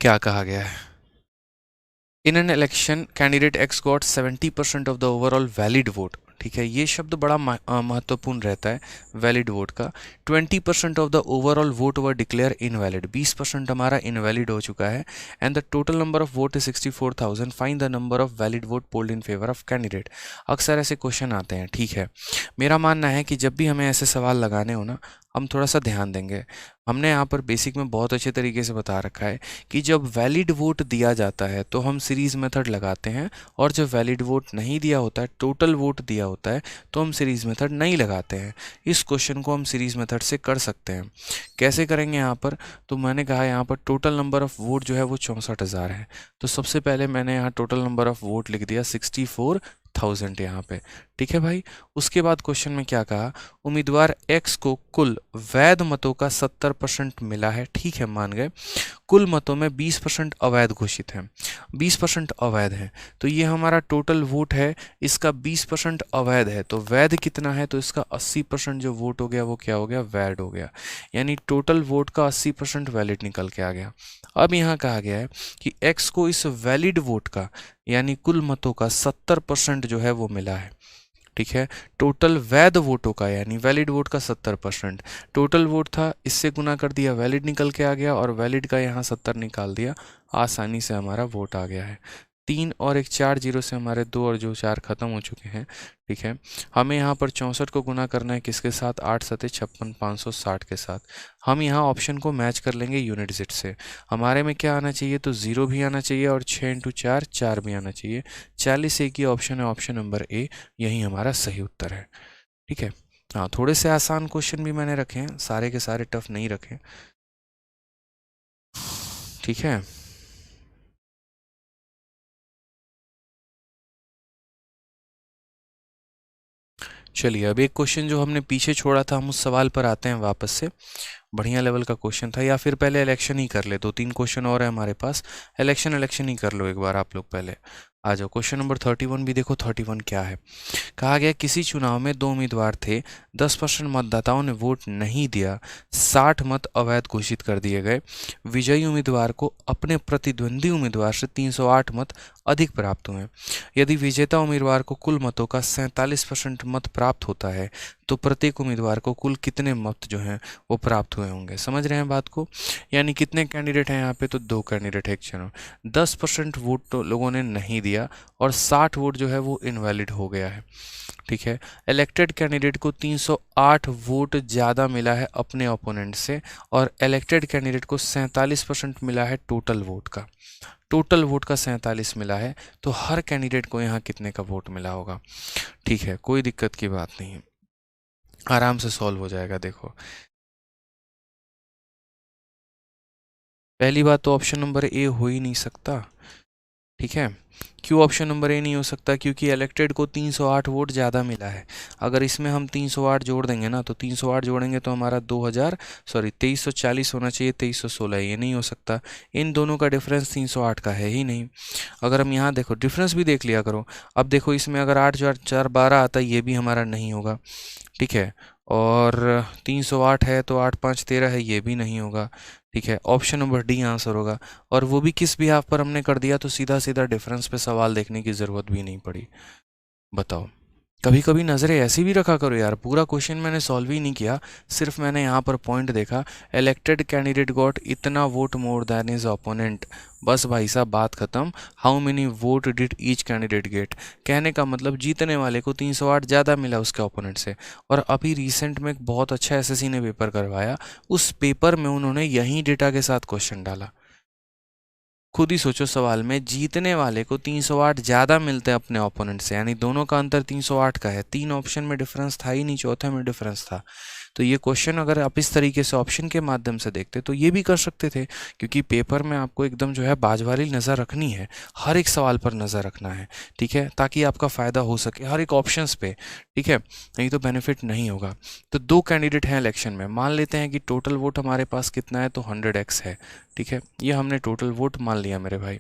Speaker 1: क्या कहा गया है। In an election candidate x got 70% of the overall valid vote. ठीक है, ये शब्द बड़ा महत्वपूर्ण रहता है वैलिड वोट का। 20% of the overall vote were declare invalid, 20% हमारा इनवैलिड हो चुका है। And the total number of vote is 64,000, find the number of valid vote polled in favour of candidate. अक्सर ऐसे क्वेश्चन आते हैं। ठीक है, मेरा मानना है कि जब भी हमें ऐसे सवाल लगाने हो ना, हम थोड़ा सा ध्यान देंगे। हमने यहाँ पर बेसिक में बहुत अच्छे तरीके से बता रखा है कि जब वैलिड वोट दिया जाता है तो हम सीरीज़ मेथड लगाते हैं, और जब वैलिड वोट नहीं दिया होता है, टोटल वोट दिया होता है, तो हम सीरीज़ मेथड नहीं लगाते हैं। इस क्वेश्चन को हम सीरीज़ मेथड से कर सकते हैं। कैसे करेंगे यहाँ पर, तो मैंने कहा यहाँ पर टोटल नंबर ऑफ़ वोट जो है वो 64,000 है, तो सबसे पहले मैंने यहाँ टोटल नंबर ऑफ़ वोट लिख दिया 64,000 यहाँ पे। ठीक है भाई, उसके बाद क्वेश्चन में क्या कहा, उम्मीदवार एक्स को कुल वैध मतों का 70% मिला है। ठीक है, मान गए। कुल मतों में 20% अवैध घोषित है, 20% अवैध है, तो ये हमारा टोटल वोट है, इसका 20% अवैध है, तो वैध कितना है, तो इसका 80% जो वोट हो गया वो क्या हो गया, वैध हो गया। यानी टोटल वोट का 80% वैलिड निकल के आ गया। अब यहाँ कहा गया है कि एक्स को इस वैलिड वोट का, यानी कुल मतों का 70% जो है वो मिला है। ठीक है, टोटल वैध वोटों का, यानी वैलिड वोट का 70%, टोटल वोट था, इससे गुना कर दिया, वैलिड निकल के आ गया, और वैलिड का यहाँ 70 निकाल दिया, आसानी से हमारा वोट आ गया है। 3 और एक 4 जीरो से हमारे 2 और जो 4 खत्म हो चुके हैं। ठीक है, हमें यहाँ पर 64 को गुना करना है किसके साथ, 8 सते 56 560 के साथ। हम यहाँ ऑप्शन को मैच कर लेंगे यूनिट डिजिट से। हमारे में क्या आना चाहिए, तो 0 भी आना चाहिए और 6 इंटू 4 4 भी आना चाहिए। 40 एक ही ऑप्शन है, ऑप्शन नंबर ए, यही हमारा सही उत्तर है। ठीक है, हाँ थोड़े से आसान क्वेश्चन भी मैंने रखे हैं, सारे के सारे टफ नहीं रखे। ठीक है, चलिए अब एक क्वेश्चन जो हमने पीछे छोड़ा था, हम उस सवाल पर आते हैं वापस से। बढ़िया लेवल का क्वेश्चन था, या फिर पहले इलेक्शन ही कर ले, 2-3 क्वेश्चन और है हमारे पास। इलेक्शन ही कर लो एक बार आप लोग, पहले आ जाओ। क्वेश्चन नंबर 31 भी देखो, 31 क्या है। कहा गया किसी चुनाव में 2 उम्मीदवार थे, 10% मतदाताओं ने वोट नहीं दिया, 60 मत अवैध घोषित कर दिए गए। विजयी उम्मीदवार को अपने प्रतिद्वंदी उम्मीदवार से 308 मत अधिक प्राप्त हुए। यदि विजेता उम्मीदवार को कुल मतों का 47% मत प्राप्त होता है, तो प्रत्येक उम्मीदवार को कुल कितने मत जो हैं वो प्राप्त हुए होंगे। समझ रहे हैं बात को, यानी कितने कैंडिडेट हैं यहाँ पे, तो 2 कैंडिडेट है एक चुनाव। 10% वोट तो लोगों ने नहीं दिया और 60 वोट जो है वो इनवैलिड हो गया है। ठीक है, इलेक्टेड कैंडिडेट को 308 वोट ज़्यादा मिला है अपने ओपोनेंट से, और इलेक्टेड कैंडिडेट को 47% मिला है टोटल वोट का। टोटल वोट का 47 मिला है, तो हर कैंडिडेट को यहाँ कितने का वोट मिला होगा। ठीक है, कोई दिक्कत की बात नहीं है, आराम से सॉल्व हो जाएगा। देखो, पहली बात तो ऑप्शन नंबर ए हो ही नहीं सकता। ठीक है, क्यों ऑप्शन नंबर ए नहीं हो सकता, क्योंकि इलेक्टेड को 308 वोट ज़्यादा मिला है। अगर इसमें हम 308 जोड़ देंगे ना, तो 308 जोड़ेंगे तो हमारा 2340 होना चाहिए, 2316, ये नहीं हो सकता। इन दोनों का डिफरेंस 308 का है ही नहीं। अगर हम यहाँ देखो, डिफरेंस भी देख लिया करो। अब देखो, इसमें अगर 8 4 4 12 आता, ये भी हमारा नहीं होगा। ठीक है, और 308 है तो 8 5 13 है, ये भी नहीं होगा। ठीक है, ऑप्शन नंबर डी आंसर होगा। और वो भी किस बिहाफ पर हमने कर दिया, तो सीधा सीधा डिफरेंस पे सवाल देखने की ज़रूरत भी नहीं पड़ी। बताओ, कभी कभी नज़रें ऐसी भी रखा करो यार। पूरा क्वेश्चन मैंने सॉल्व ही नहीं किया, सिर्फ मैंने यहाँ पर पॉइंट देखा, इलेक्टेड कैंडिडेट गॉट इतना vote more than his opponent. बस भाई साहब, बात खत्म। How many vote did each candidate get, कहने का मतलब जीतने वाले को 308 ज़्यादा मिला उसके ओपोनेंट से। और अभी रिसेंट में एक बहुत अच्छा एसएससी ने पेपर करवाया, उस पेपर में उन्होंने यही डेटा के साथ क्वेश्चन डाला। खुद ही सोचो, सवाल में जीतने वाले को 308 ज़्यादा मिलते हैं अपने ओपोनेंट से, यानी दोनों का अंतर 308 का है। 3 ऑप्शन में डिफरेंस था ही नहीं, चौथे में डिफरेंस था। तो ये क्वेश्चन अगर आप इस तरीके से ऑप्शन के माध्यम से देखते तो ये भी कर सकते थे, क्योंकि पेपर में आपको एकदम जो है बाज वाली नज़र रखनी है, हर एक सवाल पर नज़र रखना है। ठीक है, ताकि आपका फ़ायदा हो सके हर एक ऑप्शंस पे। ठीक है, नहीं तो बेनिफिट नहीं होगा। तो 2 कैंडिडेट हैं इलेक्शन में, मान लेते हैं कि टोटल वोट हमारे पास कितना है, तो 100x है। ठीक है, ये हमने टोटल वोट मान लिया मेरे भाई।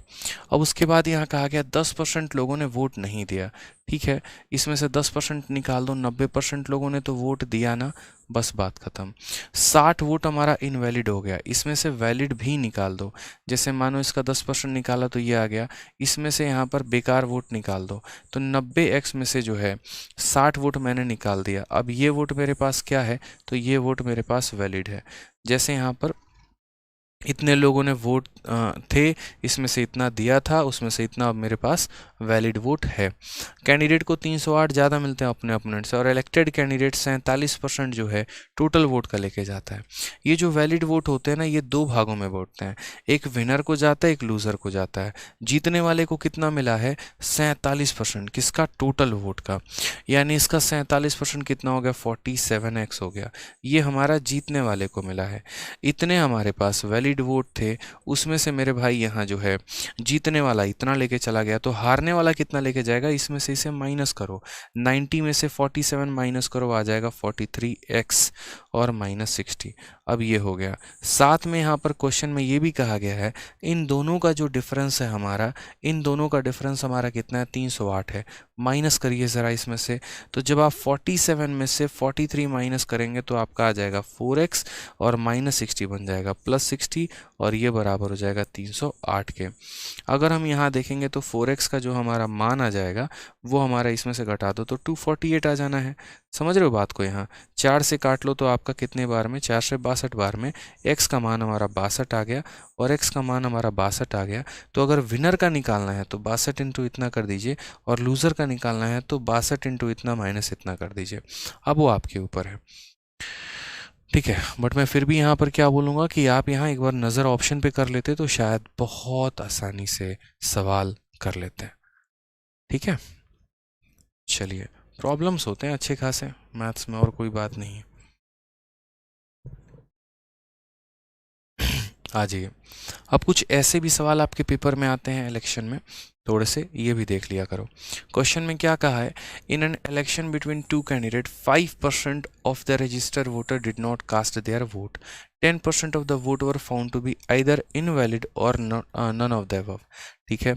Speaker 1: अब उसके बाद यहाँ कहा गया 10% लोगों ने वोट नहीं दिया। ठीक है, इसमें से 10% निकाल दो, 90% लोगों ने तो वोट दिया ना, बस बात खत्म। 60 वोट हमारा इनवैलिड हो गया, इसमें से वैलिड भी निकाल दो। जैसे मानो इसका 10% निकाला तो ये आ गया, इसमें से यहाँ पर बेकार वोट निकाल दो, तो 90x में से जो है 60 वोट मैंने निकाल दिया। अब ये वोट मेरे पास क्या है, तो ये वोट मेरे पास वैलिड है। जैसे यहाँ पर इतने लोगों ने वोट थे, इसमें से इतना दिया था, उसमें से इतना अब मेरे पास वैलिड वोट है। कैंडिडेट को 308 ज़्यादा मिलते हैं अपने अपोनेंट से, और इलेक्टेड कैंडिडेट 47% जो है टोटल वोट का लेके जाता है। ये जो वैलिड वोट होते हैं ना, ये 2 भागों में बांटते हैं, एक विनर को जाता है, एक लूज़र को जाता है। जीतने वाले को कितना मिला है, 47%, किसका, टोटल वोट का। यानी इसका 47% कितना हो गया, 47x हो गया, ये हमारा जीतने वाले को मिला है। इतने हमारे पास वैलिड वोट थे, उसमें से मेरे भाई यहाँ जो है जीतने वाला इतना लेके चला गया, तो हारने वाला कितना लेके जाएगा, इसमें से इसे माइनस करो, 90 में से 47 माइनस करो, आ जाएगा 43x और -60। अब ये हो गया। साथ में यहाँ पर क्वेश्चन में ये भी कहा गया है, इन दोनों का जो डिफरेंस है हमारा, इन दोनों का डिफरेंस हमारा कितना है, 308 है। माइनस करिए ज़रा इसमें से, तो जब आप 47 में से 43 माइनस करेंगे तो आपका आ जाएगा 4x और -60 बन जाएगा +60, और ये बराबर हो जाएगा 308 के। अगर हम यहाँ देखेंगे तो 4x का जो हमारा मान आ जाएगा वो हमारा इसमें से घटा दो तो 248 आ जाना है। समझ रहे हो बात को? यहाँ 4 से काट लो तो आपका कितने बार में, 4 से 62 बार में x का मान हमारा 62 आ गया और x का मान हमारा 62 आ गया। तो अगर विनर का निकालना है तो 62 इंटू इतना कर दीजिए और लूज़र का निकालना है तो 62 इंटू इतना माइनस इतना कर दीजिए। अब वो आपके ऊपर है, ठीक है। बट मैं फिर भी यहाँ पर क्या बोलूँगा कि आप यहाँ एक बार नज़र ऑप्शन पे कर लेते तो शायद बहुत आसानी से सवाल कर लेते हैं, ठीक है। चलिए, प्रॉब्लम्स होते हैं अच्छे खासे मैथ्स में, और कोई बात नहीं है। आ जाइए, अब कुछ ऐसे भी सवाल आपके पेपर में आते हैं इलेक्शन में, थोड़े से ये भी देख लिया करो। क्वेश्चन में क्या कहा है, in an election between two candidate 5% of the registered voter did not cast their vote, 10% of the vote were found to be either invalid और नन ऑफ द अबव, ठीक है।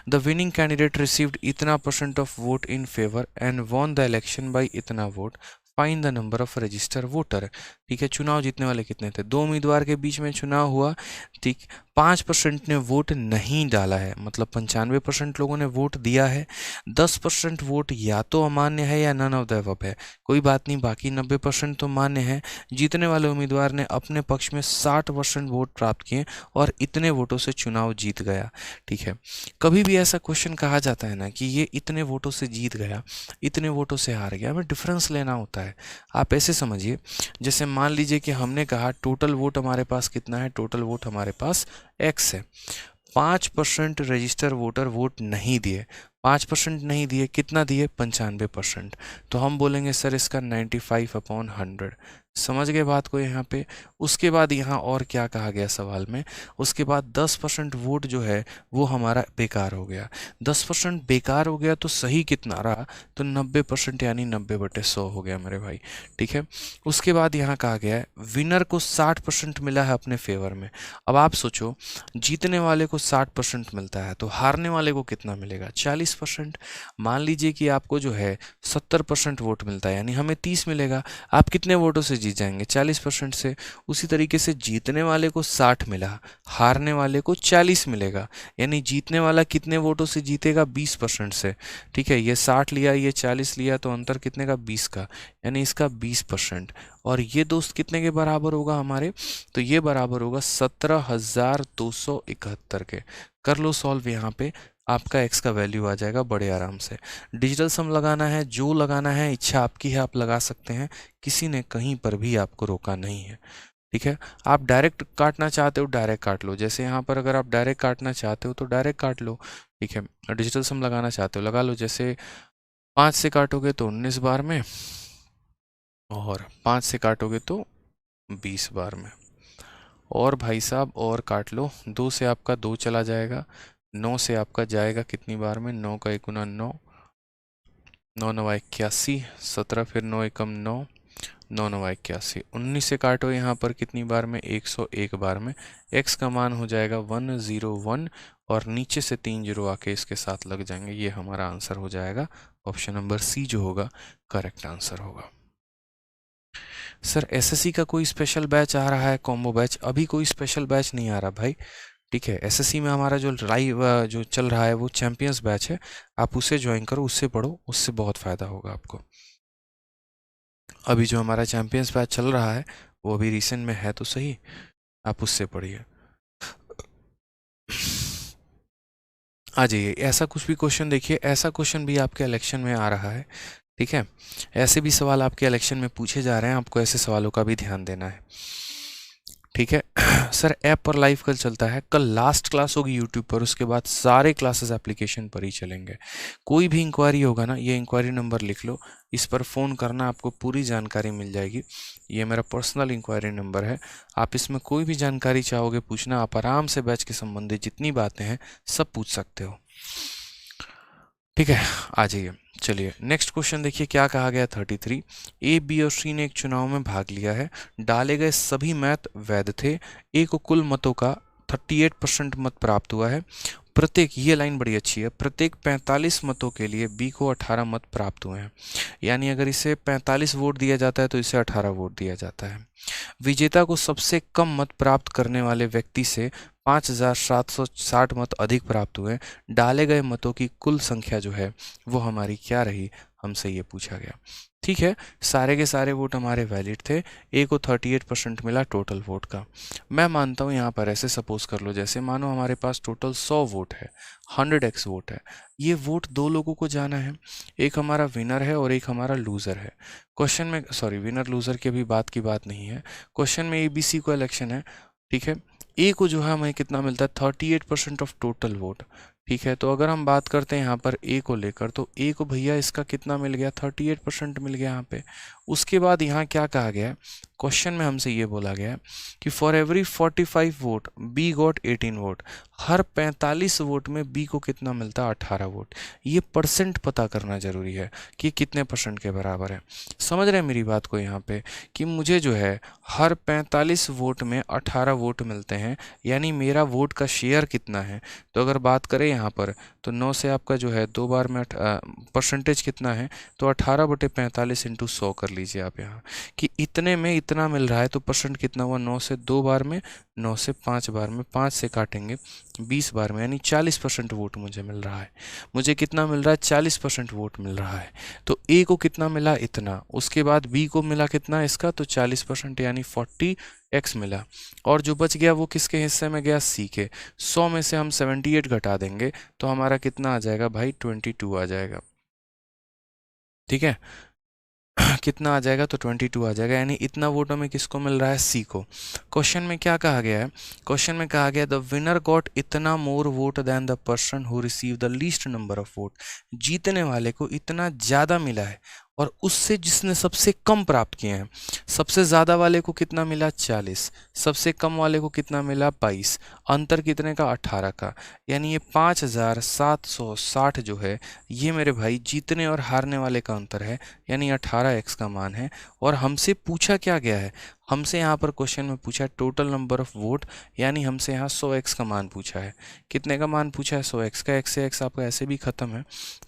Speaker 1: द विनिंग कैंडिडेट रिसीव्ड इतना % of vote in favour and won the election by इतना vote, find the number of register voter, ठीक है। चुनाव जीतने वाले कितने थे, दो उम्मीदवार के बीच में चुनाव हुआ, ठीक। 5% ने वोट नहीं डाला है, मतलब 95% लोगों ने वोट दिया है। 10% वोट या तो अमान्य है या नन ऑफ द अबव है, कोई बात नहीं, बाकी 90% तो मान्य है। जीतने वाले उम्मीदवार ने अपने पक्ष में 60% वोट प्राप्त किए और इतने वोटों से चुनाव जीत गया, ठीक है। कभी भी ऐसा क्वेश्चन कहा जाता है ना कि ये इतने वोटों से जीत गया, इतने वोटों से हार गया, हमें डिफरेंस लेना होता है। आप ऐसे समझिए, जैसे मान लीजिए कि हमने कहा टोटल वोट हमारे पास कितना है, टोटल वोट हमारे पास x है, 5% रजिस्टर वोटर वोट नहीं दिए, 5% नहीं दिए, कितना दिए, 95%, तो हम बोलेंगे सर इसका 95/100। समझ गए बात को यहाँ पे? उसके बाद यहाँ और क्या कहा गया सवाल में, उसके बाद 10% वोट जो है वो हमारा बेकार हो गया। 10% बेकार हो गया तो सही कितना रहा, तो 90% यानी 90/100 हो गया मेरे भाई, ठीक है। उसके बाद यहाँ कहा गया है विनर को 60% मिला है अपने फेवर में। अब आप सोचो, जीतने वाले को 60% मिलता है तो हारने वाले को कितना मिलेगा, 40%। मान लीजिए कि आपको जो है 70% वोट मिलता है, यानी हमें 30 मिलेगा, आप कितने वोटों से जीत जाएंगे, 40% से। उसी तरीके से जीतने वाले को 60 मिला, हारने वाले को 40 मिलेगा, यानी जीतने वाला कितने वोटों से जीतेगा, 20% से, ठीक है। ये 60 लिया, ये 40 लिया, तो अंतर कितने का, 20 का, यानी इसका 20%। और ये दोस्त कितने के बराबर होगा हमारे, तो ये बराबर होगा 17,271 के। कर लो सॉल्व, यहाँ पे आपका x का वैल्यू आ जाएगा बड़े आराम से। डिजिटल सम लगाना है, जो लगाना है इच्छा आपकी है, आप लगा सकते हैं, किसी ने कहीं पर भी आपको रोका नहीं है, ठीक है। आप डायरेक्ट काटना चाहते हो डायरेक्ट काट लो, जैसे यहाँ पर अगर आप डायरेक्ट काटना चाहते हो तो डायरेक्ट काट लो, ठीक है। डिजिटल सम लगाना चाहते हो लगा लो, जैसे 5 से काटोगे तो 19 बार में, और 5 से काटोगे तो 20 बार में, और भाई साहब और काट लो, 2 से आपका 2 चला जाएगा, 9 से आपका जाएगा कितनी बार में, 9 का 1 गुना 9, 9 9 81, 17 फिर 9 एकम 9, 9 9 81, 19 से काटो यहाँ पर कितनी बार में, 101 बार में। x का मान हो जाएगा 101 और नीचे से 3 जीरो आके इसके साथ लग जाएंगे, ये हमारा आंसर हो जाएगा। ऑप्शन नंबर सी जो होगा करेक्ट आंसर होगा। सर एसएससी का कोई स्पेशल बैच आ रहा है, कॉम्बो बैच? अभी कोई स्पेशल बैच नहीं आ रहा भाई, ठीक है। एसएससी में हमारा जो लाइव जो चल रहा है वो चैंपियंस बैच है, आप उसे ज्वाइन करो, उससे पढ़ो, उससे बहुत फ़ायदा होगा आपको। अभी जो हमारा चैंपियंस बैच चल रहा है वो अभी रिसेंट में है तो सही, आप उससे पढ़िए। आ जाइए, ऐसा कुछ भी क्वेश्चन देखिए, ऐसा क्वेश्चन भी आपके इलेक्शन में आ रहा है, ठीक है। ऐसे भी सवाल आपके इलेक्शन में पूछे जा रहे हैं, आपको ऐसे सवालों का भी ध्यान देना है, ठीक है। सर ऐप पर लाइव कल चलता है, कल लास्ट क्लास होगी यूट्यूब पर, उसके बाद सारे क्लासेस एप्लीकेशन पर ही चलेंगे। कोई भी इंक्वायरी होगा ना, ये इंक्वायरी नंबर लिख लो, इस पर फ़ोन करना, आपको पूरी जानकारी मिल जाएगी। ये मेरा पर्सनल इंक्वायरी नंबर है, आप इसमें कोई भी जानकारी चाहोगे पूछना, आप आराम से बैच के संबंधित जितनी बातें हैं सब पूछ सकते हो, ठीक है। आ जाइए, चलिए नेक्स्ट क्वेश्चन देखिए क्या कहा गया। 33, ए बी और सी ने एक चुनाव में भाग लिया है, डाले गए सभी मत वैध थे, ए को कुल मतों का 38% मत प्राप्त हुआ है, प्रत्येक, ये लाइन बड़ी अच्छी है, प्रत्येक 45 मतों के लिए बी को 18 मत प्राप्त हुए हैं, यानी अगर इसे 45 वोट दिया जाता है तो इसे 18 वोट दिया जाता है। विजेता को सबसे कम मत प्राप्त करने वाले व्यक्ति से 5,760 मत अधिक प्राप्त हुए, डाले गए मतों की कुल संख्या जो है वो हमारी क्या रही, हमसे ये पूछा गया, ठीक है, सारे के सारे वोट हमारे वैलिड थे। ए को 38% मिला टोटल वोट का। मैं मानता हूँ यहाँ पर ऐसे सपोज कर लो, जैसे मानो हमारे पास टोटल 100 वोट है, 100x वोट है। ये वोट दो लोगों को जाना है, एक हमारा विनर है और एक हमारा लूज़र है। क्वेश्चन में सॉरी, विनर लूज़र की अभी बात नहीं है, क्वेश्चन में ABC को इलेक्शन है। ठीक है, ए को जो है हमें कितना मिलता है, 38% ऑफ टोटल वोट। ठीक है, तो अगर हम बात करते हैं यहाँ पर ए को लेकर, तो ए को भैया इसका कितना मिल गया, 38% मिल गया यहाँ पे। उसके बाद यहाँ क्या कहा गया है, क्वेश्चन में हमसे ये बोला गया है कि for every 45 vote B got 18 vote. हर 45 वोट में बी को कितना मिलता है, 18 वोट। ये परसेंट पता करना जरूरी है कि कितने परसेंट के बराबर है। समझ रहे हैं मेरी बात को यहाँ पे, कि मुझे जो है हर 45 वोट में 18 वोट मिलते हैं, यानी मेरा वोट का शेयर कितना है। तो अगर बात करें यहाँ पर, तो 9 से आपका जो है 2 बार में परसेंटेज कितना है, तो 18/45 इंटू 100 कर लीजिए आप यहाँ, कि इतने में इतना मिल रहा है, तो परसेंट कितना हुआ, 9 से 2 बार में, 9 से 5 बार में, 5 से काटेंगे 20 बार में, यानी 40% वोट मुझे मिल रहा है। मुझे कितना मिल रहा है, 40% वोट मिल रहा है। तो ए को कितना मिला, इतना। उसके बाद बी को मिला कितना इसका, तो 40%, यानी 40x मिला। और जो बच गया वो किसके हिस्से में गया, सी के। 100 में से हम 78 घटा देंगे, तो हमारा कितना आ जाएगा भाई, 22 आ जाएगा। ठीक है, कितना आ जाएगा, तो 22 आ जाएगा, यानी इतना वोट हमें किसको मिल रहा है, सी को। क्वेश्चन में क्या कहा गया है, क्वेश्चन में कहा गया द विनर गॉट इतना more vote than the person who receive the least number of vote. जीतने वाले को इतना ज़्यादा मिला है और उससे जिसने सबसे कम प्राप्त किए हैं। सबसे ज़्यादा वाले को कितना मिला, 40, सबसे कम वाले को कितना मिला, 22। अंतर कितने का, 18 का। यानी ये 5760 जो है, ये मेरे भाई जीतने और हारने वाले का अंतर है, यानी 18x का मान है। और हमसे पूछा क्या गया है, हमसे यहाँ पर क्वेश्चन में पूछा है टोटल नंबर ऑफ वोट, यानी हमसे यहाँ 100x का मान पूछा है। कितने का मान पूछा है, 100x का। x से x आपका ऐसे भी खत्म है,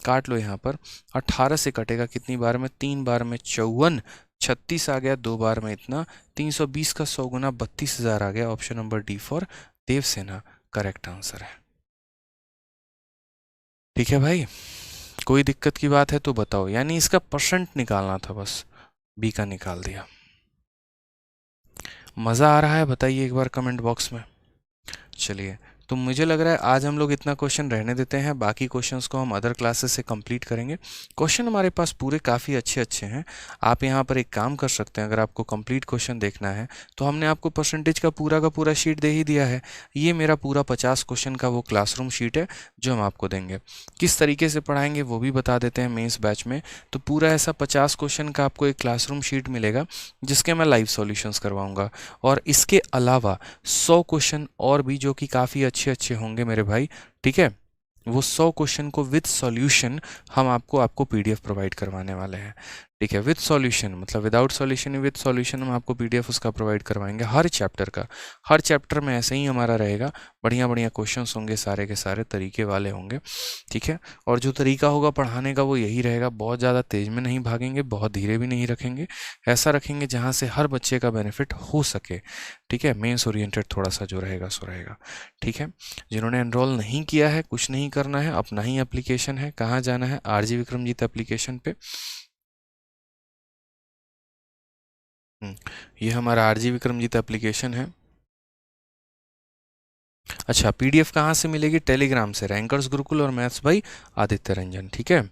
Speaker 1: काट लो यहाँ पर। 18 से कटेगा कितनी बार में, 3 बार में 54, 36 आ गया, 2 बार में इतना, 320 का 100 गुना 32,000 आ गया। Option number D for Devasena correct answer है। ठीक है भाई, कोई दिक्कत की बात है तो बताओ, यानी इसका परसेंट निकालना था, बस बी का निकाल दिया। मज़ा आ रहा है, बताइए एक बार कमेंट बॉक्स में। चलिए, तो मुझे लग रहा है आज हम लोग इतना क्वेश्चन रहने देते हैं, बाकी क्वेश्चंस को हम अदर क्लासेस से कंप्लीट करेंगे। क्वेश्चन हमारे पास पूरे काफ़ी अच्छे अच्छे हैं। आप यहाँ पर एक काम कर सकते हैं, अगर आपको कंप्लीट क्वेश्चन देखना है तो हमने आपको परसेंटेज का पूरा शीट दे ही दिया है। ये मेरा पूरा 50 क्वेश्चन का वो क्लासरूम शीट है जो हम आपको देंगे। किस तरीके से पढ़ाएंगे वो भी बता देते हैं मेंस बैच में। तो पूरा ऐसा 50 क्वेश्चन का आपको एक क्लासरूम शीट मिलेगा, जिसके मैं लाइव सॉल्यूशंस करवाऊँगा। और इसके अलावा 100 क्वेश्चन और भी जो कि काफ़ी अच्छे अच्छे होंगे मेरे भाई। ठीक है, वो 100 क्वेश्चन को विद सॉल्यूशन हम आपको PDF प्रोवाइड करवाने वाले हैं। ठीक है, विद सॉल्यूशन मतलब विदाउट सॉल्यूशन, विद सॉल्यूशन हम आपको PDF उसका प्रोवाइड करवाएंगे हर चैप्टर का। हर चैप्टर में ऐसे ही हमारा रहेगा, बढ़िया बढ़िया क्वेश्चंस होंगे, सारे के सारे तरीके वाले होंगे। ठीक है, और जो तरीका होगा पढ़ाने का वो यही रहेगा, बहुत ज़्यादा तेज़ में नहीं भागेंगे, बहुत धीरे भी नहीं रखेंगे, ऐसा रखेंगे जहाँ से हर बच्चे का बेनिफिट हो सके। ठीक है, मेंस ओरिएंटेड थोड़ा सा जो रहेगा सो रहेगा। ठीक है, जिन्होंने एनरोल नहीं किया है, कुछ नहीं करना है, अपना ही एप्लीकेशन है। कहाँ जाना है, RG विक्रमजीत एप्लीकेशन पे। ये हमारा RG विक्रमजीत एप्लीकेशन है। अच्छा, PDF कहाँ से मिलेगी, टेलीग्राम से, रैंकर्स गुरुकुल और मैथ्स भाई आदित्य रंजन। ठीक है,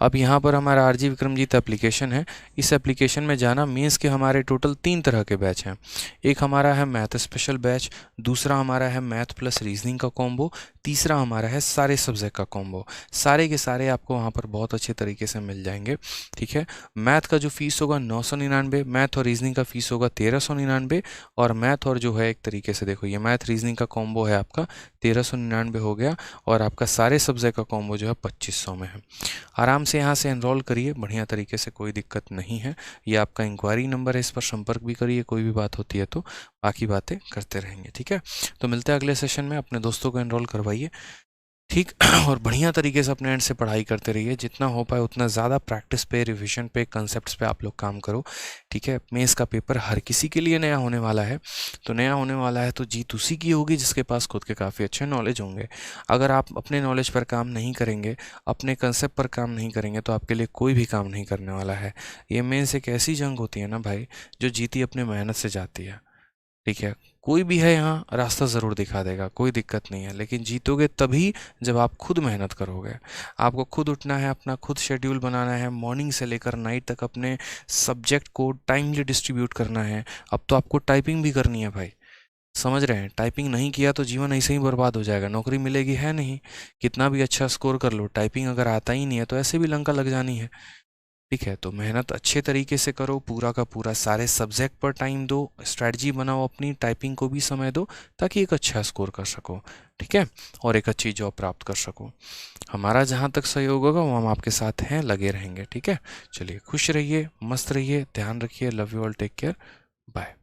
Speaker 1: अब यहाँ पर हमारा RG विक्रमजीत एप्लीकेशन है। इस एप्लीकेशन में जाना, मेंस के हमारे टोटल 3 तरह के बैच हैं। एक हमारा है मैथ स्पेशल बैच, दूसरा हमारा है मैथ प्लस रीजनिंग का कॉम्बो, तीसरा हमारा है सारे सब्जेक्ट का कॉम्बो। सारे के सारे आपको वहाँ पर बहुत अच्छे तरीके से मिल जाएंगे। ठीक है, मैथ का जो फीस होगा 999, मैथ और रीजनिंग का फीस होगा 1399, और मैथ और जो है एक तरीके से देखो, ये मैथ रीजनिंग का कॉम्बो है आपका 1399 हो गया, और आपका सारे सब्जेक्ट का कॉम्बो जो है 2500 में है। आराम से यहाँ से एनरोल करिए बढ़िया तरीके से, कोई दिक्कत नहीं है। ये आपका इंक्वायरी नंबर है, इस पर संपर्क भी करिए, कोई भी बात होती है तो बाकी बातें करते रहेंगे। ठीक है, तो मिलते हैं अगले सेशन में। अपने दोस्तों को एनरोल करवाइए। ठीक। और बढ़िया तरीके से अपने एंड से पढ़ाई करते रहिए, जितना हो पाए उतना ज़्यादा प्रैक्टिस पे, रिवीजन पे, कंसेप्ट्स पे आप लोग काम करो। ठीक है, मेंस का पेपर हर किसी के लिए नया होने वाला है, तो नया होने वाला है तो जीत उसी की होगी जिसके पास खुद के काफ़ी अच्छे नॉलेज होंगे। अगर आप अपने नॉलेज पर काम नहीं करेंगे, अपने कंसेप्ट पर काम नहीं करेंगे, तो आपके लिए कोई भी काम नहीं करने वाला है। ये मेंस एक ऐसी जंग होती है ना भाई, जो जीती अपने मेहनत से जाती है। ठीक है, कोई भी है यहाँ रास्ता ज़रूर दिखा देगा, कोई दिक्कत नहीं है, लेकिन जीतोगे तभी जब आप खुद मेहनत करोगे। आपको खुद उठना है, अपना खुद शेड्यूल बनाना है, मॉर्निंग से लेकर नाइट तक अपने सब्जेक्ट को टाइमली डिस्ट्रीब्यूट करना है। अब तो आपको टाइपिंग भी करनी है भाई, समझ रहे हैं? टाइपिंग नहीं किया तो जीवन ऐसे ही बर्बाद हो जाएगा, नौकरी मिलेगी है नहीं। कितना भी अच्छा स्कोर कर लो, टाइपिंग अगर आता ही नहीं है तो ऐसे भी लंका लग जानी है। ठीक है, तो मेहनत अच्छे तरीके से करो, पूरा का पूरा सारे सब्जेक्ट पर टाइम दो, स्ट्रैटेजी बनाओ, अपनी टाइपिंग को भी समय दो, ताकि एक अच्छा स्कोर कर सको। ठीक है, और एक अच्छी जॉब प्राप्त कर सको। हमारा जहाँ तक सहयोग होगा वो हम आपके साथ हैं, लगे रहेंगे। ठीक है, चलिए खुश रहिए, मस्त रहिए, ध्यान रखिए। Love you all, take care, bye.